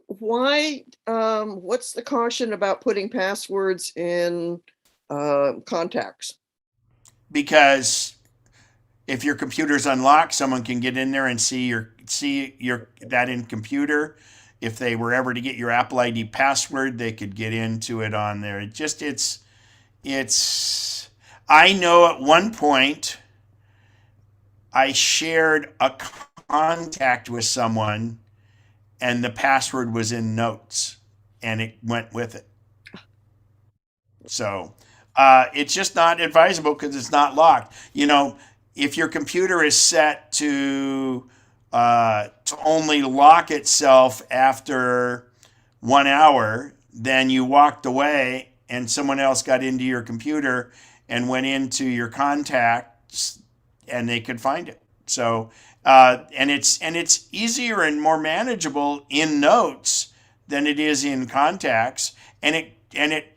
What's the caution about putting passwords in contacts? Because if your computer's unlocked, someone can get in there and see your that in computer. If they were ever to get your Apple ID password, they could get into it on there. It's I know at one point I shared a contact with someone and the password was in notes and it went with it. So it's just not advisable because it's not locked. You know, if your computer is set to only lock itself after 1 hour, then you walked away and someone else got into your computer and went into your contacts and they could find it. So and it's easier and more manageable in notes than it is in contacts, and it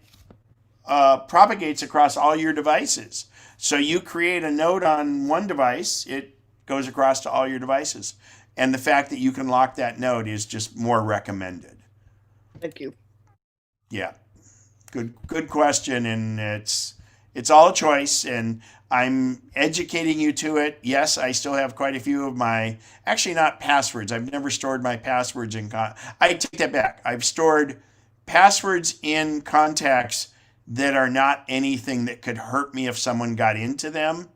propagates across all your devices. So you create a note on one device, it goes across to all your devices. And the fact that you can lock that note is just more recommended. Thank you. Yeah, good question, and it's all a choice, and I'm educating you to it. Yes, I still have quite a few of my, actually not passwords. I've never stored my passwords in I take that back. I've stored passwords in contacts that are not anything that could hurt me if someone got into them.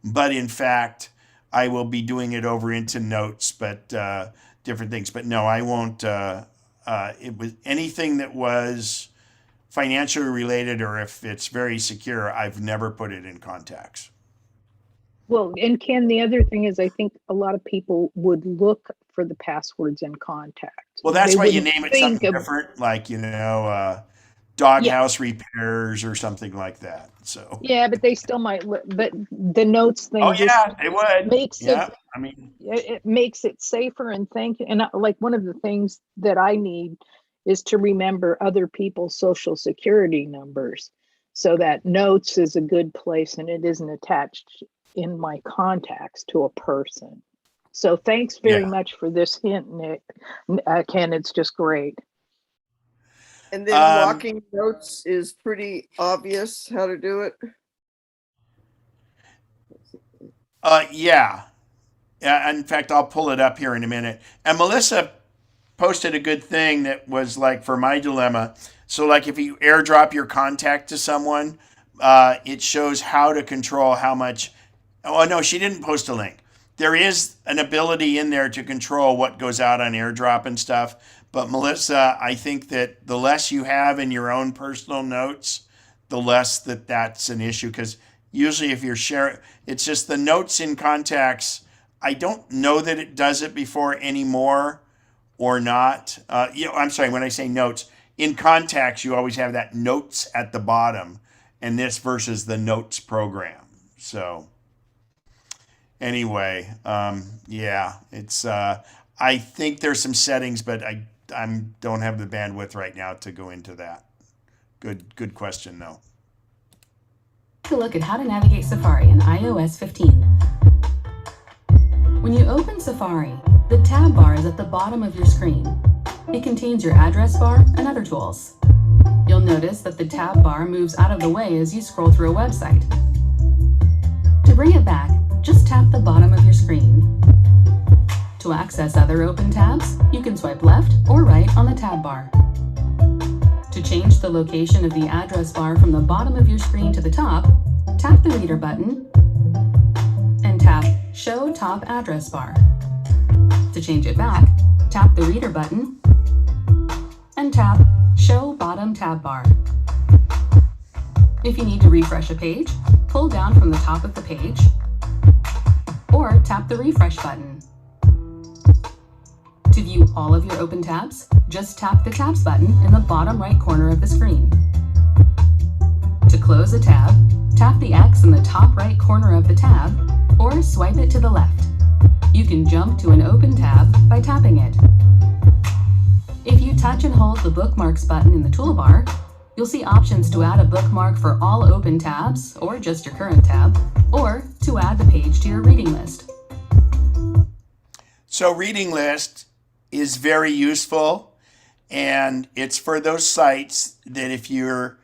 But in fact, I will be doing it over into notes, but different things. But no, I won't. It was anything that was financially related, or if it's very secure, I've never put it in contacts. Well, and Ken, the other thing is I think a lot of people would look for the passwords in contacts. Well, that's They why you wouldn't name it think something of- different, like, doghouse repairs or something like that. So Yeah, but they still might look, but the notes thing oh just yeah, they would. makes Yeah, it, I mean, it makes it safer. And like one of the things that I need is to remember other people's social security numbers, so that notes is a good place and it isn't attached in my contacts to a person. So thanks very much for this hint, Nick. Ken, it's just great. And then locking notes is pretty obvious how to do it. Yeah. In fact, I'll pull it up here in a minute. And Melissa posted a good thing that was like for my dilemma. So like if you airdrop your contact to someone, it shows how to control how much. Oh no, she didn't post a link. There is an ability in there to control what goes out on airdrop and stuff. But Melissa, I think that the less you have in your own personal notes, the less that's an issue. Because usually if you're sharing, it's just the notes in contacts. I don't know that it does it before anymore or not. I'm sorry, when I say notes, in contacts, you always have that notes at the bottom, and this versus the notes program. So anyway, yeah, it's I think there's some settings, but I don't have the bandwidth right now to go into that. Good question, though. Take a look at how to navigate Safari in iOS 15. When you open Safari, the tab bar is at the bottom of your screen. It contains your address bar and other tools. You'll notice that the tab bar moves out of the way as you scroll through a website. To bring it back, just tap the bottom of your screen. To access other open tabs, you can swipe left or right on the tab bar. To change the location of the address bar from the bottom of your screen to the top, tap the reader button and tap Show Top Address Bar. To change it back, tap the reader button and tap Show Bottom Tab Bar. If you need to refresh a page, pull down from the top of the page or tap the refresh button. To view all of your open tabs, just tap the Tabs button in the bottom right corner of the screen. To close a tab, tap the X in the top right corner of the tab or swipe it to the left. You can jump to an open tab by tapping it. If you touch and hold the Bookmarks button in the toolbar, you'll see options to add a bookmark for all open tabs or just your current tab, or to add the page to your reading list. So reading list is very useful, and it's for those sites that if you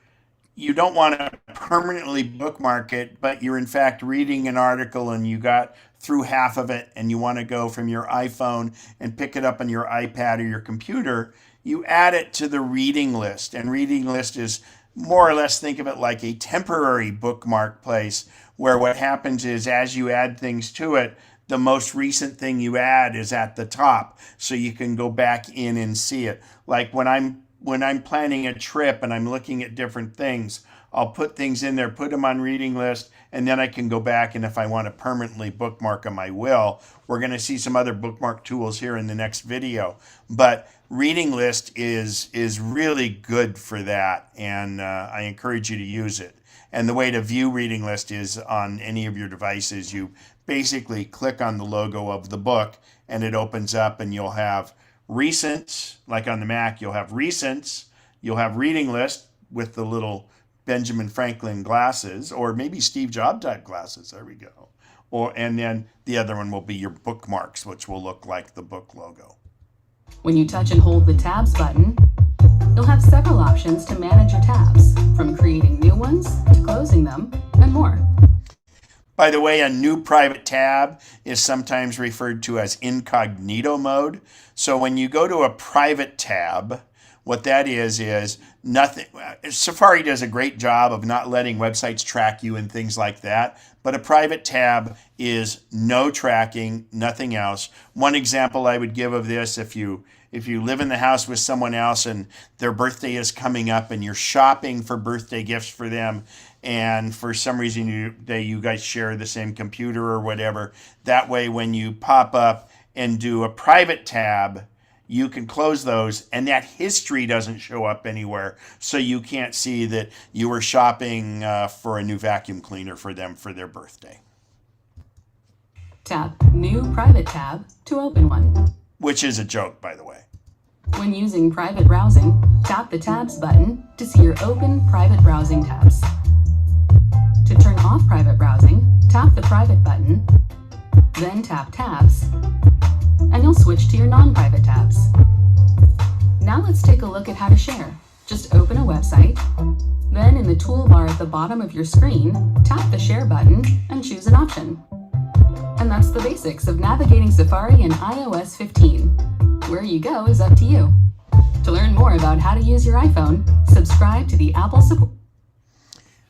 don't want to permanently bookmark it, but you're in fact reading an article and you got through half of it and you want to go from your iPhone and pick it up on your iPad or your computer, you add it to the reading list. And reading list is more or less, think of it like a temporary bookmark place where what happens is as you add things to it, the most recent thing you add is at the top, so you can go back in and see it. Like when I'm planning a trip and I'm looking at different things, I'll put things in there, put them on reading list, and then I can go back, and if I want to permanently bookmark them, I will. We're going to see some other bookmark tools here in the next video, but reading list is really good for that, and I encourage you to use it. And the way to view reading list is on any of your devices. You basically click on the logo of the book and it opens up, and you'll have recents, like on the Mac, you'll have recents, you'll have reading list with the little Benjamin Franklin glasses, or maybe Steve Jobs type glasses, there we go. And then the other one will be your bookmarks, which will look like the book logo. When you touch and hold the Tabs button, you'll have several options to manage your tabs, from creating new ones to closing them, and more. By the way, a new private tab is sometimes referred to as incognito mode. So when you go to a private tab, what that is nothing. Safari does a great job of not letting websites track you and things like that. But a private tab is no tracking, nothing else. One example I would give of this, if you live in the house with someone else and their birthday is coming up and you're shopping for birthday gifts for them, and for some reason you guys share the same computer or whatever, that way when you pop up and do a private tab, you can close those and that history doesn't show up anywhere. So you can't see that you were shopping for a new vacuum cleaner for them for their birthday. Tap New Private Tab to open one. Which is a joke, by the way. When using private browsing, tap the Tabs button to see your open private browsing tabs. To turn off private browsing, tap the Private button, then tap Tabs, and you'll switch to your non-private tabs. Now let's take a look at how to share. Just open a website, then in the toolbar at the bottom of your screen, tap the Share button and choose an option. And that's the basics of navigating Safari in iOS 15. Where you go is up to you. To learn more about how to use your iPhone, subscribe to the Apple support.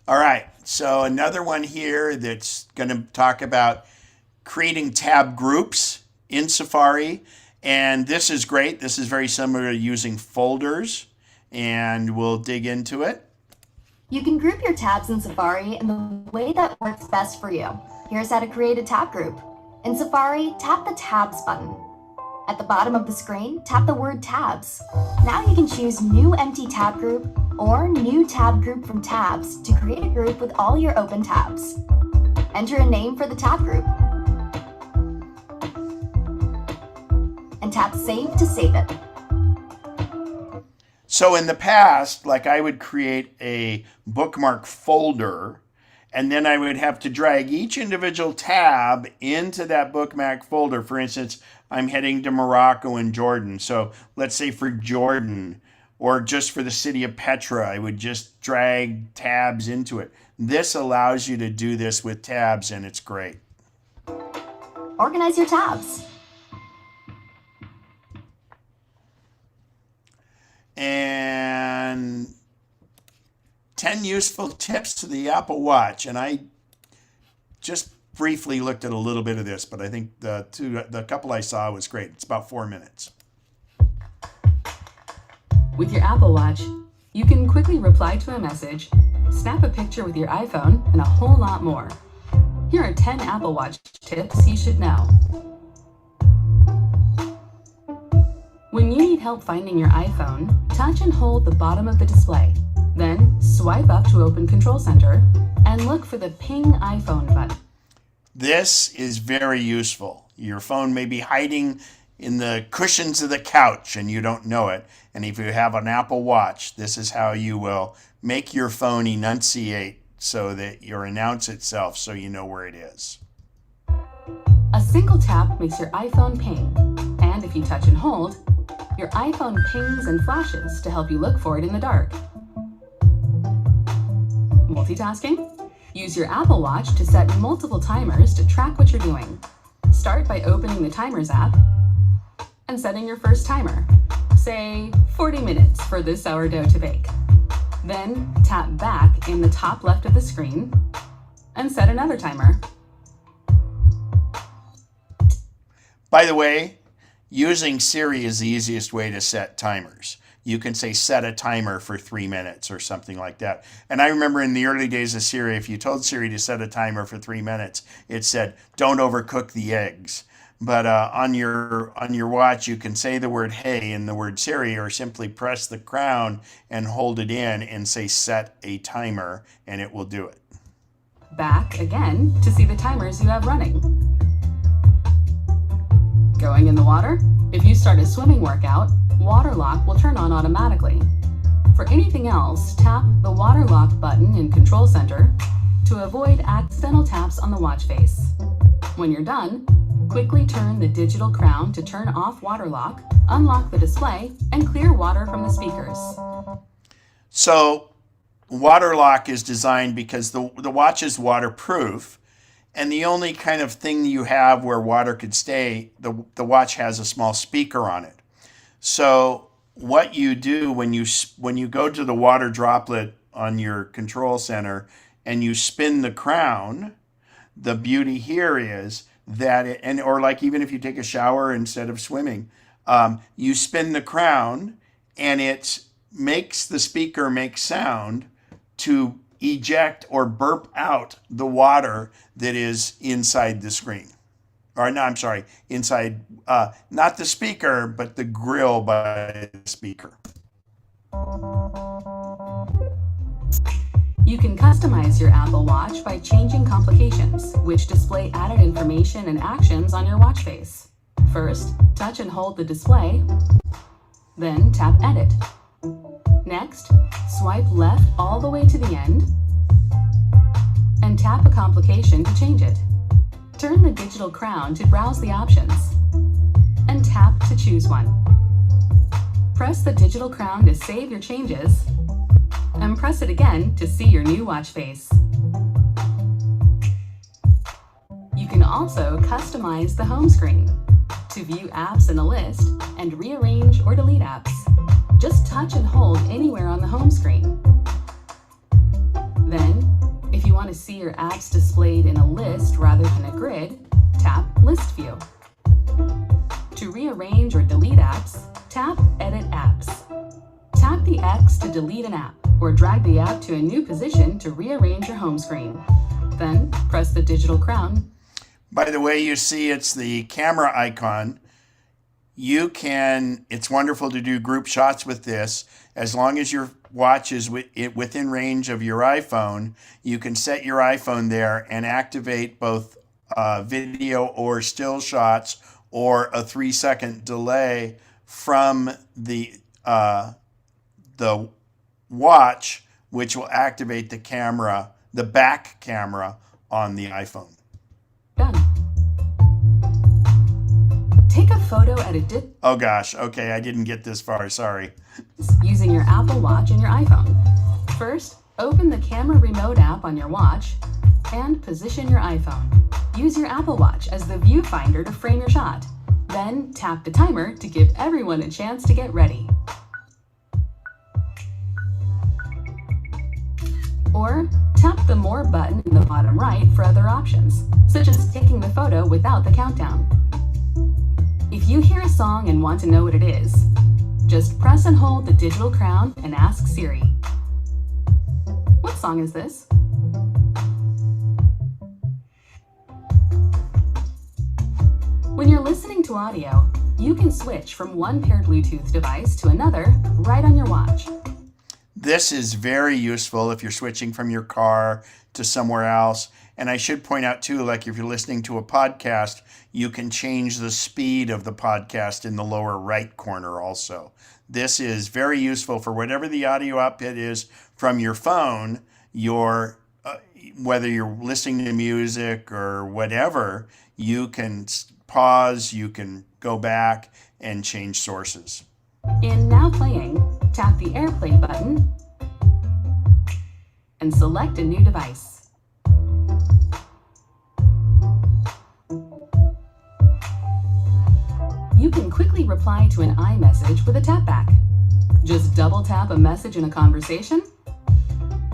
All right, so another one here that's going to talk about creating tab groups in Safari. And this is great. This is very similar to using folders, and we'll dig into it. You can group your tabs in Safari in the way that works best for you. Here's how to create a tab group. In Safari, tap the Tabs button. At the bottom of the screen, tap the word Tabs. Now you can choose New Empty Tab Group or New Tab Group from Tabs to create a group with all your open tabs. Enter a name for the tab group. and tap Save to save it. So in the past, like I would create a bookmark folder, and then I would have to drag each individual tab into that bookmark folder. For instance, I'm heading to Morocco and Jordan. So let's say for Jordan, or just for the city of Petra, I would just drag tabs into it. This allows you to do this with tabs, and it's great. Organize your tabs. And 10 useful tips to the Apple Watch. And I just briefly looked at a little bit of this, but I think the couple I saw was great. It's about 4 minutes. With your Apple Watch, you can quickly reply to a message, snap a picture with your iPhone, and a whole lot more. Here are 10 Apple Watch tips you should know. When you need help finding your iPhone, touch and hold the bottom of the display. Then swipe up to open Control Center and look for the Ping iPhone button. This is very useful. Your phone may be hiding in the cushions of the couch and you don't know it. And if you have an Apple Watch, this is how you will make your phone enunciate so that you announce itself so you know where it is. A single tap makes your iPhone ping. And if you touch and hold, your iPhone pings and flashes to help you look for it in the dark. Multitasking? Use your Apple Watch to set multiple timers to track what you're doing. Start by opening the Timers app and setting your first timer. Say 40 minutes for this sourdough to bake. Then tap back in the top left of the screen and set another timer. By the way, using Siri is the easiest way to set timers. You can say set a timer for 3 minutes or something like that. And I remember in the early days of Siri, if you told Siri to set a timer for 3 minutes, it said, don't overcook the eggs. But on your watch, you can say the word hey in the word Siri, or simply press the crown and hold it in and say set a timer, and it will do it. Back again to see the timers you have running. Going in the water? If you start a swimming workout, water lock will turn on automatically. For anything else, tap the water lock button in Control Center to avoid accidental taps on the watch face. When you're done, quickly turn the digital crown to turn off water lock, unlock the display, and clear water from the speakers. So water lock is designed because the watch is waterproof, and the only kind of thing you have where water could stay, the watch has a small speaker on it. So what you do when you go to the water droplet on your Control Center and you spin the crown, the beauty here is that or like even if you take a shower instead of swimming, you spin the crown and it makes the speaker make sound to eject or burp out the water that is inside the screen. Or no, I'm sorry, inside, not the speaker, but the grill by the speaker. You can customize your Apple Watch by changing complications, which display added information and actions on your watch face. First, touch and hold the display, then tap Edit. Next, swipe left all the way to the end, and tap a complication to change it. Turn the digital crown to browse the options, and tap to choose one. Press the digital crown to save your changes, and press it again to see your new watch face. You can also customize the home screen to view apps in a list and rearrange or delete apps. Just touch and hold anywhere on the home screen. Then, if you want to see your apps displayed in a list rather than a grid, tap List View. To rearrange or delete apps, tap Edit Apps. Tap the X to delete an app, or drag the app to a new position to rearrange your home screen. Then, press the digital crown. By the way, you see it's the camera icon. It's wonderful to do group shots with this. As long as your watch is within range of your iPhone, you can set your iPhone there and activate both video or still shots or a 3-second delay from the watch, which will activate the camera, the back camera on the iPhone. Done. Take a photo at a distance Oh gosh, okay, I didn't get this far, sorry. using your Apple Watch and your iPhone. First, open the camera remote app on your watch and position your iPhone. Use your Apple Watch as the viewfinder to frame your shot. Then tap the timer to give everyone a chance to get ready. Or tap the More button in the bottom right for other options, such as taking the photo without the countdown. If you hear a song and want to know what it is, just press and hold the digital crown and ask Siri. What song is this? When you're listening to audio, you can switch from one paired Bluetooth device to another right on your watch. This is very useful if you're switching from your car to somewhere else. And I should point out too, like if you're listening to a podcast, you can change the speed of the podcast in the lower right corner also. This is very useful for whatever the audio output is from your phone, whether you're listening to music or whatever, you can pause, you can go back and change sources. In Now Playing, tap the AirPlay button and select a new device. You can quickly reply to an iMessage with a tapback. Just double tap a message in a conversation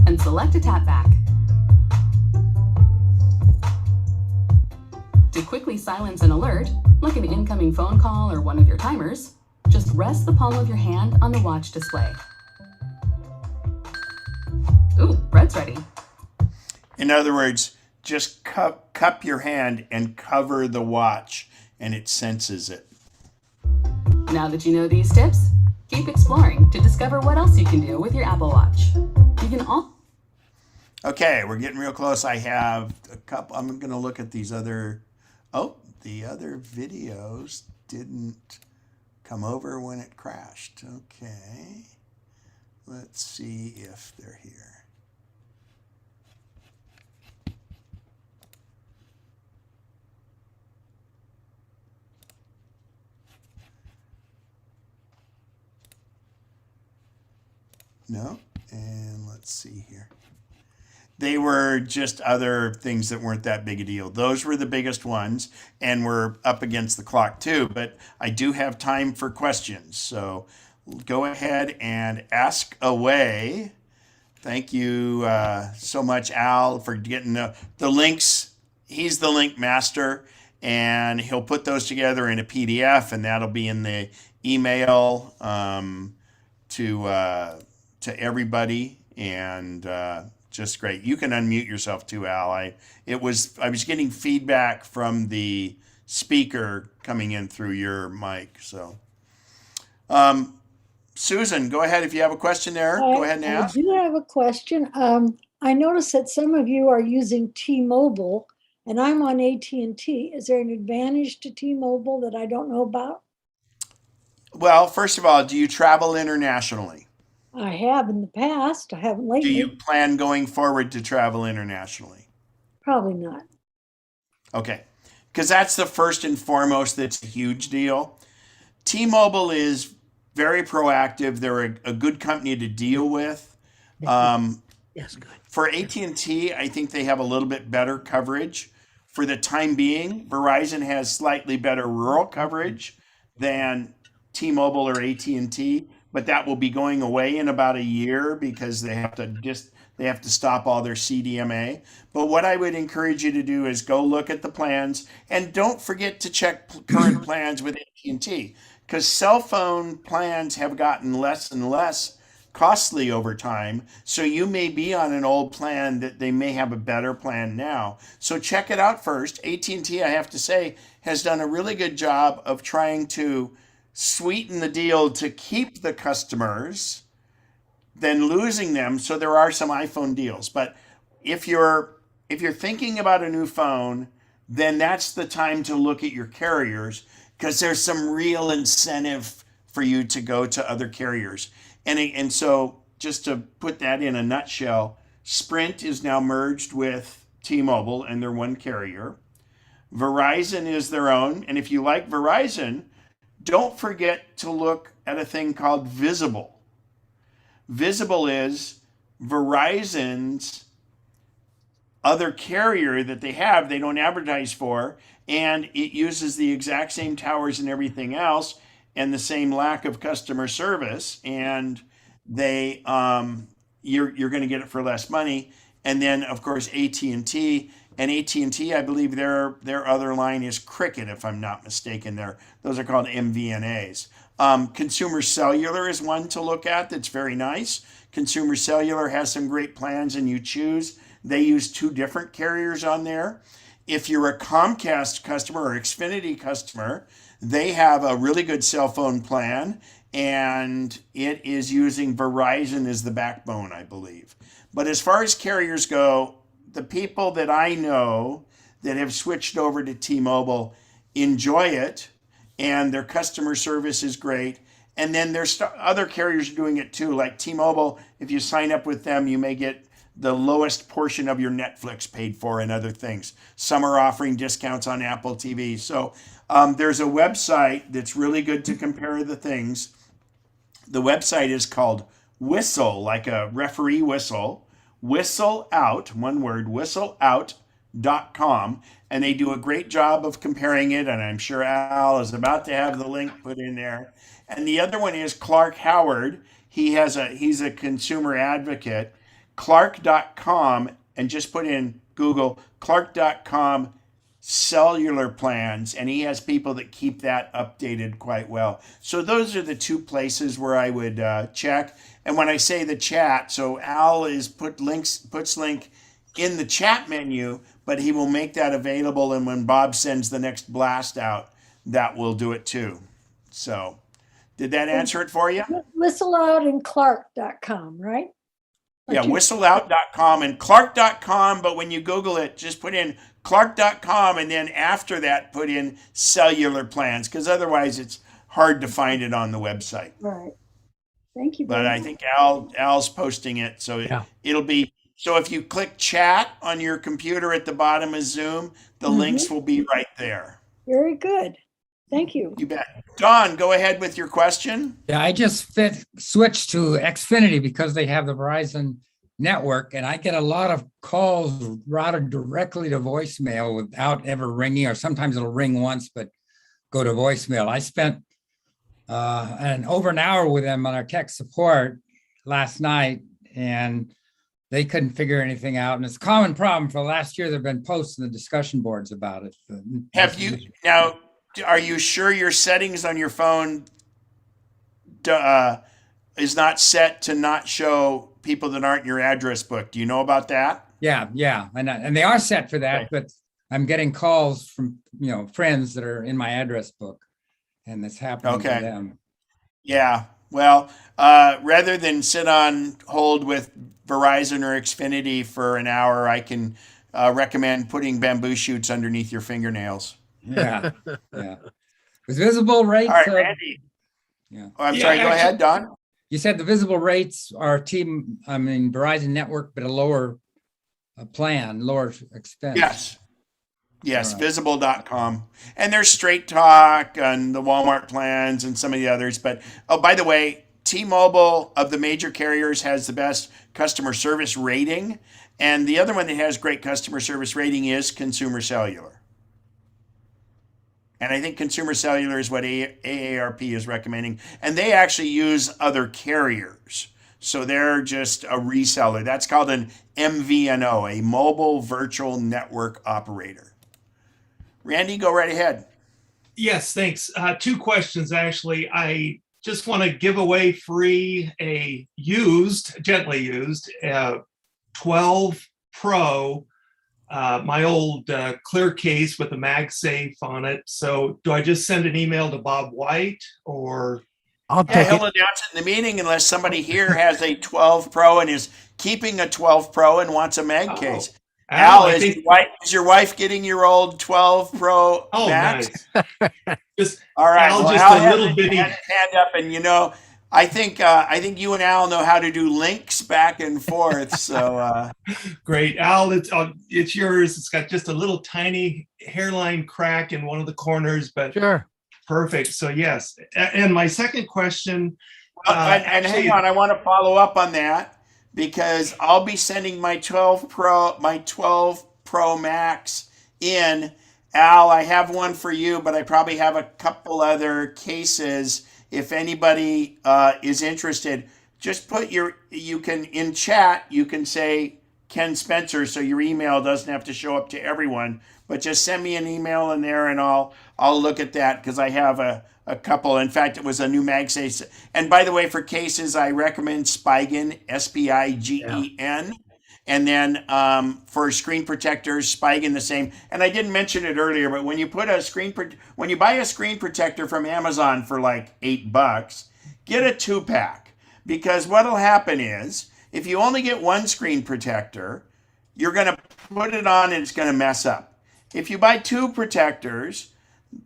and select a tapback. To quickly silence an alert, like an incoming phone call or one of your timers, just rest the palm of your hand on the watch display. Ooh, bread's ready. In other words, just cup your hand and cover the watch and it senses it. Now that you know these tips, keep exploring to discover what else you can do with your Apple Watch. You can Okay, we're getting real close. I have a couple. I'm going to look at these other. Oh, the other videos didn't come over when it crashed. Okay. Let's see if they're here. No, and let's see here. They were just other things that weren't that big a deal. Those were the biggest ones, and we're up against the clock too, but I do have time for questions. So go ahead and ask away. Thank you so much, Al, for getting the links. He's the link master, and he'll put those together in a PDF, and that'll be in the email to everybody, and just great. You can unmute yourself too, Al. I was getting feedback from the speaker coming in through your mic. So, Susan, go ahead if you have a question there. Go ahead and ask. I do have a question. I noticed that some of you are using T-Mobile, and I'm on AT&T. Is there an advantage to T-Mobile that I don't know about? Well, first of all, do you travel internationally? I have in the past. I haven't lately. Do you plan going forward to travel internationally? Probably not. Okay, because that's the first and foremost that's a huge deal. T-Mobile is very proactive. They're a good company to deal with. Yes, good. For AT&T, I think they have a little bit better coverage. For the time being, Verizon has slightly better rural coverage than T-Mobile or AT&T, but that will be going away in about a year because they have to stop all their CDMA. But what I would encourage you to do is go look at the plans, and don't forget to check current plans with AT&T, because cell phone plans have gotten less and less costly over time. So you may be on an old plan that they may have a better plan now. So check it out first. AT&T, I have to say, has done a really good job of trying to sweeten the deal to keep the customers than losing them. So there are some iPhone deals. But if you're thinking about a new phone, then that's the time to look at your carriers, because there's some real incentive for you to go to other carriers. And so just to put that in a nutshell, Sprint is now merged with T-Mobile and they're one carrier. Verizon is their own. And if you like Verizon, don't forget to look at a thing called Visible. Visible is Verizon's other carrier that they have, they don't advertise for, and it uses the exact same towers and everything else and the same lack of customer service, and they you're going to get it for less money. And then of course AT&T, and AT&T, I believe their other line is Cricket, if I'm not mistaken. Those are called MVNAs. Consumer Cellular is one to look at that's very nice. Consumer Cellular has some great plans, and you choose. They use two different carriers on there. If you're a Comcast customer or Xfinity customer, they have a really good cell phone plan, and it is using Verizon as the backbone, I believe. But as far as carriers go, the people that I know that have switched over to T-Mobile enjoy it, and their customer service is great. And then there's other carriers doing it too, like T-Mobile. If you sign up with them, you may get the lowest portion of your Netflix paid for and other things. Some are offering discounts on Apple TV. So there's a website that's really good to compare the things. The website is called Whistle, like a referee whistle, Whistle Out, one word, whistleout.com. And they do a great job of comparing it. And I'm sure Al is about to have the link put in there. And the other one is Clark Howard. He's a consumer advocate. Clark.com, and just put in Google Clark.com cellular plans, and he has people that keep that updated quite well. So those are the two places where I would check. And when I say the chat, so Al puts link in the chat menu, but he will make that available, and when Bob sends the next blast out, that will do it too. So did that answer it for you? Whistleout and Clark.com, right? Yeah, whistleout.com and Clark.com, but when you Google it, just put in Clark.com, and then after that put in cellular plans, because otherwise it's hard to find it on the website. Right. Thank you. But I think Al's posting it, so it'll be, so if you click chat on your computer at the bottom of Zoom, the links will be right there. Very good. Thank you. You bet. Don, go ahead with your question. Yeah, I just switched to Xfinity because they have the Verizon network, and I get a lot of calls routed directly to voicemail without ever ringing, or sometimes it'll ring once but go to voicemail. I spent over an hour with them on our tech support last night, and they couldn't figure anything out. And it's a common problem. For last year, there have been posts in the discussion boards about it. Have you now? Are you sure your settings on your phone is not set to not show people that aren't in your address book? Do you know about that? Yeah, and they are set for that, but I'm getting calls from friends that are in my address book, and that's happening to them. Yeah. Well, rather than sit on hold with Verizon or Xfinity for an hour, I can recommend putting bamboo shoots underneath your fingernails. Yeah. With visible rates. All right, Randy. Yeah. Oh, I'm sorry. Go ahead, Don. You said the visible rates are Verizon network, but a lower plan, lower expense. Yes, right. Visible.com. And there's Straight Talk and the Walmart plans and some of the others. But, oh, by the way, T-Mobile of the major carriers has the best customer service rating. And the other one that has great customer service rating is Consumer Cellular. And I think Consumer Cellular is what AARP is recommending. And they actually use other carriers. So they're just a reseller. That's called an MVNO, a mobile virtual network operator. Randy, go right ahead. Yes, thanks. Two questions, actually. I just want to give away free a gently used 12 Pro, my old clear case with a MagSafe on it. So do I just send an email to Bob White, or? He'll announce it in the meeting unless somebody here has a 12 Pro and is keeping a 12 Pro and wants a mag case. Al, I think, is your wife getting your old 12 Pro oh, Max? nice. Just All right. Al, Well, just Al a has little his bitty. hand up, and I think you and Al know how to do links back and forth. So Great, Al. It's yours. It's got just a little tiny hairline crack in one of the corners, but Sure. perfect. So yes. And my second question, and hang on, I want to follow up on that because I'll be sending my 12 Pro Max in. Al, I have one for you, but I probably have a couple other cases. If anybody is interested, just you can in chat, you can say Ken Spencer, so your email doesn't have to show up to everyone. But just send me an email in there, and I'll look at that because I have a couple. In fact, it was a new MagSafe. And by the way, for cases, I recommend Spigen, Spigen. And then for screen protectors, Spigen the same. And I didn't mention it earlier, but when you put when you buy a screen protector from Amazon for like $8, get a 2-pack because what'll happen is if you only get one screen protector, you're going to put it on and it's going to mess up. If you buy 2 protectors,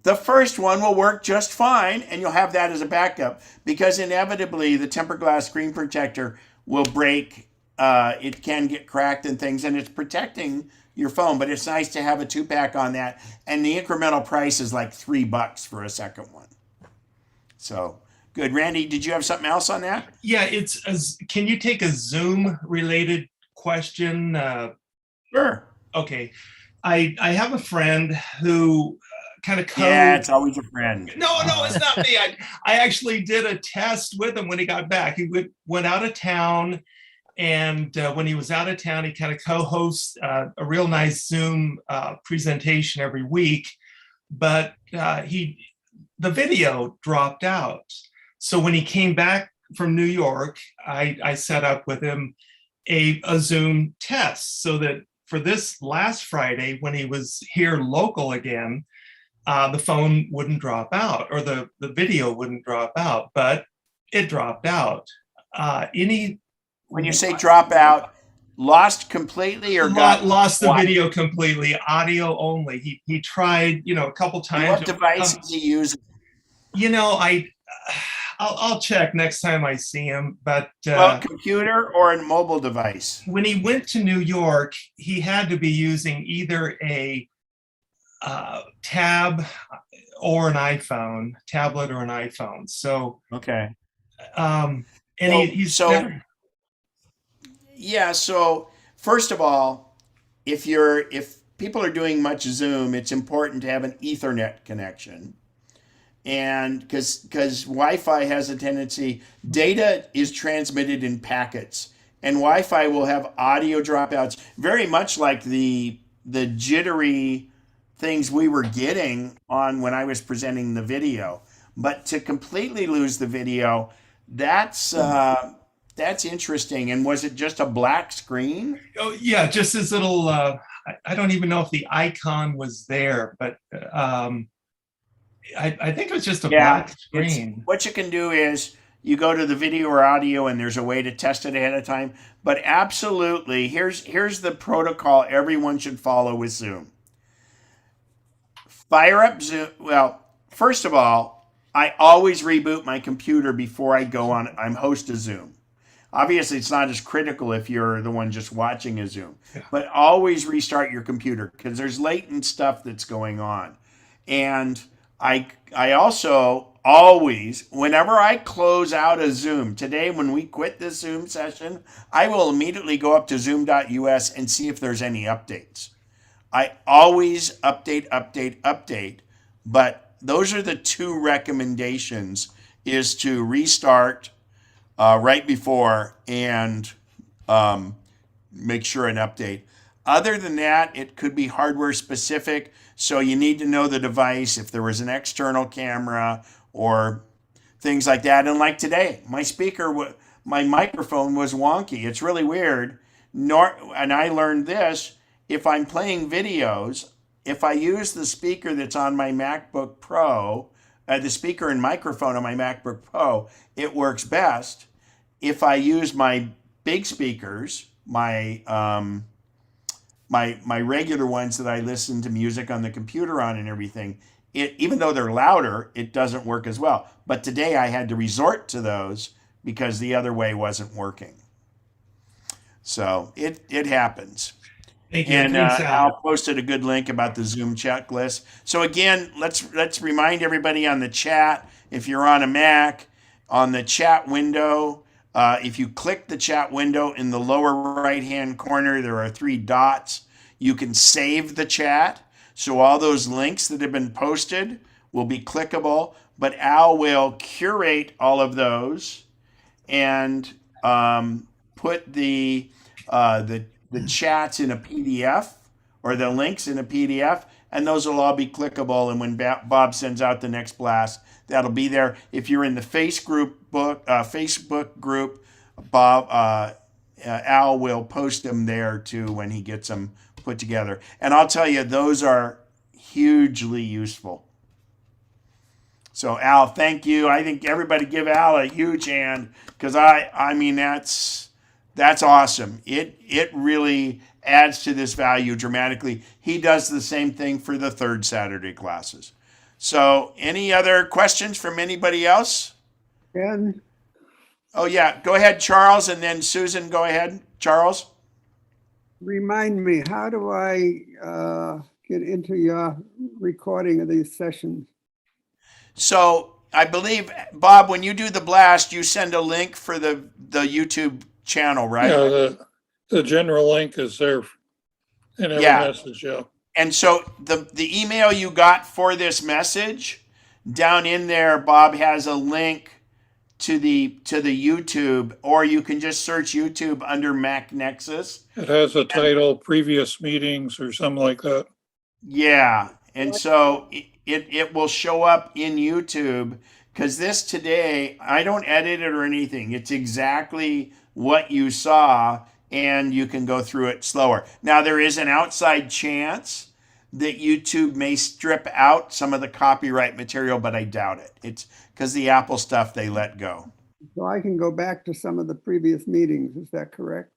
the first one will work just fine and you'll have that as a backup because inevitably the tempered glass screen protector will break. It can get cracked and things, and it's protecting your phone, but it's nice to have a 2-pack on that. And the incremental price is like $3 for a second one. So good. Randy, did you have something else on that? Yeah, can you take a Zoom related question? Sure. Okay. I have a friend who kind of Yeah, it's always a friend. No, it's not me. I actually did a test with him when he got back. He went out of town. And when he was out of town, he kind of co-hosts a real nice Zoom presentation every week, but the video dropped out. So when he came back from New York, I set up with him a Zoom test so that for this last Friday, when he was here local again, the phone wouldn't drop out or the video wouldn't drop out, but it dropped out. When you say drop out, lost completely or lost the video completely, audio only. He tried, a couple times. What device is he using? I'll check next time I see him. But computer or a mobile device? When he went to New York, he had to be using either a tab or an iPhone, tablet or an iPhone. So okay. He's never. Yeah, so first of all, if people are doing much Zoom, it's important to have an Ethernet connection. And because Wi-Fi has a tendency, data is transmitted in packets, and Wi-Fi will have audio dropouts, very much like the jittery things we were getting on when I was presenting the video. But to completely lose the video, that's interesting. And was it just a black screen? Oh yeah, just this little. I don't even know if the icon was there, but I think it was just a black screen. What you can do is you go to the video or audio, and there's a way to test it ahead of time. But absolutely, here's the protocol everyone should follow with Zoom. Fire up Zoom. Well, first of all, I always reboot my computer before I go on. I'm host of Zoom. Obviously, it's not as critical if you're the one just watching a Zoom, but always restart your computer because there's latent stuff that's going on. And I also always, whenever I close out a Zoom, today when we quit this Zoom session, I will immediately go up to zoom.us and see if there's any updates. I always update, but those are the 2 recommendations, is to restart right before and make sure an update. Other than that, it could be hardware specific, so you need to know the device, if there was an external camera or things like that. And like today, my microphone was wonky. It's really weird. And I learned this, if I'm playing videos, if I use the speaker that's on my MacBook Pro, the speaker and microphone on my MacBook Pro, it works best. If I use my big speakers, my my regular ones that I listen to music on the computer on and everything, even though they're louder, it doesn't work as well. But today I had to resort to those because the other way wasn't working. So it happens. Thank you. And Thanks, Al. Al posted a good link about the Zoom checklist. So again, let's remind everybody on the chat, if you're on a Mac, on the chat window, if you click the chat window in the lower right-hand corner, there are 3 dots. You can save the chat. So all those links that have been posted will be clickable, but Al will curate all of those and put the chats in a PDF or the links in a PDF, and those will all be clickable. And when Bob sends out the next blast, that'll be there. If you're in the Facebook group, Bob Al will post them there too when he gets them put together. And I'll tell you, those are hugely useful. So Al, thank you. I think everybody give Al a huge hand, because I mean that's awesome. It really adds to this value dramatically. He does the same thing for the 3rd Saturday classes. So any other questions from anybody else? And Oh yeah, go ahead, Charles, and then Susan, go ahead. Charles? remind me, how do I get into your recording of these sessions? So I believe, Bob, when you do the blast, you send a link for the YouTube channel, right? Yeah, the general link is there in every message, yeah. And so the email you got for this message, down in there, Bob has a link to the YouTube, or you can just search YouTube under MacNexus. It has a title, previous meetings or something like that. Yeah, and so it will show up in YouTube, because this today, I don't edit it or anything. It's exactly what you saw, and you can go through it slower. Now, there is an outside chance that YouTube may strip out some of the copyright material, but I doubt it. It's because the Apple stuff they let go. So I can go back to some of the previous meetings, is that correct?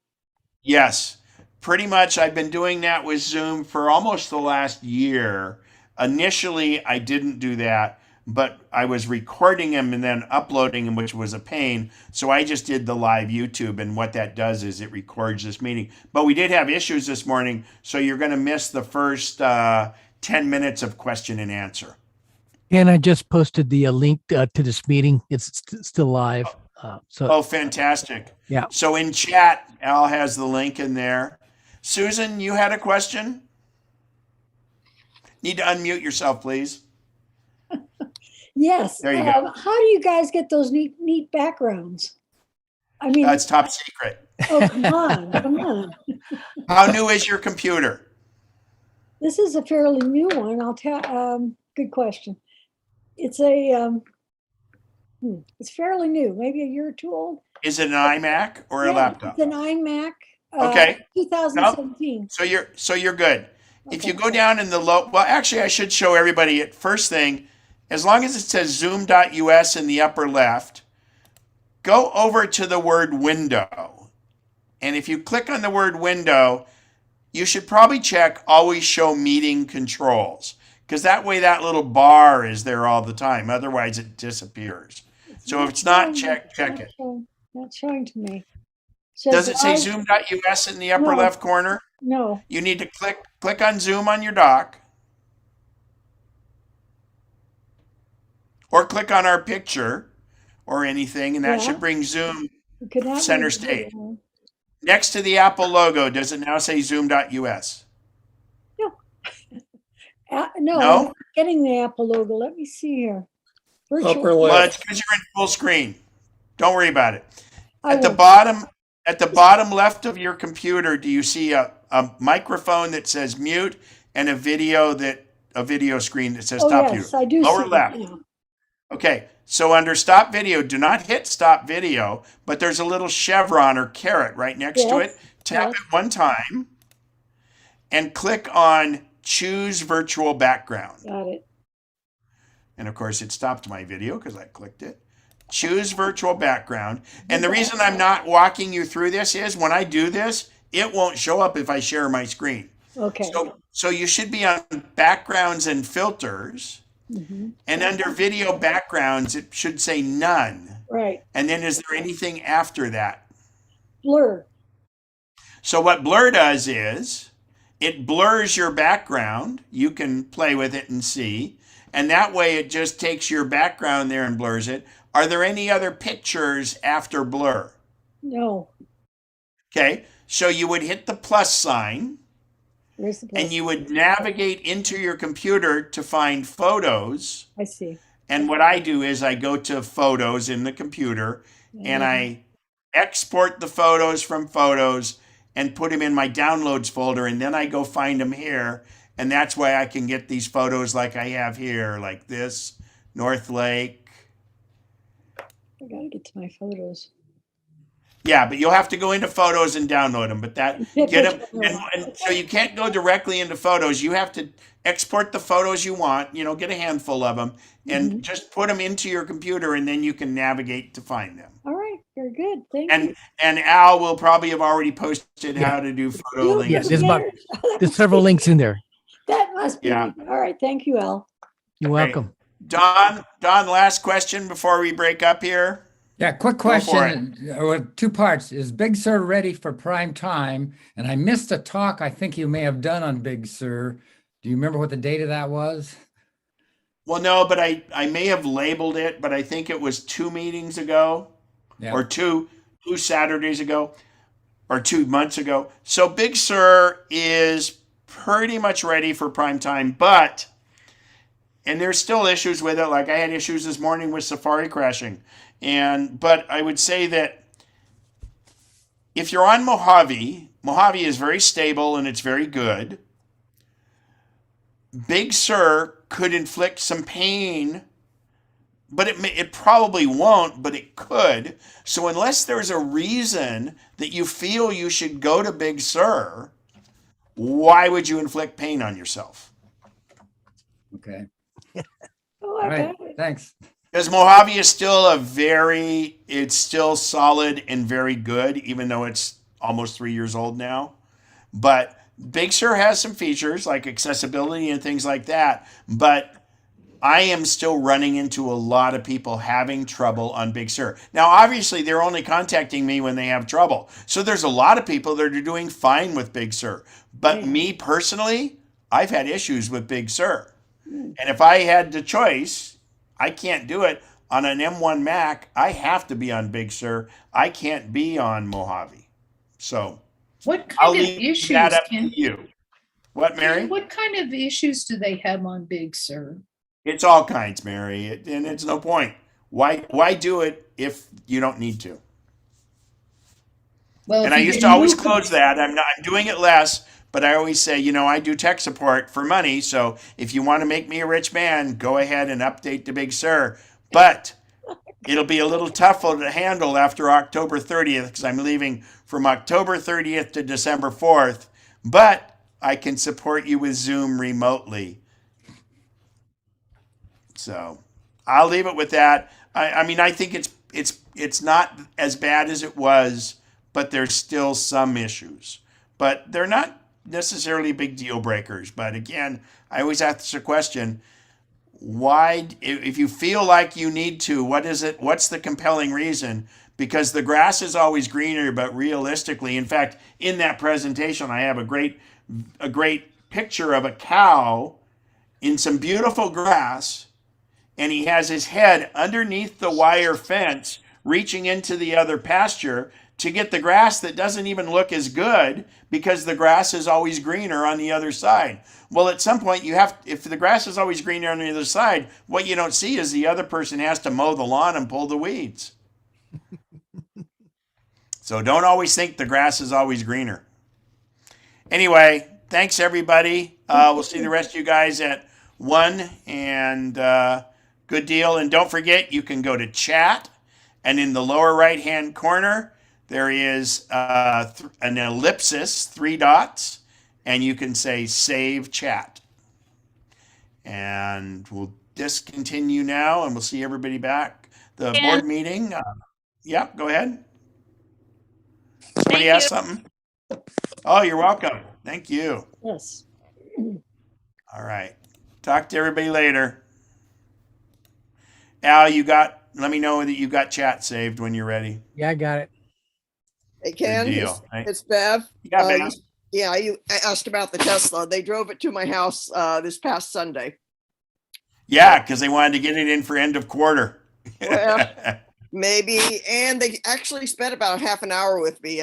Yes, pretty much. I've been doing that with Zoom for almost the last year. Initially, I didn't do that, but I was recording them and then uploading them, which was a pain. So I just did the live YouTube, and what that does is it records this meeting. But we did have issues this morning, so you're going to miss the first 10 minutes of question and answer. And I just posted the link to this meeting. It's still live. Oh, fantastic. Yeah. So in chat, Al has the link in there. Susan, you had a question? Need to unmute yourself, please. Yes. There you go. How do you guys get those neat backgrounds? I mean, It's top secret. oh, come on, come on. How new is your computer? This is a fairly new one. I'll tell. Good question. It's it's fairly new, maybe a year or two old. Is it an iMac or a laptop? It's an iMac. Okay. 2017. No? So you're good. If you go down in the well, actually, I should show everybody it. First thing, as long as it says zoom.us in the upper left, go over to the word window. And if you click on the word window, you should probably check always show meeting controls, because that way that little bar is there all the time. Otherwise, it disappears. So if it's not, check it. Not showing to me. Does it say zoom.us in the upper left corner? No. You need to click on Zoom on your dock, or click on our picture or anything, and that should bring Zoom center stage. Next to the Apple logo, does it now say zoom.us? No, No? I'm not getting the Apple logo. Let me see here. Upper Well, left. it's because you're in full screen. Don't worry about it. I At the bottom left of your computer, do you see a microphone that says mute and a video screen that says stop yes, video? I do Lower see left. that now. Okay, so under stop video, do not hit stop video, but there's a little chevron or caret right next to it. Tap it one time and click on choose virtual background. Got it. And of course, it stopped my video because I clicked it. Choose virtual background. And the reason I'm not walking you through this is when I do this, it won't show up if I share my screen. Okay. So you should be on backgrounds and filters, Mhm. and under video backgrounds, it should say none. Right. And then is there anything after that? Blur. So what blur does is it blurs your background. You can play with it and see. And that way it just takes your background there and blurs it. Are there any other pictures after blur? No. Okay. So you would hit the plus sign Where's the plus? and you would navigate into your computer to find photos. I see. And what I do is I go to photos in the computer and I export the photos from photos and put them in my downloads folder. And then I go find them here. And that's why I can get these photos like I have here, like this, North Lake. I gotta get to my photos. Yeah, but you'll have to go into photos and download them. But that Pick get which them, one I and, want. and so you can't go directly into photos. You have to export the photos you want. Get a handful of them and just put them into your computer, and then you can navigate to find them. All right, very good. Thank you. And Al will probably have already posted Yeah. how to do photo You links. Yeah, there's about That there's must several be- links in there. That must be. Yeah. All right. Thank you, Al. You're Great. welcome. Don, last question before we break up here. Yeah, quick Go for question with two parts. Is Big Sur ready for prime time? And I missed a talk I think you may have done on Big Sur. Do you remember what the date of that was? Well, no, but I may have labeled it, but I think it was 2 meetings ago Yeah. or two Saturdays ago or 2 months ago. So Big Sur is pretty much ready for prime time, and there's still issues with it. Like I had issues this morning with Safari crashing. But I would say that if you're on Mojave is very stable and it's very good. Big Sur could inflict some pain, but it probably won't, but it could. So unless there's a reason that you feel you should go to Big Sur, why would you inflict pain on yourself? Okay. Oh, All I right. got it. Thanks. Because Mojave is still it's still solid and very good, even though it's almost 3 years old now. But Big Sur has some features like accessibility and things like that. But I am still running into a lot of people having trouble on Big Sur. Now, obviously, they're only contacting me when they have trouble. So there's a lot of people that are doing fine with Big Sur. But me personally, I've had issues with Big Sur. And if I had the choice, I can't do it. On an M1 Mac, I have to be on Big Sur. I can't be on Mojave. So What I'll kind of leave issues that up can to you. What, Mary? What kind of issues do they have on Big Sur? It's all kinds, Mary, and it's no point. Why do it if you don't need to? Well, And if I you used to didn't always move- close that. I'm doing it less, but I always say, I do tech support for money. So if you want to make me a rich man, go ahead and update to Big Sur. But it'll be a little tougher to handle after October 30th because I'm leaving from October 30th to December 4th. But I can support you with Zoom remotely. So I'll leave it with that. I mean, I think it's not as bad as it was, but there's still some issues. But they're not necessarily big deal breakers. But again, I always ask the question, why, if you feel like you need to, what is it? What's the compelling reason? Because the grass is always greener, but realistically, in fact, in that presentation, I have a great picture of a cow in some beautiful grass, and he has his head underneath the wire fence, reaching into the other pasture to get the grass that doesn't even look as good because the grass is always greener on the other side. Well, at some point if the grass is always greener on the other side, what you don't see is the other person has to mow the lawn and pull the weeds. So don't always think the grass is always greener. Anyway, thanks everybody. We'll see the rest of you guys at 1, and good deal. And don't forget, you can go to chat, and in the lower right-hand corner, there is an ellipsis, 3 dots, and you can say save chat. And we'll discontinue now, and we'll see everybody back. The board meeting. Yeah, go ahead. Somebody asked something? Oh, you're welcome. Thank you. Yes. All right. Talk to everybody later. Al, let me know that you got chat saved when you're ready. Yeah, I got it. Hey, Good Ken, deal. it's Bev. Yeah, man. You asked about the Tesla. They drove it to my house this past Sunday. Yeah, because they wanted to get it in for end of quarter. Well, maybe, and they actually spent about half an hour with me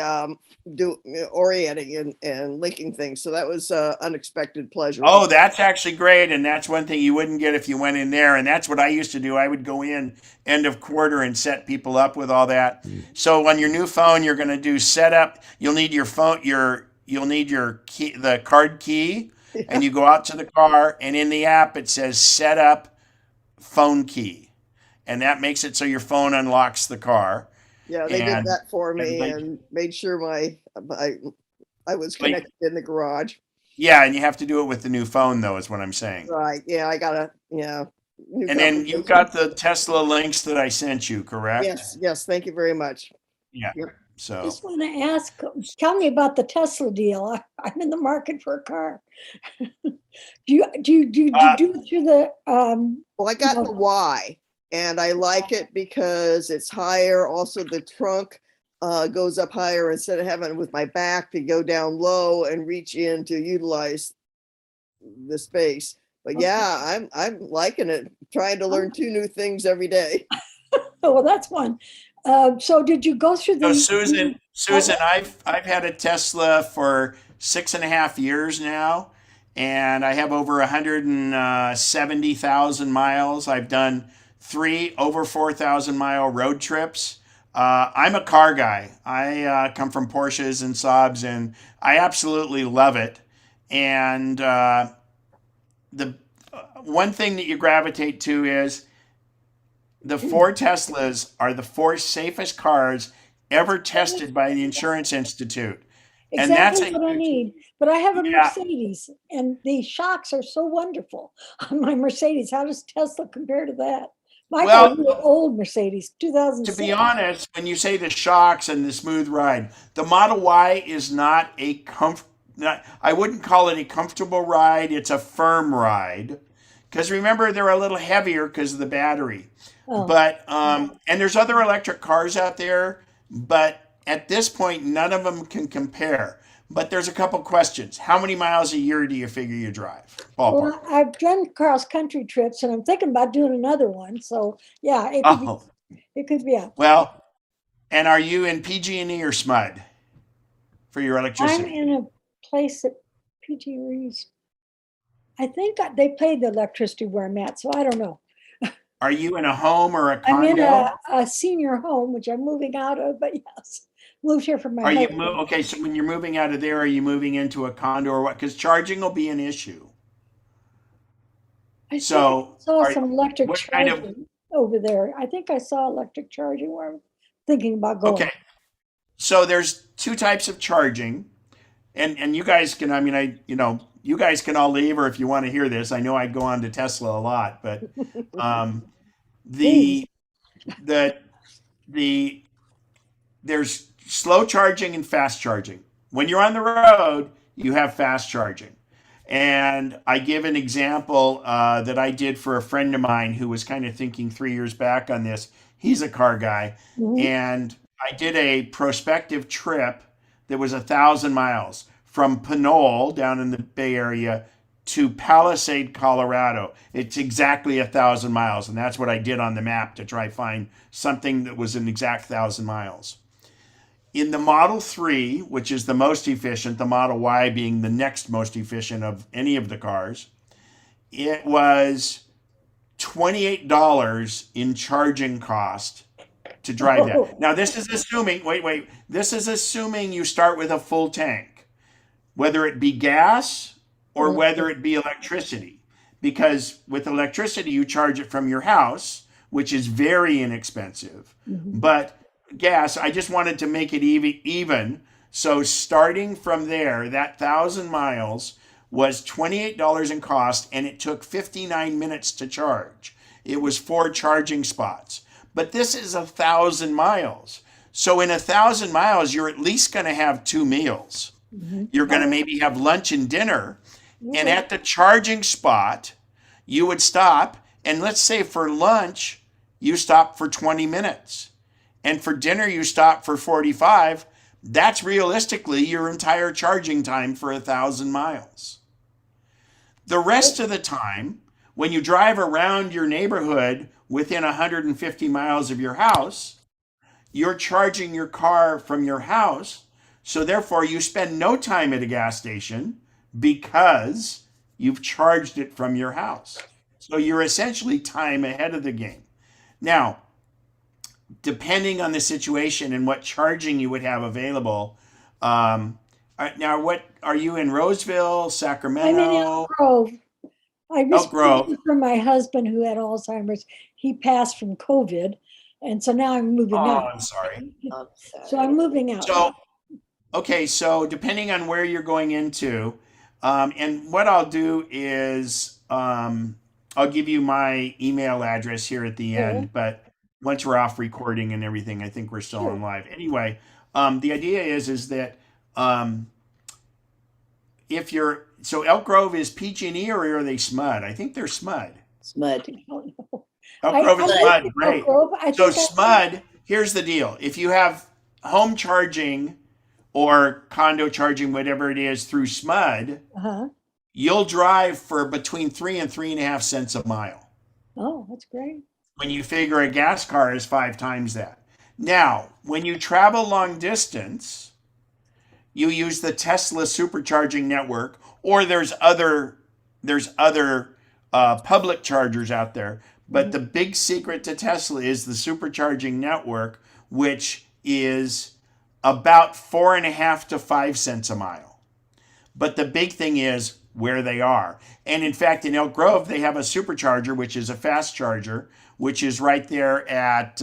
orienting and linking things. So that was unexpected pleasure. Oh, that's actually great. And that's one thing you wouldn't get if you went in there. And that's what I used to do. I would go in end of quarter and set people up with all that. So on your new phone, you're going to do setup. You'll need your phone, you'll need your key, the card key, and you go out to the car, and in the app it says set up phone key. And that makes it so your phone unlocks the car. Yeah, they did that for me like- and made sure I was connected in the garage. Yeah, and you have to do it with the new phone, though, is what I'm saying. Right. Yeah, I gotta, yeah. And then you got the Tesla links that I sent you, correct? Yes. Thank you very much. Yeah. Yep. So Just want to ask, tell me about the Tesla deal. I'm in the market for a car. do you do it through the Well, I got the Y, and I like it because it's higher. Also, the trunk goes up higher instead of having it with my back to go down low and reach in to utilize the space. But yeah, I'm liking it. Trying to learn 2 new things every day. Oh, well, that's one. So did you go through the? So Susan, I've had a Tesla for 6.5 years now, and I have over 170,000 miles. I've done 3 over 4,000 mile road trips. I'm a car guy. I come from Porsches and Saabs, and I absolutely love it. And the one thing that you gravitate to is the 4 Teslas are the 4 safest cars ever tested by the Insurance Institute. And that's Exactly what I need. But I have a Mercedes, and the shocks are so wonderful on my Mercedes. How does Tesla compare to that? My car is an old Mercedes, 2006. To be honest, when you say the shocks and the smooth ride, the Model Y is not a I wouldn't call it a comfortable ride. It's a firm ride. Because remember, they're a little heavier because of the battery. Oh. But, and there's other electric cars out there, but at this point, none of them can compare. But there's a couple questions. How many miles a year do you figure you drive? Ballpark. Well, I've done cross-country trips, and I'm thinking about doing another one. So, yeah, it could be up. Well, and are you in PG&E or SMUD for your electricity? I'm in a place that PG&E's. I think they paid the electricity where I'm at, so I don't know. Are you in a home or a I'm condo? in a senior home, which I'm moving out of, but yes, moved here from my Are you husband. okay? So when you're moving out of there, are you moving into a condo or what? Because charging will be an issue. I So saw some electric what kind of- charging over there. I think I saw electric charging where I'm thinking about going. Okay. So there's 2 types of charging, and you guys can. I mean, you guys can all leave, or if you want to hear this, I know I go on to Tesla a lot, but there's slow charging and fast charging. When you're on the road, you have fast charging. And I give an example that I did for a friend of mine who was kind of thinking 3 years back on this. He's a car guy. And I did a prospective trip that was 1,000 miles from Pinole down in the Bay Area to Palisade, Colorado. It's exactly 1,000 miles. And that's what I did on the map to try find something that was an exact 1,000 miles. In the Model 3, which is the most efficient, the Model Y being the next most efficient of any of the cars, it was $28 in charging cost to drive that. Now, this is assuming, this is assuming you start with a full tank, whether it be gas or whether it be electricity. Because with electricity, you charge it from your house, which is very inexpensive. But gas, I just wanted to make it even. So starting from there, that 1,000 miles was $28 in cost, and it took 59 minutes to charge. It was 4 charging spots. But this is 1,000 miles. So in 1,000 miles, you're at least going to have 2 meals. You're going to maybe have lunch and dinner. And Okay. at the charging spot, you would stop. And let's say for lunch, you stop for 20 minutes. And for dinner, you stop for 45. That's realistically your entire charging time for 1,000 miles. The rest of the time, when you drive around your neighborhood within 150 miles of your house, you're charging your car from your house. So therefore, you spend no time at a gas station because you've charged it from your house. So you're essentially time ahead of the game. Now, depending on the situation and what charging you would have available, now what are you in Roseville, I'm in Sacramento, Elk Grove. I Elk just Grove? moved from my husband who had Alzheimer's. He passed from COVID. And so now I'm moving Oh, out. I'm sorry. So I'm moving out. So, okay, so depending on where you're going into, and what I'll do is I'll give you my email address here at the end, but once we're off recording and everything, I think we're still on live. Anyway, the idea is that if you're, so Elk Grove is PG&E or are they SMUD? I think they're SMUD. SMUD. Elk Grove is SMUD, great. So So SMUD, here's the deal. If you have home charging or condo charging, whatever it is, through SMUD, Uh-huh. you'll drive for between 3 and 3.5 cents a mile. Oh, that's great. When you figure a gas car is 5 times that. Now, when you travel long distance, you use the Tesla supercharging network, or there's other public chargers out there. But the big secret to Tesla is the supercharging network, which is about 4.5 to 5 cents a mile. But the big thing is where they are. And in fact, in Elk Grove, they have a supercharger, which is a fast charger, which is right there at,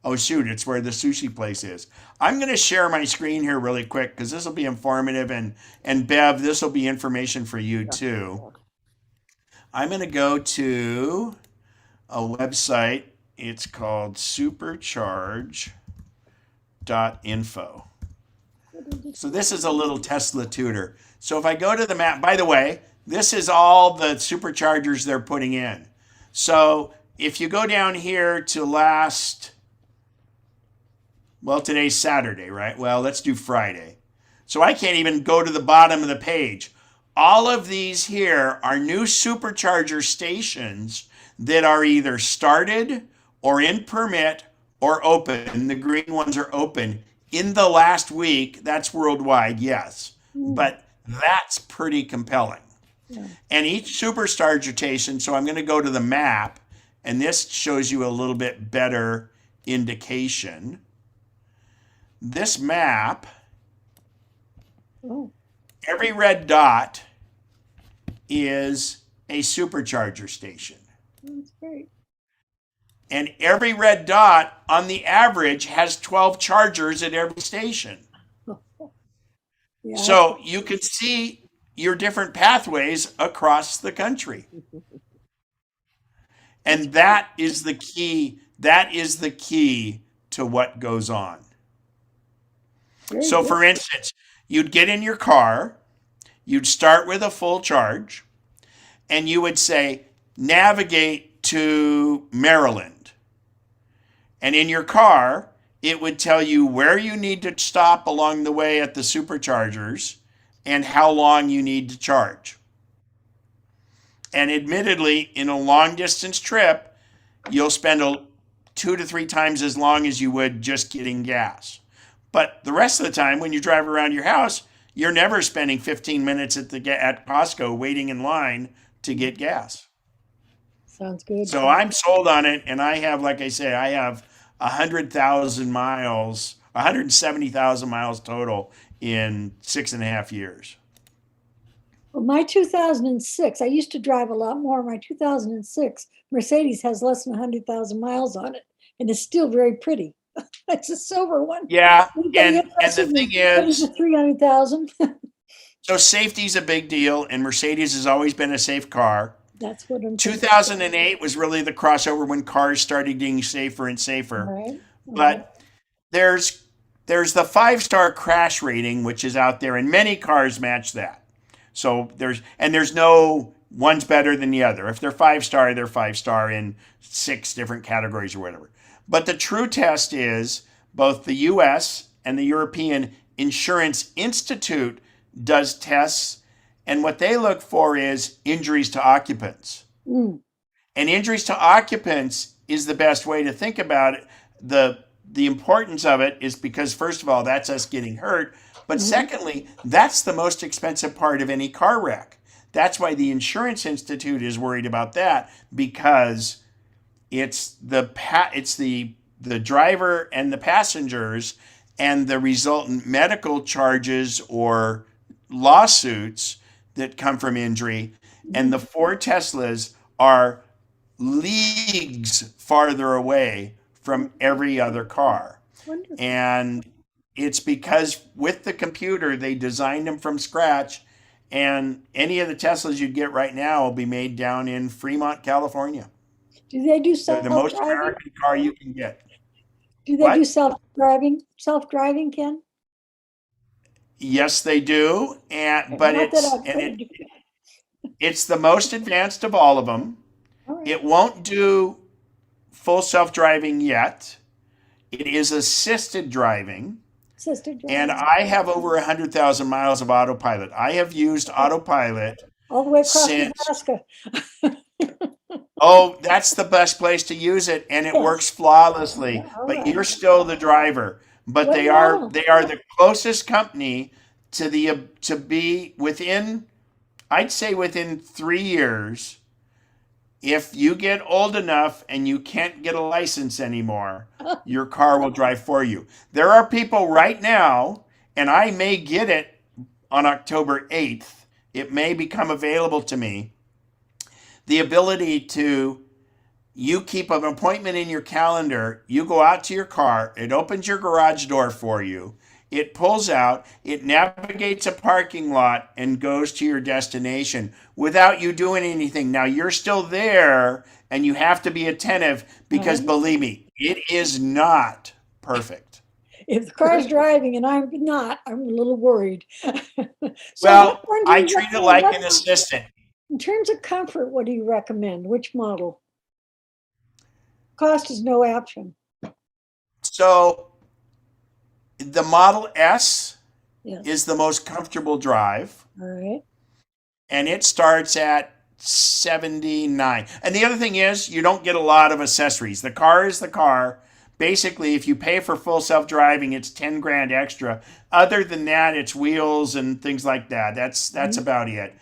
oh shoot, it's where the sushi place is. I'm going to share my screen here really quick because this will be informative. And Bev, this will be information for you too. I'm going to go to a website. It's called supercharge.info. So this is a little Tesla tutor. So if I go to the map, by the way, this is all the superchargers they're putting in. So if you go down here to well, today's Saturday, right? Well, let's do Friday. So I can't even go to the bottom of the page. All of these here are new supercharger stations that are either started or in permit or open. The green ones are open in the last week. That's worldwide, yes. But that's pretty compelling. Yeah. And each supercharger station, so I'm going to go to the map, and this shows you a little bit better indication. This map, every red dot is a supercharger station. That's great. And every red dot, on the average, has 12 chargers at every station. Yeah. So you can see your different pathways across the country. And that is the key. That is the key to what goes on. So for instance, you'd get in your car, you'd start with a full charge, and you would say, navigate to Maryland. And in your car, it would tell you where you need to stop along the way at the superchargers and how long you need to charge. And admittedly, in a long distance trip, you'll spend 2 to 3 times as long as you would just getting gas. But the rest of the time, when you drive around your house, you're never spending 15 minutes at Costco waiting in line to get gas. Sounds good. So I'm sold on it, and I have, like I say, I have 100,000 miles, 170,000 miles total in 6.5 years. Well, my 2006, I used to drive a lot more. My 2006 Mercedes has less than 100,000 miles on it, and it's still very pretty. It's a silver one. Yeah, and the thing is, 300,000. so safety's a big deal, and Mercedes has always been a safe car. That's what I'm 2008 was really the crossover when cars started getting safer and safer. Right. But there's there's the 5-star crash rating, which is out there, and many cars match that. So there's no one's better than the other. If they're 5-star, they're 5-star in 6 different categories or whatever. But the true test is both the US and the European Insurance Institute does tests, and what they look for is injuries to occupants. Mm. And injuries to occupants is the best way to think about it. The importance of it is because, first of all, that's us getting hurt. But secondly, that's the most expensive part of any car wreck. That's why the Insurance Institute is worried about that, because it's the driver and the passengers and the resultant medical charges or lawsuits that come from injury. And the 4 Teslas are leagues farther away from every other car. Wonderful. And it's because with the computer, they designed them from scratch. And any of the Teslas you get right now will be made down in Fremont, California. Do they do They're the most self-driving? American car you can get. Do they What? do self-driving? Self-driving, Ken? Yes, they do. But Not that it's I've and heard. it's the most advanced of all of them. All right. It won't do full self-driving yet. It is assisted driving. Sister driving. And I have over 100,000 miles of autopilot. I have used autopilot All the way across since, Nebraska. oh, that's the best place to use it, and it Yes. works flawlessly. All But right. you're still the driver. But What they are model? the closest company to be within, I'd say within 3 years. If you get old enough and you can't get a license anymore, your car will drive for you. There are people right now, and I may get it on October 8th. It may become available to me. The ability to, you keep an appointment in your calendar, you go out to your car, it opens your garage door for you, it pulls out, it navigates a parking lot and goes to your destination without you doing anything. Now you're still there and you have to be attentive because believe me, it is not perfect. If the car's driving and I'm not, I'm a little worried. So Well, what one do I you treat it recommend? like What- an assistant. In terms of comfort, what do you recommend? Which model? Cost is no option. So the Model S Yes. is the most comfortable drive, All right. and it starts at 79. And the other thing is, you don't get a lot of accessories. The car is the car. Basically, if you pay for full self-driving, it's 10 grand extra. Other than that, it's wheels and things like that. That's about it.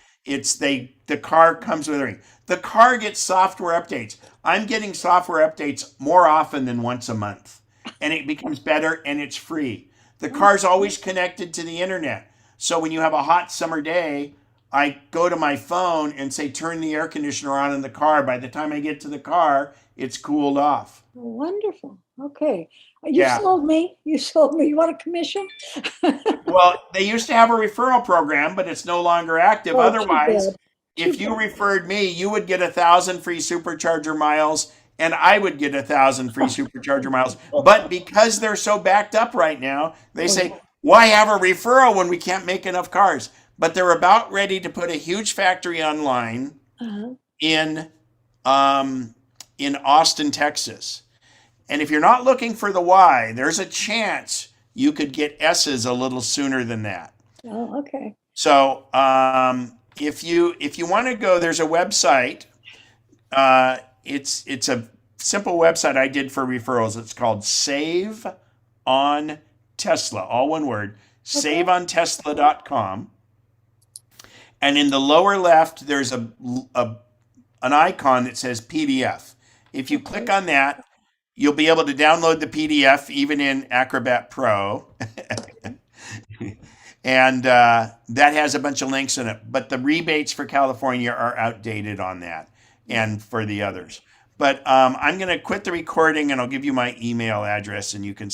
The car comes with everything. The car gets software updates. I'm getting software updates more often than once a month, and it becomes better and it's free. The car's always connected to the internet. So when you have a hot summer day, I go to my phone and say, turn the air conditioner on in the car. By the time I get to the car, it's cooled off. Oh, wonderful. Okay. You Yeah. sold me. You sold me. You want a commission? Well, they used to have a referral program, but it's no longer active. Oh, too Otherwise, bad. if you referred me, you would get 1,000 free supercharger miles, and I would get 1,000 free supercharger miles. But because they're so backed up right now, they say, why have a referral when we can't make enough cars? But they're about ready to put a huge factory online Uh-huh. in Austin, Texas. And if you're not looking for the Y, there's a chance you could get S's a little sooner than that. Oh, okay. So if you want to go, there's a website. It's a simple website I did for referrals. It's called Save on Tesla, all one word, saveontesla.com. And in the lower left, there's an icon that says PDF. If you click on that, you'll be able to download the PDF even in Acrobat Pro. And that has a bunch of links in it. But the rebates for California are outdated on that and for the others. But I'm going to quit the recording and I'll give you my email address and you can